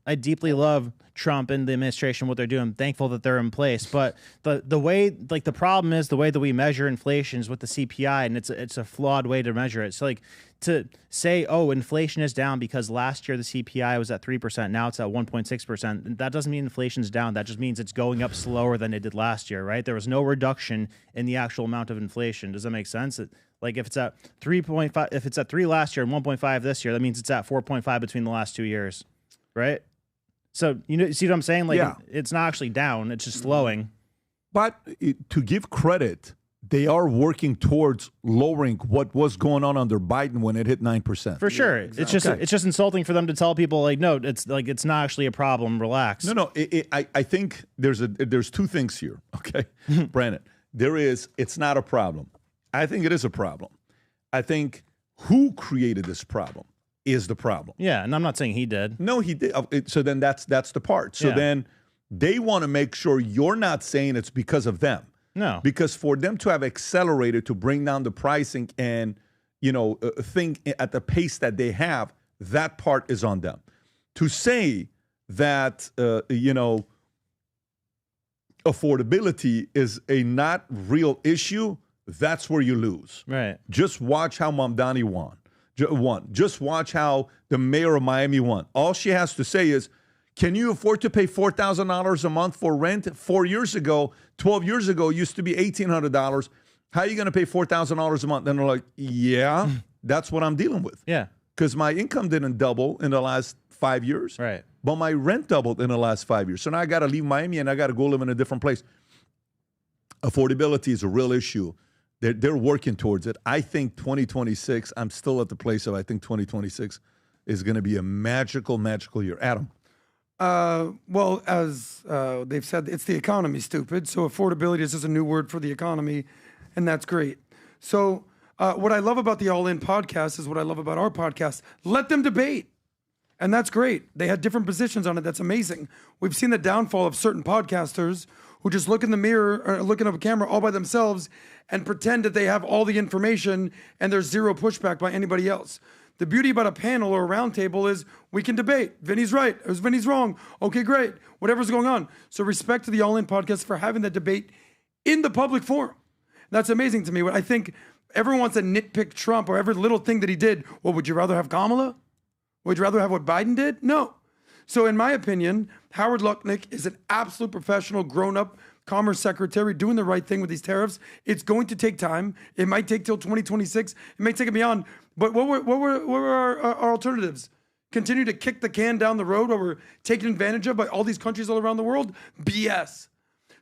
I deeply love Trump and the administration, what they're doing. I'm thankful that they're in place. But the way, like, the problem is the way that we measure inflation is with the CPI, and it's a flawed way to measure it. So, like, to say, oh, inflation is down because last year the CPI was at 3%, now it's at 1.6%. That doesn't mean inflation's down. That just means it's going up slower than it did last year, right? There was no reduction in the actual amount of inflation. Does that make sense? Like, if it's at 3.5, if it's at 3 last year and 1.5 this year, that means it's at 4.5 between the last 2 years, right? So, see what I'm saying? Like, it's not actually down, it's just slowing. But to give credit, they are working towards lowering what was going on under Biden when it hit 9%. For sure. Exactly. It's just insulting for them to tell people, like, no, it's not actually a problem. Relax. No. I think there's two things here. Okay, Brandon. It's not a problem. I think it is a problem. I think who created this problem is the problem. Yeah, and I'm not saying he did. No, he did. So then that's the part. So then they want to make sure you're not saying it's because of them. No. Because for them to have accelerated to bring down the pricing and, think at the pace that they have, that part is on them. To say that, affordability is a not real issue, that's where you lose. Right. Just watch how Mamdani won. Just watch how the mayor of Miami won. All she has to say is, can you afford to pay $4,000 a month for rent? 4 years ago, 12 years ago, it used to be $1,800. How are you going to pay $4,000 a month? And they're like, yeah, that's what I'm dealing with. Yeah. Because my income didn't double in the last 5 years. Right. But my rent doubled in the last 5 years. So now I got to leave Miami and I got to go live in a different place. Affordability is a real issue. They're working towards it. I think 2026, I'm still at the place of I think 2026 is going to be a magical, magical year. Adam. Well, as they've said, it's the economy, stupid. So affordability is just a new word for the economy, and that's great. So what I love about the All In podcast is what I love about our podcast. Let them debate. And that's great. They had different positions on it. That's amazing. We've seen the downfall of certain podcasters who just look in the mirror or looking at a camera all by themselves and pretend that they have all the information and there's zero pushback by anybody else. The beauty about a panel or a round table is we can debate. Vinny's right. Or Vinny's wrong. Okay, great. Whatever's going on. So respect to the All In podcast for having that debate in the public forum. That's amazing to me. I think everyone wants to nitpick Trump or every little thing that he did. Well, would you rather have Kamala? Would you rather have what Biden did? No. So in my opinion, Howard Lutnick is an absolute professional, grown-up Commerce Secretary doing the right thing with these tariffs. It's going to take time. It might take till 2026. It may take it beyond. But what were our alternatives? Continue to kick the can down the road while we're taken advantage of by all these countries all around the world? BS.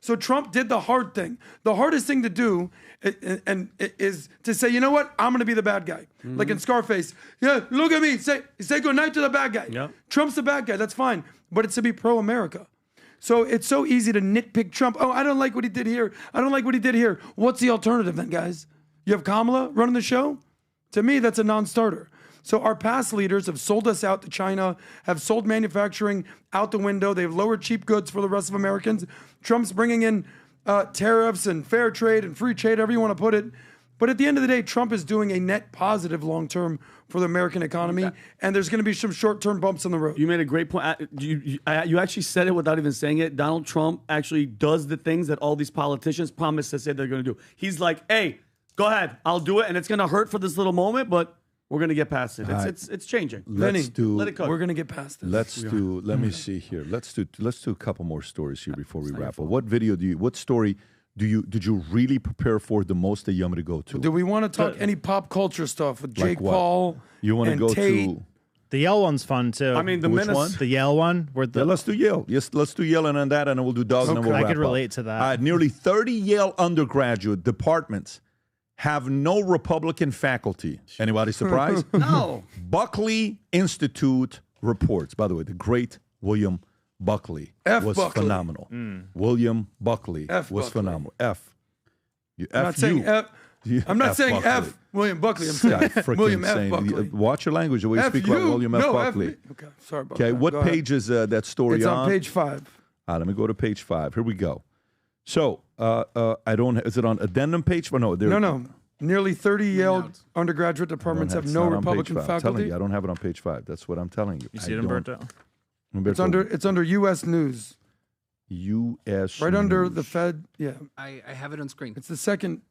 So Trump did the hard thing. The hardest thing to do is to say, you know what? I'm going to be the bad guy. Mm-hmm. Like in Scarface. Yeah, look at me. Say good night to the bad guy. Yep. Trump's the bad guy. That's fine. But it's to be pro-America. So it's so easy to nitpick Trump. Oh, I don't like what he did here. I don't like what he did here. What's the alternative then, guys? You have Kamala running the show? To me, that's a non-starter. So our past leaders have sold us out to China, have sold manufacturing out the window. They've lowered cheap goods for the rest of Americans. Trump's bringing in tariffs and fair trade and free trade, however you want to put it. But at the end of the day, Trump is doing a net positive long-term for the American economy, and there's going to be some short-term bumps in the road. You made a great point. You actually said it without even saying it. Donald Trump actually does the things that all these politicians promise to say they're going to do. He's like, hey, go ahead, I'll do it, and it's going to hurt for this little moment, but we're going to get past it. It's changing. Let it cook. We're going to get past it. Let me see here. Let's do a couple more stories here before we wrap up. What story did you really prepare for the most that you want me to go to? Do we want to talk any pop culture stuff with Jake Paul? You want to go Tate? to the Yale one's fun too. I mean, which one? The Yale one. Let's do Yale. Yes, let's do Yale and then that, and then we'll do Doug, and then we'll wrap I could up. relate to that. Nearly 30 Yale undergraduate departments have no Republican faculty. Anybody surprised? No. Buckley Institute reports. By the way, the great William Buckley was phenomenal. William Buckley was phenomenal. I'm not saying F. I'm not saying Buckley. F. William Buckley. I'm saying William F. Buckley. Watch your language. The way you speak about William F. Buckley. Okay, sorry about that. that. What page is that story on? It's on page 5. Let me go to page 5. Here we go. So, is it on addendum page? Oh, no. Nearly 30 Yale undergraduate departments have no Republican faculty. I'm telling you, I don't have it on page 5. That's what I'm telling you. You see it, Umberto? It's under U.S. News. U.S. Right News. under the Fed. Yeah. I have it on screen. It's the second.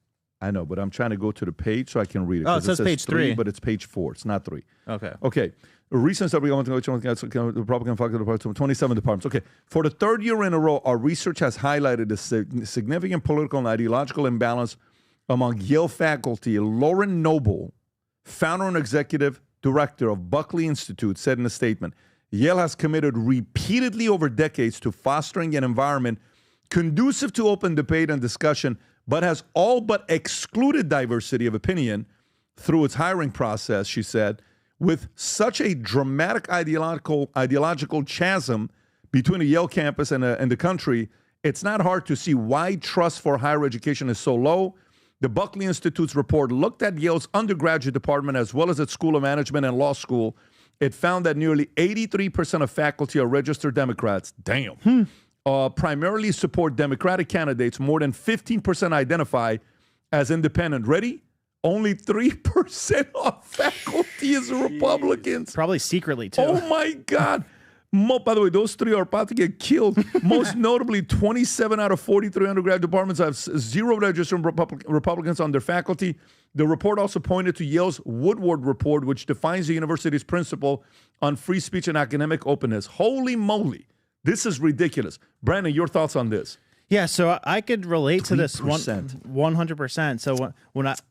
I know, but I'm trying to go to the page so I can read it. Oh, it says page 3. But it's page 4. It's not 3. Okay. Okay. A recent study on the Republican faculty department, 27 departments. Okay. For the third year in a row, our research has highlighted a significant political and ideological imbalance among Yale faculty. Lauren Noble, founder and executive director of Buckley Institute, said in a statement, Yale has committed repeatedly over decades to fostering an environment conducive to open debate and discussion, but has all but excluded diversity of opinion through its hiring process, she said. With such a dramatic ideological chasm between the Yale campus and the country, it's not hard to see why trust for higher education is so low. The Buckley Institute's report looked at Yale's undergraduate department as well as its School of Management and Law School. It found that nearly 83% of faculty are registered Democrats. Damn. Primarily support Democratic candidates. More than 15% identify as independent. Ready? Only 3% of faculty is Republicans. Probably secretly, too. Oh, my God. By the way, those 3 are about to get killed. Most notably, 27 out of 43 undergrad departments have 0 registered Republicans on their faculty. The report also pointed to Yale's Woodward report, which defines the university's principle on free speech and academic openness. Holy moly. This is ridiculous. Brandon, your thoughts on this? Yeah, so I could relate to this 3%. 100%. So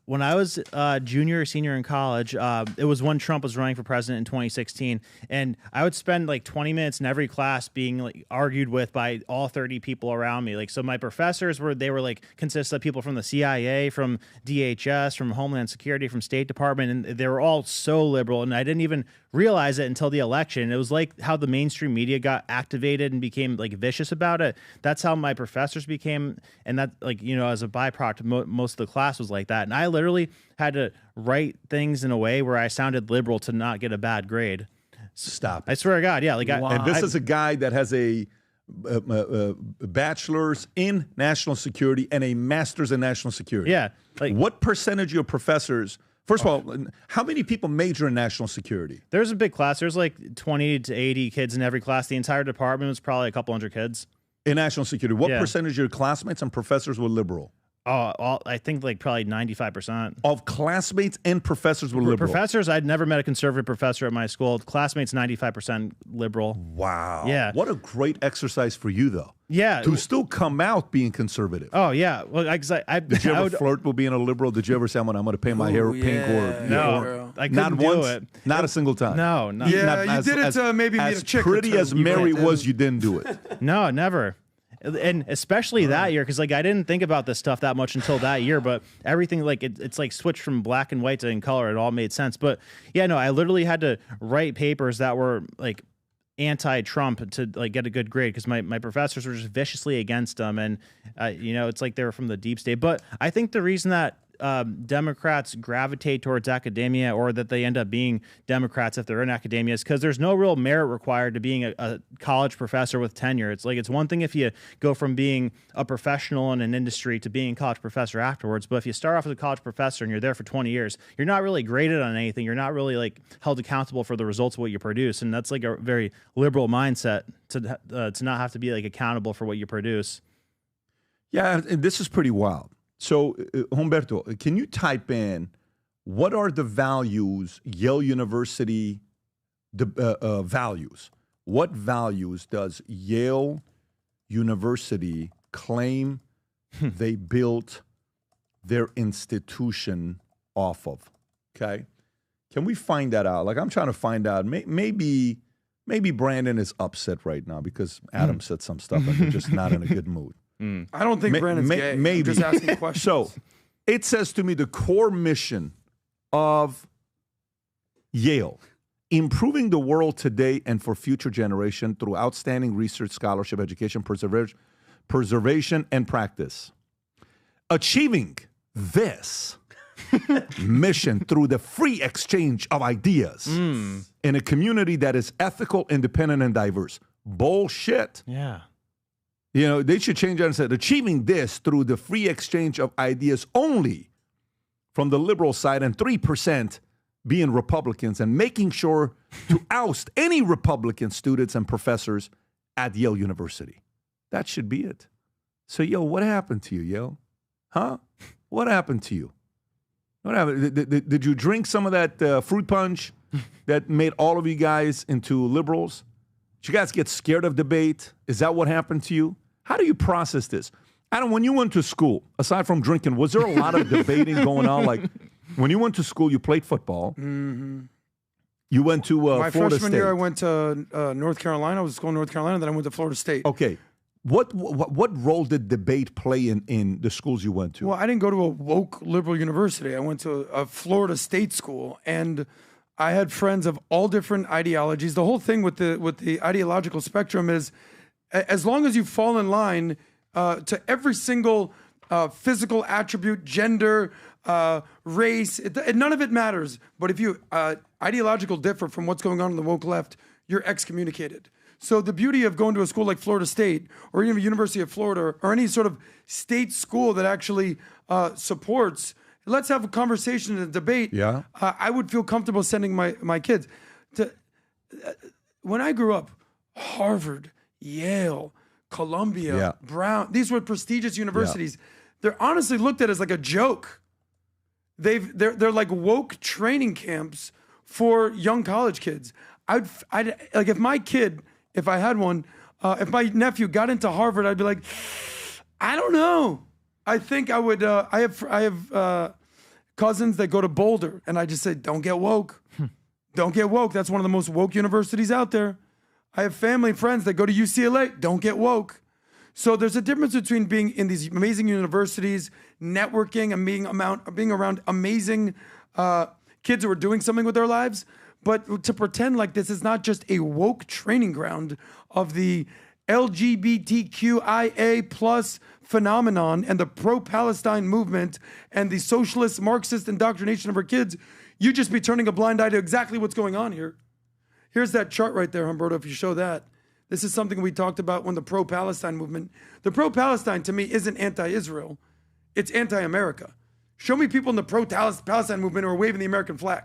when I was junior or senior in college, it was when Trump was running for president in 2016, and I would spend like 20 minutes in every class being like argued with by all 30 people around me. Like, so my professors were consist of people from the CIA, from DHS, from Homeland Security, from State Department, and they were all so liberal, and I didn't even realize it until the election. It was like how the mainstream media got activated and became like vicious about it. That's how my professors became, and that, like, you know, as a byproduct, most of the class was like that. And I literally had to write things in a way where I sounded liberal to not get a bad grade. Stop. I swear to God, yeah. Like, and this is a guy that has a bachelor's in national security and a master's in national security. Yeah. Like, what percentage of your professors? First of all, how many people major in national security? There's a big class. There's like 20 to 80 kids in every class. The entire department was probably a couple hundred kids. In national security, what percentage of your classmates and professors were liberal? I think like probably 95%. Of classmates and professors were liberal? Professors, I'd never met a conservative professor at my school. Classmates, 95% liberal. Wow. Yeah. What a great exercise for you, though. Yeah. To still come out being conservative. Oh, yeah. Well, did you ever flirt with being a liberal? Did you ever say, I'm going to pay my hair pink or... No, I couldn't not do once, it. Not a single time. No. Not you as, did it to maybe meet a chick. As pretty as Mary was, you didn't do it. No, never. And especially that year, because like I didn't think about this stuff that much until that year, but everything like it's like switched from black and white to in color. It all made sense. But yeah, no, I literally had to write papers that were like anti-Trump to like get a good grade because my professors were just viciously against them, and you know, it's like they were from the deep state. But I think the reason that Democrats gravitate towards academia, or that they end up being Democrats if they're in academia, is because there's no real merit required to being a college professor with tenure. It's like, it's one thing if you go from being a professional in an industry to being a college professor afterwards, but if you start off as a college professor and you're there for 20 years, you're not really graded on anything. You're not really like held accountable for the results of what you produce, and that's like a very liberal mindset to not have to be like accountable for what you produce. Yeah, and this is pretty wild. So, Humberto, can you type in what are the values Yale University values? What values does Yale University claim they built their institution off of? Okay, can we find that out? Like, I'm trying to find out. Maybe Brandon is upset right now because Adam said some stuff and he's just not in a good mood. I don't think Brandon's gay. Maybe. I'm just asking questions. So it says to me the core mission of Yale, improving the world today and for future generation through outstanding research, scholarship, education, preservation, and practice. Achieving this mission through the free exchange of ideas in a community that is ethical, independent, and diverse. Bullshit. Yeah. You know, they should change that and say, achieving this through the free exchange of ideas only from the liberal side and 3% being Republicans, and making sure to oust any Republican students and professors at Yale University. That should be it. So, what happened to you, Yale? Huh? What happened to you? What happened? Did you drink some of that fruit punch that made all of you guys into liberals? Did you guys get scared of debate? Is that what happened to you? How do you process this? Adam, when you went to school, aside from drinking, was there a lot of debating going on? Like, when you went to school, you played football. Mm-hmm. You went to my Florida freshman State. year, I went to North Carolina. I was at school in North Carolina, then I went to Florida State. Okay. What role did debate play in the schools you went to? Well, I didn't go to a woke liberal university. I went to a Florida State school, and I had friends of all different ideologies. The whole thing with the ideological spectrum is, as long as you fall in line to every single physical attribute, gender, race, none of it matters. But if you ideological differ from what's going on in the woke left, you're excommunicated. So the beauty of going to a school like Florida State, or even University of Florida, or any sort of state school that actually supports, let's have a conversation and a debate. Yeah. I would feel comfortable sending my kids to. When I grew up, Harvard, Yale, Columbia, Brown. These were prestigious universities. They're honestly looked at as like a joke. They're like woke training camps for young college kids. I'd like if my kid, if I had one, if my nephew got into Harvard, I'd be like, I don't know. I think I would. I have cousins that go to Boulder, and I just say, don't get woke. Don't get woke. That's one of the most woke universities out there. I have family and friends that go to UCLA. Don't get woke. So there's a difference between being in these amazing universities, networking, and being around amazing kids who are doing something with their lives. But to pretend like this is not just a woke training ground of the LGBTQIA plus phenomenon and the pro-Palestine movement and the socialist Marxist indoctrination of our kids, you just be turning a blind eye to exactly what's going on here. Here's that chart right there, Humberto, if you show that. This is something we talked about when the pro-Palestine movement, the pro-Palestine to me isn't anti-Israel, it's anti-America. Show me people in the pro-Palestine movement who are waving the American flag.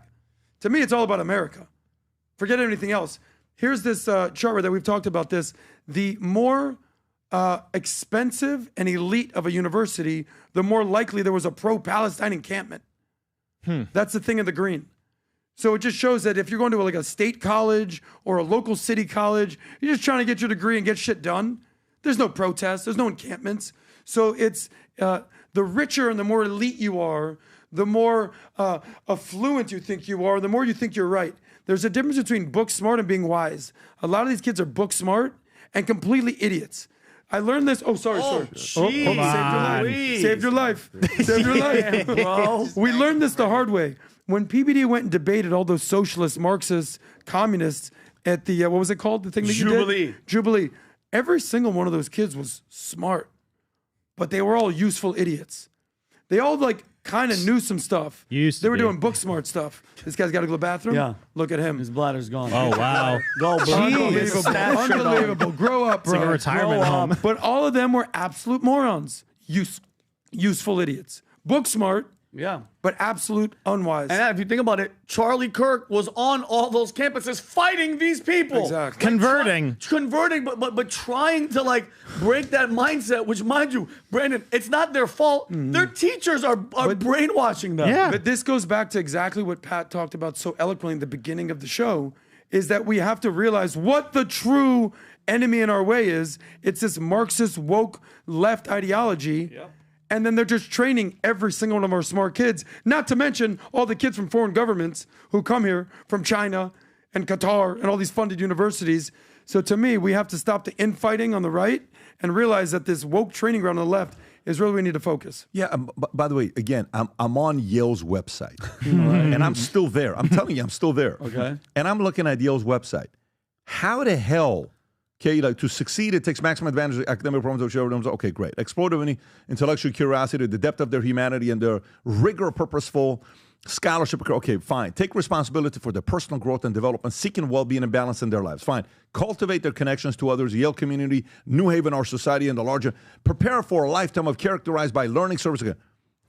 To me, it's all about America. Forget anything else. Here's this chart right there. We've talked about this. The more expensive and elite of a university, the more likely there was a pro-Palestine encampment. That's the thing in the green. So it just shows that if you're going to like a state college or a local city college, you're just trying to get your degree and get shit done. There's no protests. There's no encampments. So it's the richer and the more elite you are, the more affluent you think you are, the more you think you're right. There's a difference between book smart and being wise. A lot of these kids are book smart and completely idiots. I learned this. Oh, sorry. Saved your life. Saved your life. Saved your life. Bro. We learned this the hard way. When PBD went and debated all those socialists, Marxists, communists at the, what was it called? The thing that you did? Jubilee. Every single one of those kids was smart, but they were all useful idiots. They all like kind of knew some stuff. They were doing book smart stuff. This guy's got to go to the bathroom? Yeah. Look at him. His bladder's gone. Oh, wow. Go, bro. Unbelievable. Unbelievable. Grow up, bro. It's like a retirement home. But all of them were absolute morons. Useful idiots. Book smart. Yeah. But absolute unwise. And if you think about it, Charlie Kirk was on all those campuses fighting these people. Exactly. Converting, but trying to like break that mindset, which mind you, Brandon, it's not their fault. Their teachers are brainwashing them. Yeah. But this goes back to exactly what Pat talked about so eloquently in the beginning of the show, is that we have to realize what the true enemy in our way is. It's this Marxist woke left ideology. Yeah. And then they're just training every single one of our smart kids, not to mention all the kids from foreign governments who come here from China and Qatar and all these funded universities. So to me, we have to stop the infighting on the right and realize that this woke training ground on the left is where we need to focus. Yeah, by the way, again, I'm on Yale's website, and I'm still there. I'm telling you, I'm still there. Okay. And I'm looking at Yale's website. How the hell... Okay, like to succeed, it takes maximum advantage of academic programs. Okay, great. Explore any intellectual curiosity, the depth of their humanity, and their rigor, purposeful scholarship. Okay, fine. Take responsibility for their personal growth and development, seeking well-being and balance in their lives. Fine. Cultivate their connections to others, Yale community, New Haven, our society, and the larger. Prepare for a lifetime of characterized by learning service. Again,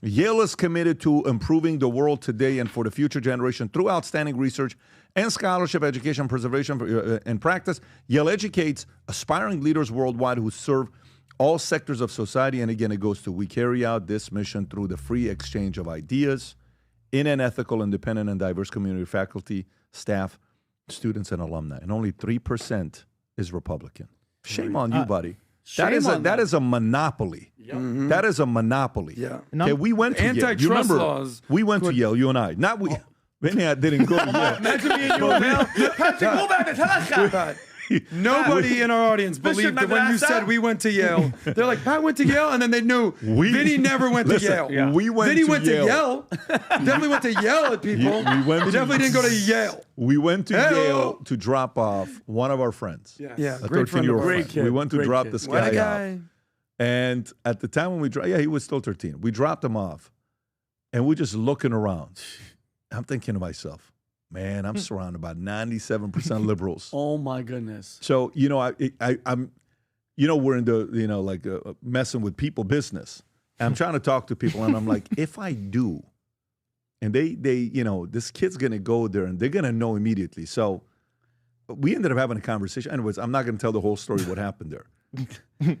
Yale is committed to improving the world today and for the future generation through outstanding research and scholarship, education, preservation, and practice. Yale educates aspiring leaders worldwide who serve all sectors of society. And again, it goes to, we carry out this mission through the free exchange of ideas in an ethical, independent, and diverse community of faculty, staff, students, and alumni. And only 3% is Republican. Shame on you, buddy. That is a monopoly. Yep. Mm-hmm. That is a monopoly. Yeah. Okay, we went to Yale. You Antitrust remember, laws. we went to Yale, you and I. Not we. Vinny, I didn't go to Yale. Imagine me and you and Mel. Patrick, go back to Alaska. Nobody in our audience believed that when you said we went to Yale. They're like, Pat went to Yale, and then they knew Vinny never went to Yale. Yeah. We went Vinny to went Yale. to Yale. Definitely went to Yale at people. We definitely didn't go to Yale. We went to Hey-o. Yale to drop off one of our friends. Yeah, A great friend of 13-year-old ours. friend. kid, We went to great drop kid. this What a guy guy. off. And at the time when we dropped, he was still 13. We dropped him off. And we're just looking around. I'm thinking to myself, man, I'm surrounded by 97% liberals. Oh my goodness. So, you know, I'm, you know, we're in the, you know, like messing with people business. And I'm trying to talk to people, and I'm like, if I do, and they, you know, this kid's gonna go there, and they're gonna know immediately. So, we ended up having a conversation. Anyways, I'm not going to tell the whole story what happened there.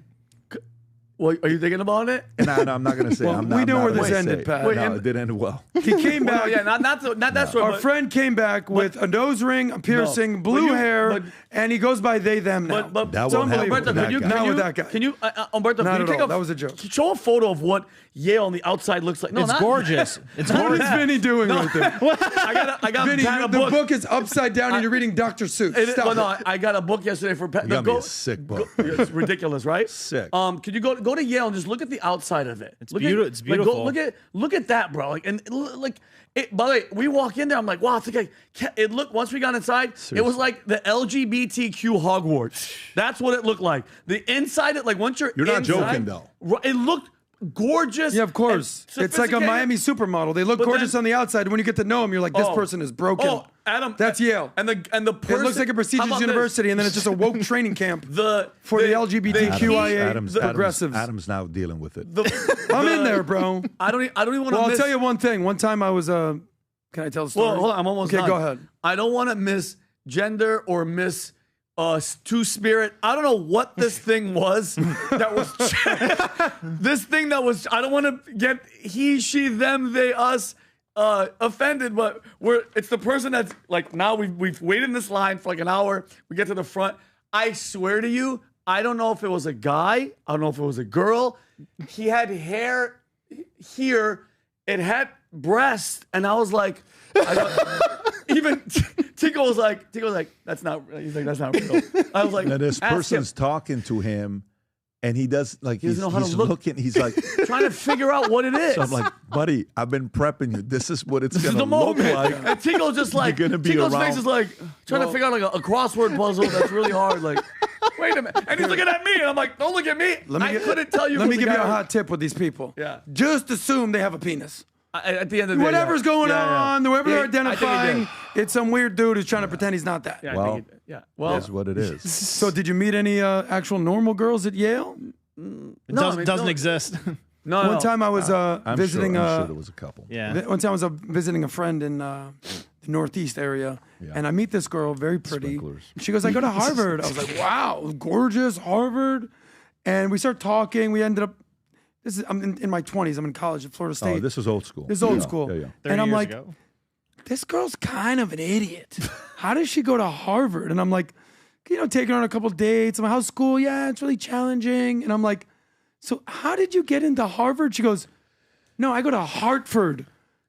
Well, are you thinking about it? No, I'm not going to say. Well, we know where this ended, Pat. No, it did end well. He came back. Yeah, not that story. Our friend came back with a nose ring, a piercing, blue hair, and he goes by they, them now. But That it's won't happen unbelievable. with that guy. Not with that guy. Can you, Umberto? Not Can you at take all. a, That was a joke. Show a photo of what Yale on the outside looks like. No, It's not, gorgeous. It's What gorgeous. is Vinny doing right there? I got Vinny, Pat a the book. book is upside down and you're reading Dr. Seuss. Well, no, I got a book yesterday for Pat. You got me a sick book. It's ridiculous, right? Sick. Could you go to Yale and just look at the outside of it? It's Look beautiful. At, It's beautiful. Like, look at that, bro. Like it. By the way, we walk in there. I'm like, wow. It's like it looked. Once we got inside, it was like the LGBTQ Hogwarts. That's what it looked like. The inside, it like once you're not inside, joking, though. It looked gorgeous. Yeah, of course. and It's like a sophisticated. Miami supermodel. They look But gorgeous then- on the outside. When you get to know them, you're like, this person is broken. Oh, Adam, That's Yale. And the person, It looks like a how prestigious about this? university, and then it's just a woke training camp for the LGBTQIA Adam's progressives. Adam's now dealing with it. I'm in there, bro. I don't even want to. Well, I'll tell you one thing. One time I was, can I tell the story? Well, hold on, I'm almost okay, done. go ahead. I don't want to miss gender or miss two-spirit. I don't know what this thing was that was this thing that was. I don't want to get he, she, them, they, us offended, but it's the person that's like now we've waited in this line for like an hour. We get to the front. I swear to you, I don't know if it was a guy. I don't know if it was a girl. He had hair here. It had breasts, and I was like, even Tico was like, that's not. He's like, that's not real. I was like, Now this ask person's him. talking to him, and he does like He doesn't know how to he's look. looking. He's like trying to figure out what it is. So I'm like, buddy, I've been prepping you. This is what it's This is gonna the look moment. like. And Tico's just like, You're gonna be Tico's around. face is like trying to figure out like a crossword puzzle that's really hard. Like, wait a minute. And he's looking at me, and I'm like, don't look at me. I couldn't tell you. Let me if it give was you a guy or- hot tip with these people. Yeah. Just assume they have a penis. At the end of the day, Whatever's going on, whoever they're I think he identifying, did. it's some weird dude who's trying to pretend he's not that. Yeah, I Well, think he did. Yeah. Well, that's what it is. So, did you meet any actual normal girls at Yale? It doesn't exist. No. One time I was I'm visiting. sure there was a couple. Yeah. One time I was visiting a friend in the Northeast area, and I meet this girl, very pretty. She goes, "I go to Harvard." I was like, "Wow, gorgeous, Harvard." And we start talking. We ended up. I'm in my 20s. I'm in college at Florida State. Oh, this was old school. This is old Yeah, school. yeah, yeah. 30 And I'm years like, ago. this girl's kind of an idiot. How does she go to Harvard? And I'm like, taking her on a couple dates. I'm like, how's school? Yeah, it's really challenging. And I'm like, so how did you get into Harvard? She goes, no, I go to Hartford,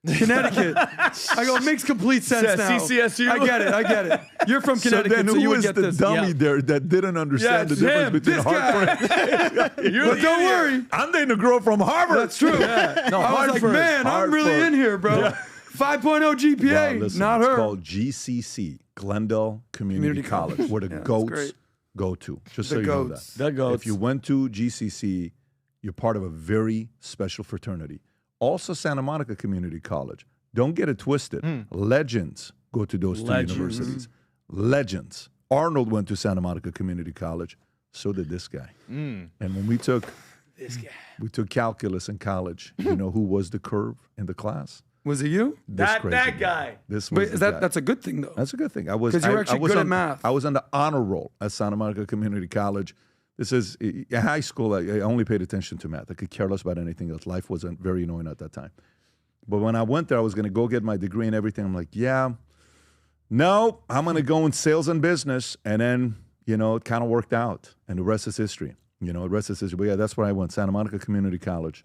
Connecticut. I go, it makes complete sense Yeah, now. CCSU. I get it. You're from So Connecticut, then so who you would was get the this. dummy there that didn't understand the it's difference him. between This guy. Hartford? But don't worry. I'm dating a girl from Harvard. That's true. No, I was like, man, I'm really Hartford. in here, bro. 5.0 GPA, Well, listen, not it's her. called GCC, Glendale Community College, where the Yeah, that's goats great. go to. Just The so you know goats. that. The goats. If you went to GCC, you're part of a very special fraternity. Also, Santa Monica Community College. Don't get it twisted. Legends go to those two universities. Legends. Arnold went to Santa Monica Community College. So did this guy. And when we took calculus in college, you know who was the curve in the class? Was it you? This That crazy guy. This But was is the that guy. that's a good thing though? That's a good thing. I was 'Cause you were I actually was good at on, math. I was on the honor roll at Santa Monica Community College. This is high school. I only paid attention to math. I could care less about anything else. Life wasn't very annoying at that time. But when I went there, I was going to go get my degree and everything. I'm like, no, I'm going to go in sales and business. And then, it kind of worked out. And the rest is history. The rest is history. But yeah, that's where I went, Santa Monica Community College.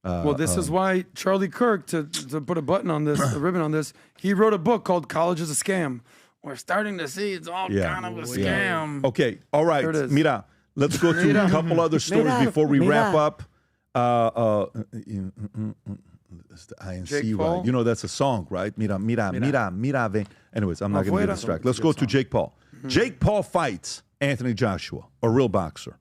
Well, this is why Charlie Kirk, to put a button on this, a ribbon on this, he wrote a book called College is a Scam. We're starting to see it's all kind of a scam. Okay, all right. There it is. Mira, let's go to a couple other stories before we wrap up. It's the INC, Jake right? Paul? That's a song, right? Mira. Anyways, I'm not going to get Afuera. distracted. Let's go to Jake Paul. Jake Paul fights Anthony Joshua, a real boxer.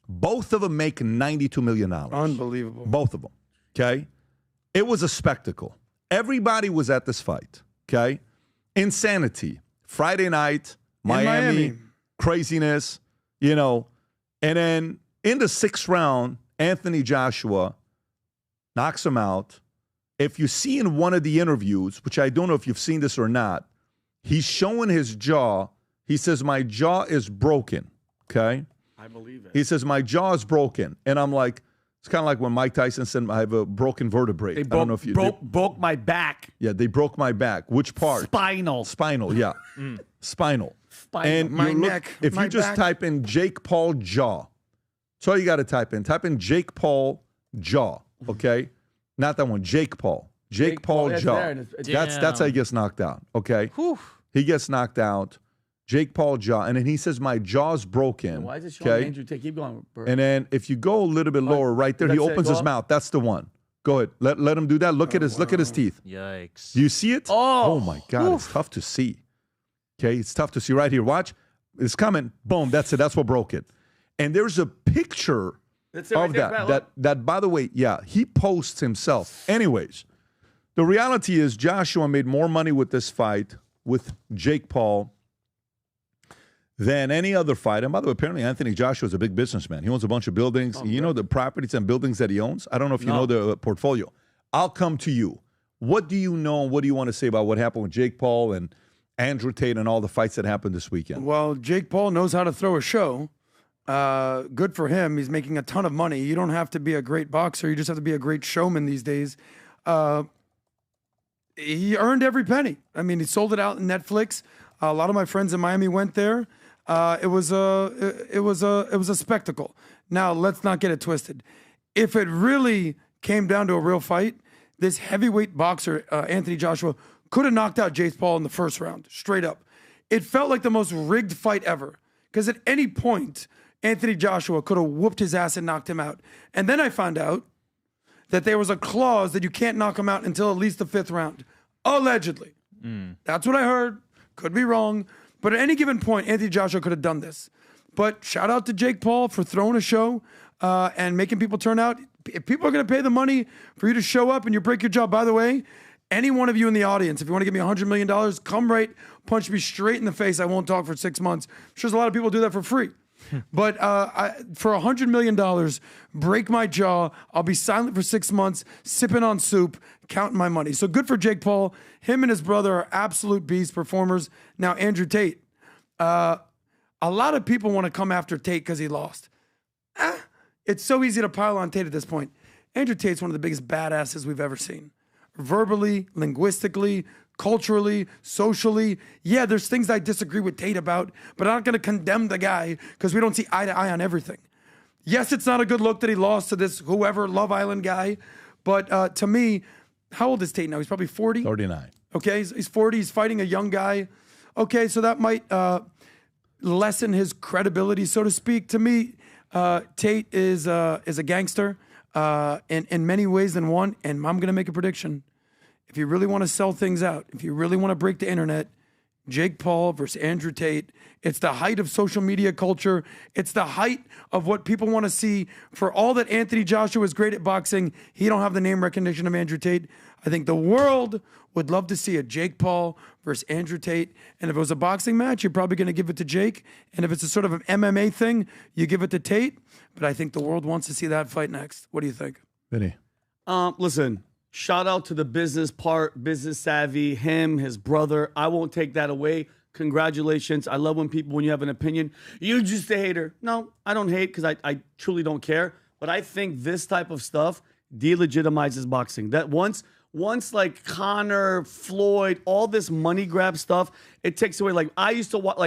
Both of them make $92 million. Unbelievable. Both of them, okay? It was a spectacle. Everybody was at this fight, okay? Insanity. Friday night, Miami, craziness, and then in the 6th round, Anthony Joshua knocks him out. If you see in one of the interviews, which I don't know if you've seen this or not, he's showing his jaw He says, my jaw is broken, okay? I believe it. He says, my jaw is broken. And I'm like, it's kind of like when Mike Tyson said, I have a broken vertebrae. They I don't know if you broke my back. Yeah, they broke my back. Which part? Spinal. Spinal, yeah. Spinal. And My you look, neck, if my you just back. type in Jake Paul jaw, that's all you got to type in. Type in Jake Paul jaw, okay? Not that one, Jake Paul. Jake Paul it's jaw. there, and it's- That's how he gets knocked out, okay? He gets knocked out. Jake Paul jaw, and then he says, my jaw's broken. Why is it showing okay? Andrew Tate? Keep going, Bert. And then if you go a little bit lower, right there, he That's it, opens go his up. mouth. That's the one. Go ahead. Let him do that. Look at his teeth. Yikes. Do you see it? Oh, my God, it's tough to see. Okay, it's tough to see right here. Watch, it's coming. Boom, that's it. That's what broke it. And there's a picture That's it right of there, that. Brad, That by the way, yeah, he posts himself. Anyways, the reality is Joshua made more money with this fight with Jake Paul than any other fight. And by the way, apparently Anthony Joshua is a big businessman. He owns a bunch of buildings. You know the properties and buildings that he owns? I don't know if you know the portfolio. I'll come to you. What do you know? What do you want to say about what happened with Jake Paul and Andrew Tate and all the fights that happened this weekend? Well, Jake Paul knows how to throw a show. Good for him. He's making a ton of money. You don't have to be a great boxer. You just have to be a great showman these days. He earned every penny. I mean, he sold it out on Netflix. A lot of my friends in Miami went there. It was a spectacle. Now, let's not get it twisted. If it really came down to a real fight, this heavyweight boxer, Anthony Joshua, could have knocked out Jake Paul in the first round, straight up. It felt like the most rigged fight ever. Because at any point, Anthony Joshua could have whooped his ass and knocked him out. And then I found out that there was a clause that you can't knock him out until at least the fifth round. Allegedly. That's what I heard. Could be wrong. But at any given point, Anthony Joshua could have done this. But shout out to Jake Paul for throwing a show and making people turn out. If people are going to pay the money for you to show up and you break your jaw, by the way, any one of you in the audience, if you want to give me $100 million, come right, punch me straight in the face. I won't talk for 6 months. I'm sure there's a lot of people do that for free. But for $100 million, break my jaw. I'll be silent for 6 months, sipping on soup, counting my money. So good for Jake Paul. Him and his brother are absolute beast performers. Now, Andrew Tate. A lot of people want to come after Tate because he lost. It's so easy to pile on Tate at this point. Andrew Tate's one of the biggest badasses we've ever seen. Verbally, linguistically, culturally, socially. Yeah, there's things I disagree with Tate about, but I'm not going to condemn the guy because we don't see eye to eye on everything. Yes, it's not a good look that he lost to this whoever Love Island guy, but to me, how old is Tate now? He's probably 40? 39. Okay, he's 40. He's fighting a young guy. Okay, so that might lessen his credibility, so to speak. To me, Tate is a gangster in many ways than one, and I'm going to make a prediction. If you really want to sell things out, if you really want to break the internet, Jake Paul versus Andrew Tate, it's the height of social media culture. It's the height of what people want to see. For all that Anthony Joshua is great at boxing, he don't have the name recognition of Andrew Tate. I think the world would love to see a Jake Paul versus Andrew Tate. And if it was a boxing match, you're probably going to give it to Jake. And if it's a sort of an MMA thing, you give it to Tate. But I think the world wants to see that fight next. What do you think? Vinny. Listen, shout out to the business part, business savvy, him, his brother. I won't take that away. Congratulations. I love when you have an opinion, you're just a hater. No, I don't hate because I truly don't care. But I think this type of stuff delegitimizes boxing. That once like Conor, Floyd, all this money grab stuff, it takes away. Like I used to watch.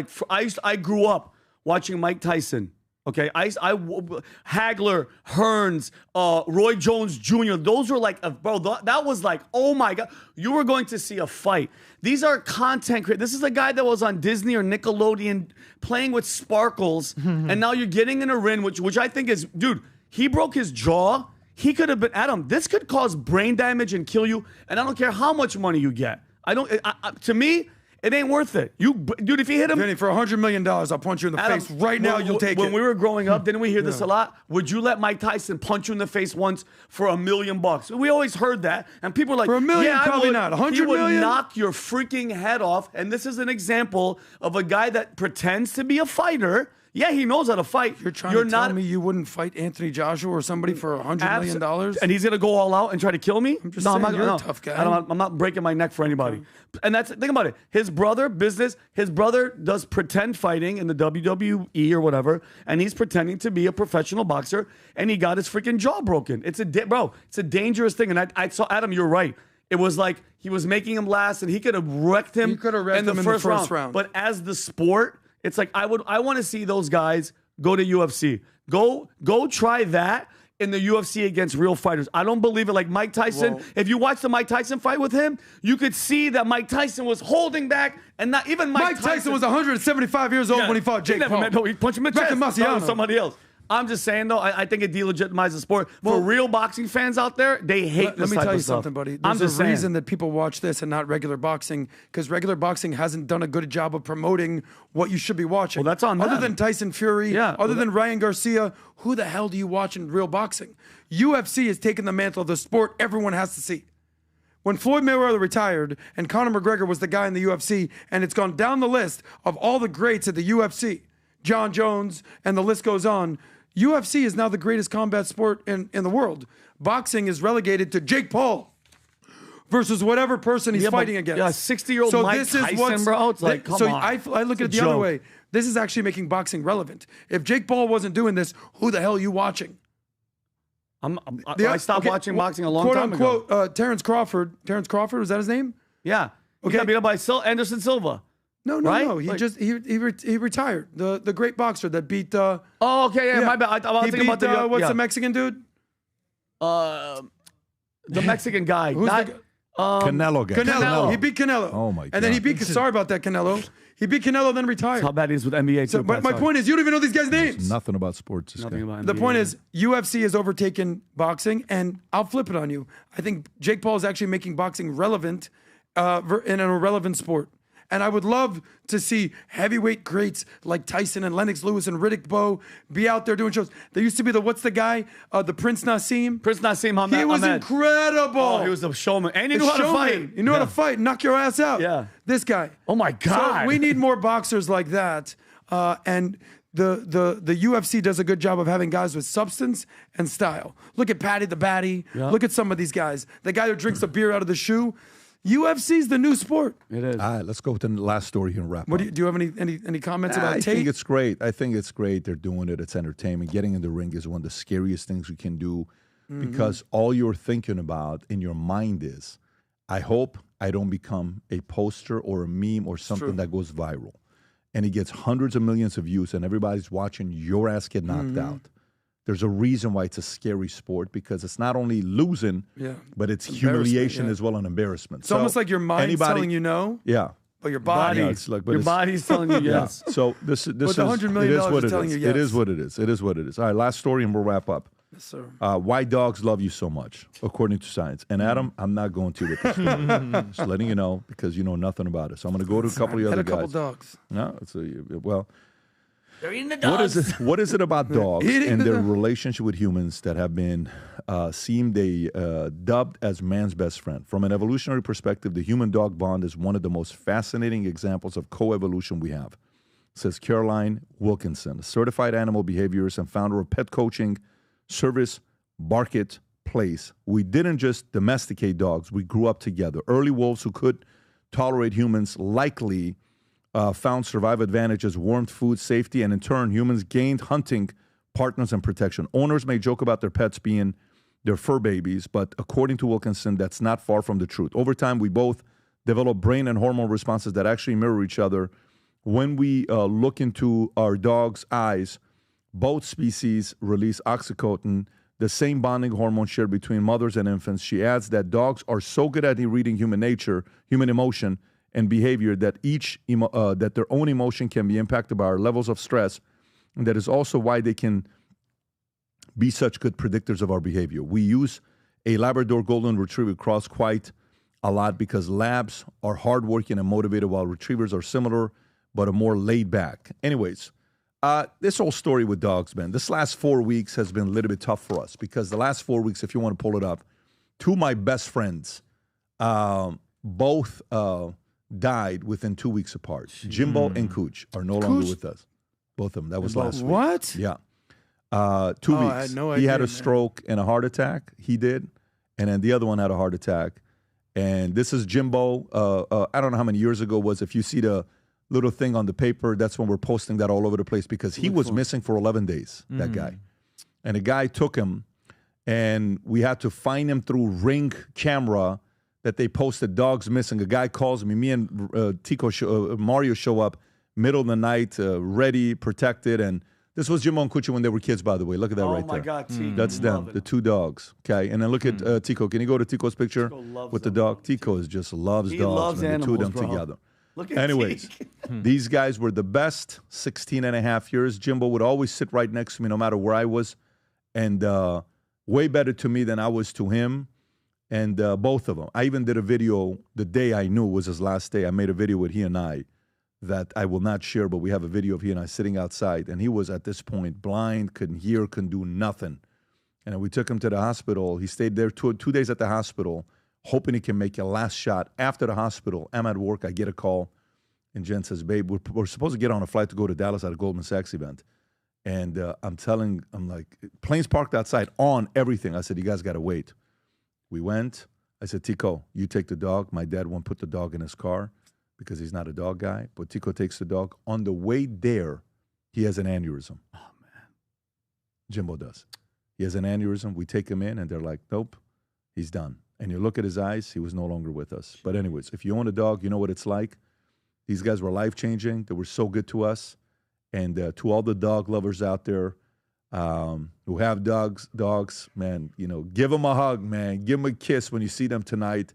I grew up watching Mike Tyson. Okay, Hagler, Hearns, Roy Jones Jr. Those were like, bro, that was like, oh my God, you were going to see a fight. These are content creators. This is a guy that was on Disney or Nickelodeon playing with sparkles, and now you're getting in a ring, which I think is, dude, he broke his jaw. He could have been, Adam, this could cause brain damage and kill you, and I don't care how much money you get. To me, it ain't worth it. Dude, if you hit him... Vinny, for $100 million, I'll punch you in the face right now. You'll take it. When we were growing up, didn't we hear this a lot? Would you let Mike Tyson punch you in the face once for $1 million? We always heard that. And people are like, for $1 million, yeah, probably not. 100 he would million? knock your freaking head off. And this is an example of a guy that pretends to be a fighter. Yeah, he knows how to fight. You're trying to tell me you wouldn't fight Anthony Joshua or somebody for $100 million? And he's going to go all out and try to kill me? I'm just saying, you're a tough guy. I'm not breaking my neck for anybody. And think about it. His brother does pretend fighting in the WWE or whatever, and he's pretending to be a professional boxer, and he got his freaking jaw broken. It's a dangerous thing. And I saw, Adam, you're right. It was like he was making him last, and he could have wrecked him in the first round. But as the sport, it's like I want to see those guys go to UFC. Go try that in the UFC against real fighters. I don't believe it. Like Mike Tyson, if you watch the Mike Tyson fight with him, you could see that Mike Tyson was holding back, and not even Mike Tyson was 175 years old when he fought Jake Paul. No, he punched him in the chest. That was somebody else. I'm just saying, though, I think it delegitimizes the sport. For real boxing fans out there, they hate this type of stuff. Let me tell you something, buddy. There's a reason that people watch this and not regular boxing, because regular boxing hasn't done a good job of promoting what you should be watching. Well, that's on them. Other than Tyson Fury, other than Ryan Garcia, who the hell do you watch in real boxing? UFC has taken the mantle of the sport everyone has to see. When Floyd Mayweather retired and Conor McGregor was the guy in the UFC, and it's gone down the list of all the greats at the UFC, John Jones, and the list goes on, UFC is now the greatest combat sport in the world. Boxing is relegated to Jake Paul versus whatever person he's fighting against. Yeah, 60-year-old Mike Tyson, bro. It's like, come on. I look at it the other way. This is actually making boxing relevant. If Jake Paul wasn't doing this, who the hell are you watching? I stopped watching boxing a long time ago. Quote unquote, Terrence Crawford. Terrence Crawford, was that his name? Yeah. He got beat up by Anderson Silva. No. He retired. The great boxer that beat. My bad. I was thinking about the what's the Mexican dude? The Mexican guy. Canelo guy. Canelo. He beat Canelo. Oh my god. And then he beat. Sorry about that, Canelo. He beat Canelo, then retired. That's how bad he is with NBA. So, but my point is, you don't even know these guys' names. Nothing about sports. Nothing about NBA. The point is, UFC has overtaken boxing, and I'll flip it on you. I think Jake Paul is actually making boxing relevant in an irrelevant sport. And I would love to see heavyweight greats like Tyson and Lennox Lewis and Riddick Bowe be out there doing shows. There used to be the the Prince Nassim. Prince Nassim Hamed. He was incredible. Oh, he was a showman. And he knew how to fight. He knew how to fight, knock your ass out. Yeah. This guy. Oh my God. So we need more boxers like that. And the UFC does a good job of having guys with substance and style. Look at Patty the Batty. Yeah. Look at some of these guys. The guy who drinks a beer out of the shoe. UFC's the new sport. It is. All right, let's go with the last story here and wrap up. Do you have any comments about Tate? I think it's great. They're doing it. It's entertainment. Getting in the ring is one of the scariest things you can do because all you're thinking about in your mind is, I hope I don't become a poster or a meme or something that goes viral. And it gets hundreds of millions of views and everybody's watching your ass get knocked out. There's a reason why it's a scary sport because it's not only losing, but it's humiliation as well and embarrassment. It's almost like your mind's telling you no. Yeah. But your body, your body's telling you yes. Yeah. So this is $100 million is telling you yes. It is what it is. It is what it is. All right, last story and we'll wrap up. Yes, sir. Why dogs love you so much, according to science. And Adam, I'm not going to with this story. Just letting you know because you know nothing about it. So I'm going to go to a couple of the other guys. Had a couple dogs. No, they're eating the dogs. What is it about dogs and their relationship with humans that have been dubbed as man's best friend? From an evolutionary perspective, the human-dog bond is one of the most fascinating examples of coevolution we have, says Caroline Wilkinson, a certified animal behaviorist and founder of pet coaching service Barkit Place. We didn't just domesticate dogs. We grew up together. Early wolves who could tolerate humans likely found survival advantages, warmth, food, safety, and in turn, humans gained hunting partners and protection. Owners may joke about their pets being their fur babies, but according to Wilkinson, that's not far from the truth. Over time, we both develop brain and hormone responses that actually mirror each other. When we look into our dog's eyes, both species release oxytocin, the same bonding hormone shared between mothers and infants. She adds that dogs are so good at reading human nature, human emotion, and behavior that that their own emotion can be impacted by our levels of stress, and that is also why they can be such good predictors of our behavior. We use a Labrador Golden Retriever cross quite a lot because labs are hardworking and motivated while retrievers are similar but are more laid back. Anyways, this whole story with dogs, man, this last 4 weeks has been a little bit tough for us because the last 4 weeks, if you want to pull it up, two of my best friends, both died within 2 weeks apart. Jimbo and Cooch are no longer with us. Both of them. That was Both. last week. What? Yeah. 2 weeks. I had no He had idea, a man. stroke and a heart attack. He did. And then the other one had a heart attack. And this is Jimbo. I don't know how many years ago it was. If you see the little thing on the paper, that's when we're posting that all over the place because he was missing for 11 days, that guy. And a guy took him, and we had to find him through Ring camera that they posted dogs missing. A guy calls me. Me and Mario show up middle of the night, ready, protected. And this was Jimbo and Cucho when they were kids, by the way. Look at that right there. Oh, my God, Tico. That's them, the two dogs. Okay, and then look at Tico. Can you go to Tico's picture with the dog? Tico just loves He dogs. loves man. The two of them animals, bro. together. Look at Anyways, these guys were the best 16 and a half years. Jimbo would always sit right next to me no matter where I was, and way better to me than I was to him. And both of them. I even did a video the day I knew was his last day. I made a video with he and I that I will not share, but we have a video of he and I sitting outside. And he was at this point blind, couldn't hear, couldn't do nothing. And we took him to the hospital. He stayed there 2 days at the hospital, hoping he can make a last shot. After the hospital, I'm at work. I get a call. And Jen says, babe, we're supposed to get on a flight to go to Dallas at a Goldman Sachs event. And I'm like, planes parked outside on everything. I said, you guys got to wait. We went. I said, Tico, you take the dog. My dad won't put the dog in his car because he's not a dog guy. But Tico takes the dog. On the way there, he has an aneurysm. Oh, man. Jimbo does. He has an aneurysm. We take him in, and they're like, nope, he's done. And you look at his eyes, he was no longer with us. But anyways, if you own a dog, you know what it's like. These guys were life-changing. They were so good to us. And to all the dog lovers out there who have dogs, man, give them a hug, man. Give them a kiss when you see them tonight.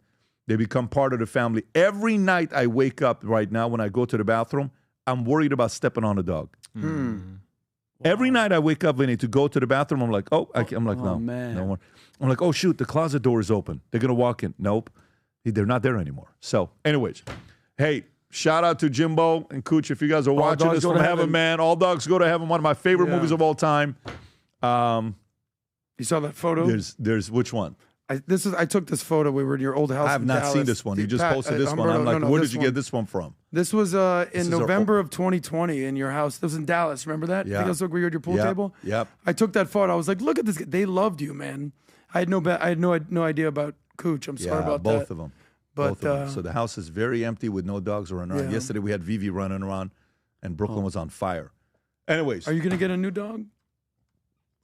They become part of the family. Every night I wake up right now when I go to the bathroom, I'm worried about stepping on a dog. Every night I wake up, Vinny, to go to the bathroom, I'm like, no, man. no more. I'm like, oh, shoot, the closet door is open. They're going to walk in. Nope. They're not there anymore. So, anyways, hey, shout out to Jimbo and Cooch. If you guys are watching this from heaven, man, All Dogs Go to Heaven, one of my favorite movies of all time. You saw that photo? There's which one? I took this photo. We were in your old house. I have not seen this one. You just posted this one. I'm like, where did you get this one from? This was in November of 2020 in your house. This was in Dallas. Remember that? Yeah. I think that's where you were at your pool table. Yep. I took that photo. I was like, look at this. They loved you, man. I had no idea about Cooch. I'm sorry about that. Both of them. But both of them. So the house is very empty with no dogs running around. Yeah. Yesterday we had Vivi running around, and Brooklyn was on fire. Anyways, are you gonna get a new dog?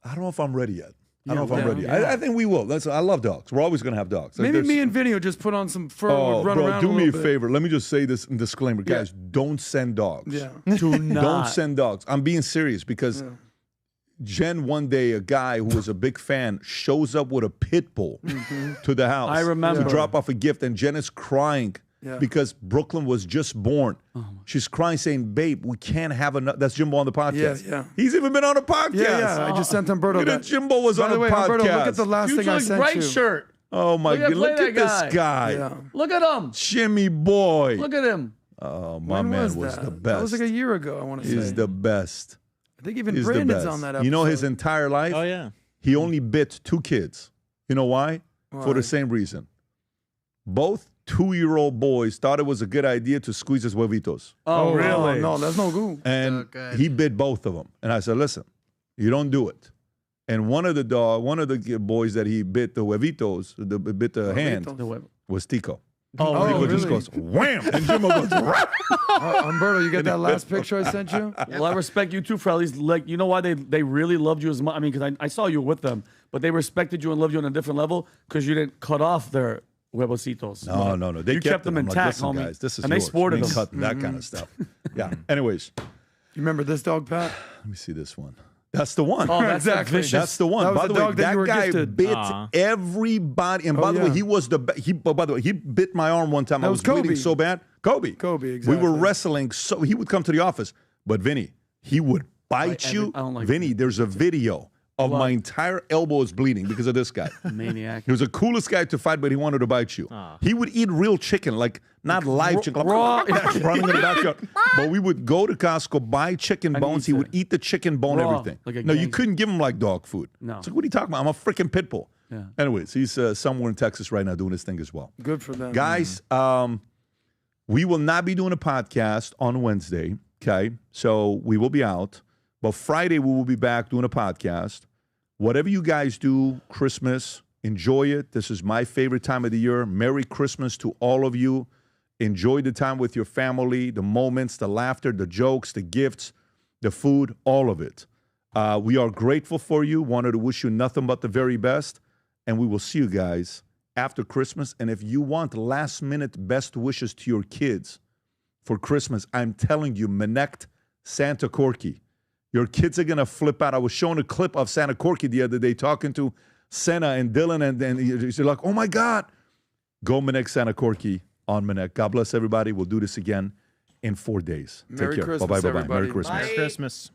I don't know if I'm ready yet. I Yeah, don't know if I'm ready. yeah. I think we will. I love dogs. We're always going to have dogs. Maybe me and Vinny will just put on some fur and run around do a me a little bit. favor. Let me just say this in disclaimer. Guys, don't send dogs. Yeah. Do not. Don't send dogs. I'm being serious because Jen, one day, a guy who was a big fan shows up with a pit bull to the house. I remember. To drop off a gift, and Jen is crying because Brooklyn was just born. She's crying, saying, babe, we can't have another. That's Jimbo on the podcast. Yeah. He's even been on a podcast. Yeah. I just sent Humberto Look at that. Jimbo was By on the a way, podcast. Humberto, look at the last thing I sent bright you. shirt. Oh, my God. Look at that this guy. Yeah. Look at him. Jimmy boy. Look at him. Oh, my When man was was that? the best. That was like a year ago, I want to say. He's the best. I think even He's the Brandon's best. on that episode. You know his entire life? Oh, yeah. He only bit 2 kids. You know why? For the same reason. Both 2-year-old boys thought it was a good idea to squeeze his huevitos. Oh, really? No, that's no good. And he bit both of them. And I said, listen, you don't do it. And one of the boys that he bit the huevitos, bit the hand, was Tico. Oh, Tico really? just goes, wham! And Jimbo goes, Humberto, you get that last picture I sent you? Well, I respect you too for at least, like, you know why they really loved you as much? I mean, because I saw you with them, but they respected you and loved you on a different level because you didn't cut off their huevositos. No. They you kept them I'm like, intact, listen, homie. guys, this is and yours. they sported We ain't them. cutting that kind of stuff. Yeah. Anyways, You remember this dog, Pat? let me see this one. That's the one. Oh, that's Exactly. vicious. That's the one. That was By the the way, dog that you were guy gifted. bit everybody. And by the way, he was the best. By the way, he bit my arm one time. That I was was bleeding Kobe. so bad. Kobe, exactly. We were wrestling. So he would come to the office, but Vinny, he would bite you. I don't like Vinny, there's a video of my entire elbow is bleeding because of this guy. Maniac. He was the coolest guy to fight, but he wanted to bite you. He would eat real chicken, like not live chicken, like, running in the backyard. But we would go to Costco, buy chicken bones. He would eat the chicken bone, Raw, everything. like a No, you gang. couldn't give him like dog food. No. It's like, what are you talking about? I'm a freaking pit bull. Yeah. Anyways, he's somewhere in Texas right now doing his thing as well. Good for them. Guys, we will not be doing a podcast on Wednesday, okay? So we will be out. But Friday, we will be back doing a podcast. Whatever you guys do, Christmas, enjoy it. This is my favorite time of the year. Merry Christmas to all of you. Enjoy the time with your family, the moments, the laughter, the jokes, the gifts, the food, all of it. We are grateful for you. Wanted to wish you nothing but the very best. And we will see you guys after Christmas. And if you want last-minute best wishes to your kids for Christmas, I'm telling you, Menect Santa Corky. Your kids are going to flip out. I was showing a clip of Santa Corky the other day talking to Senna and Dylan, and you're like, oh, my God. Go Menect Santa Corky on Menect. God bless everybody. We'll do this again in 4 days. Merry Take care. Christmas, Bye-bye. everybody. Merry Christmas. Merry Christmas.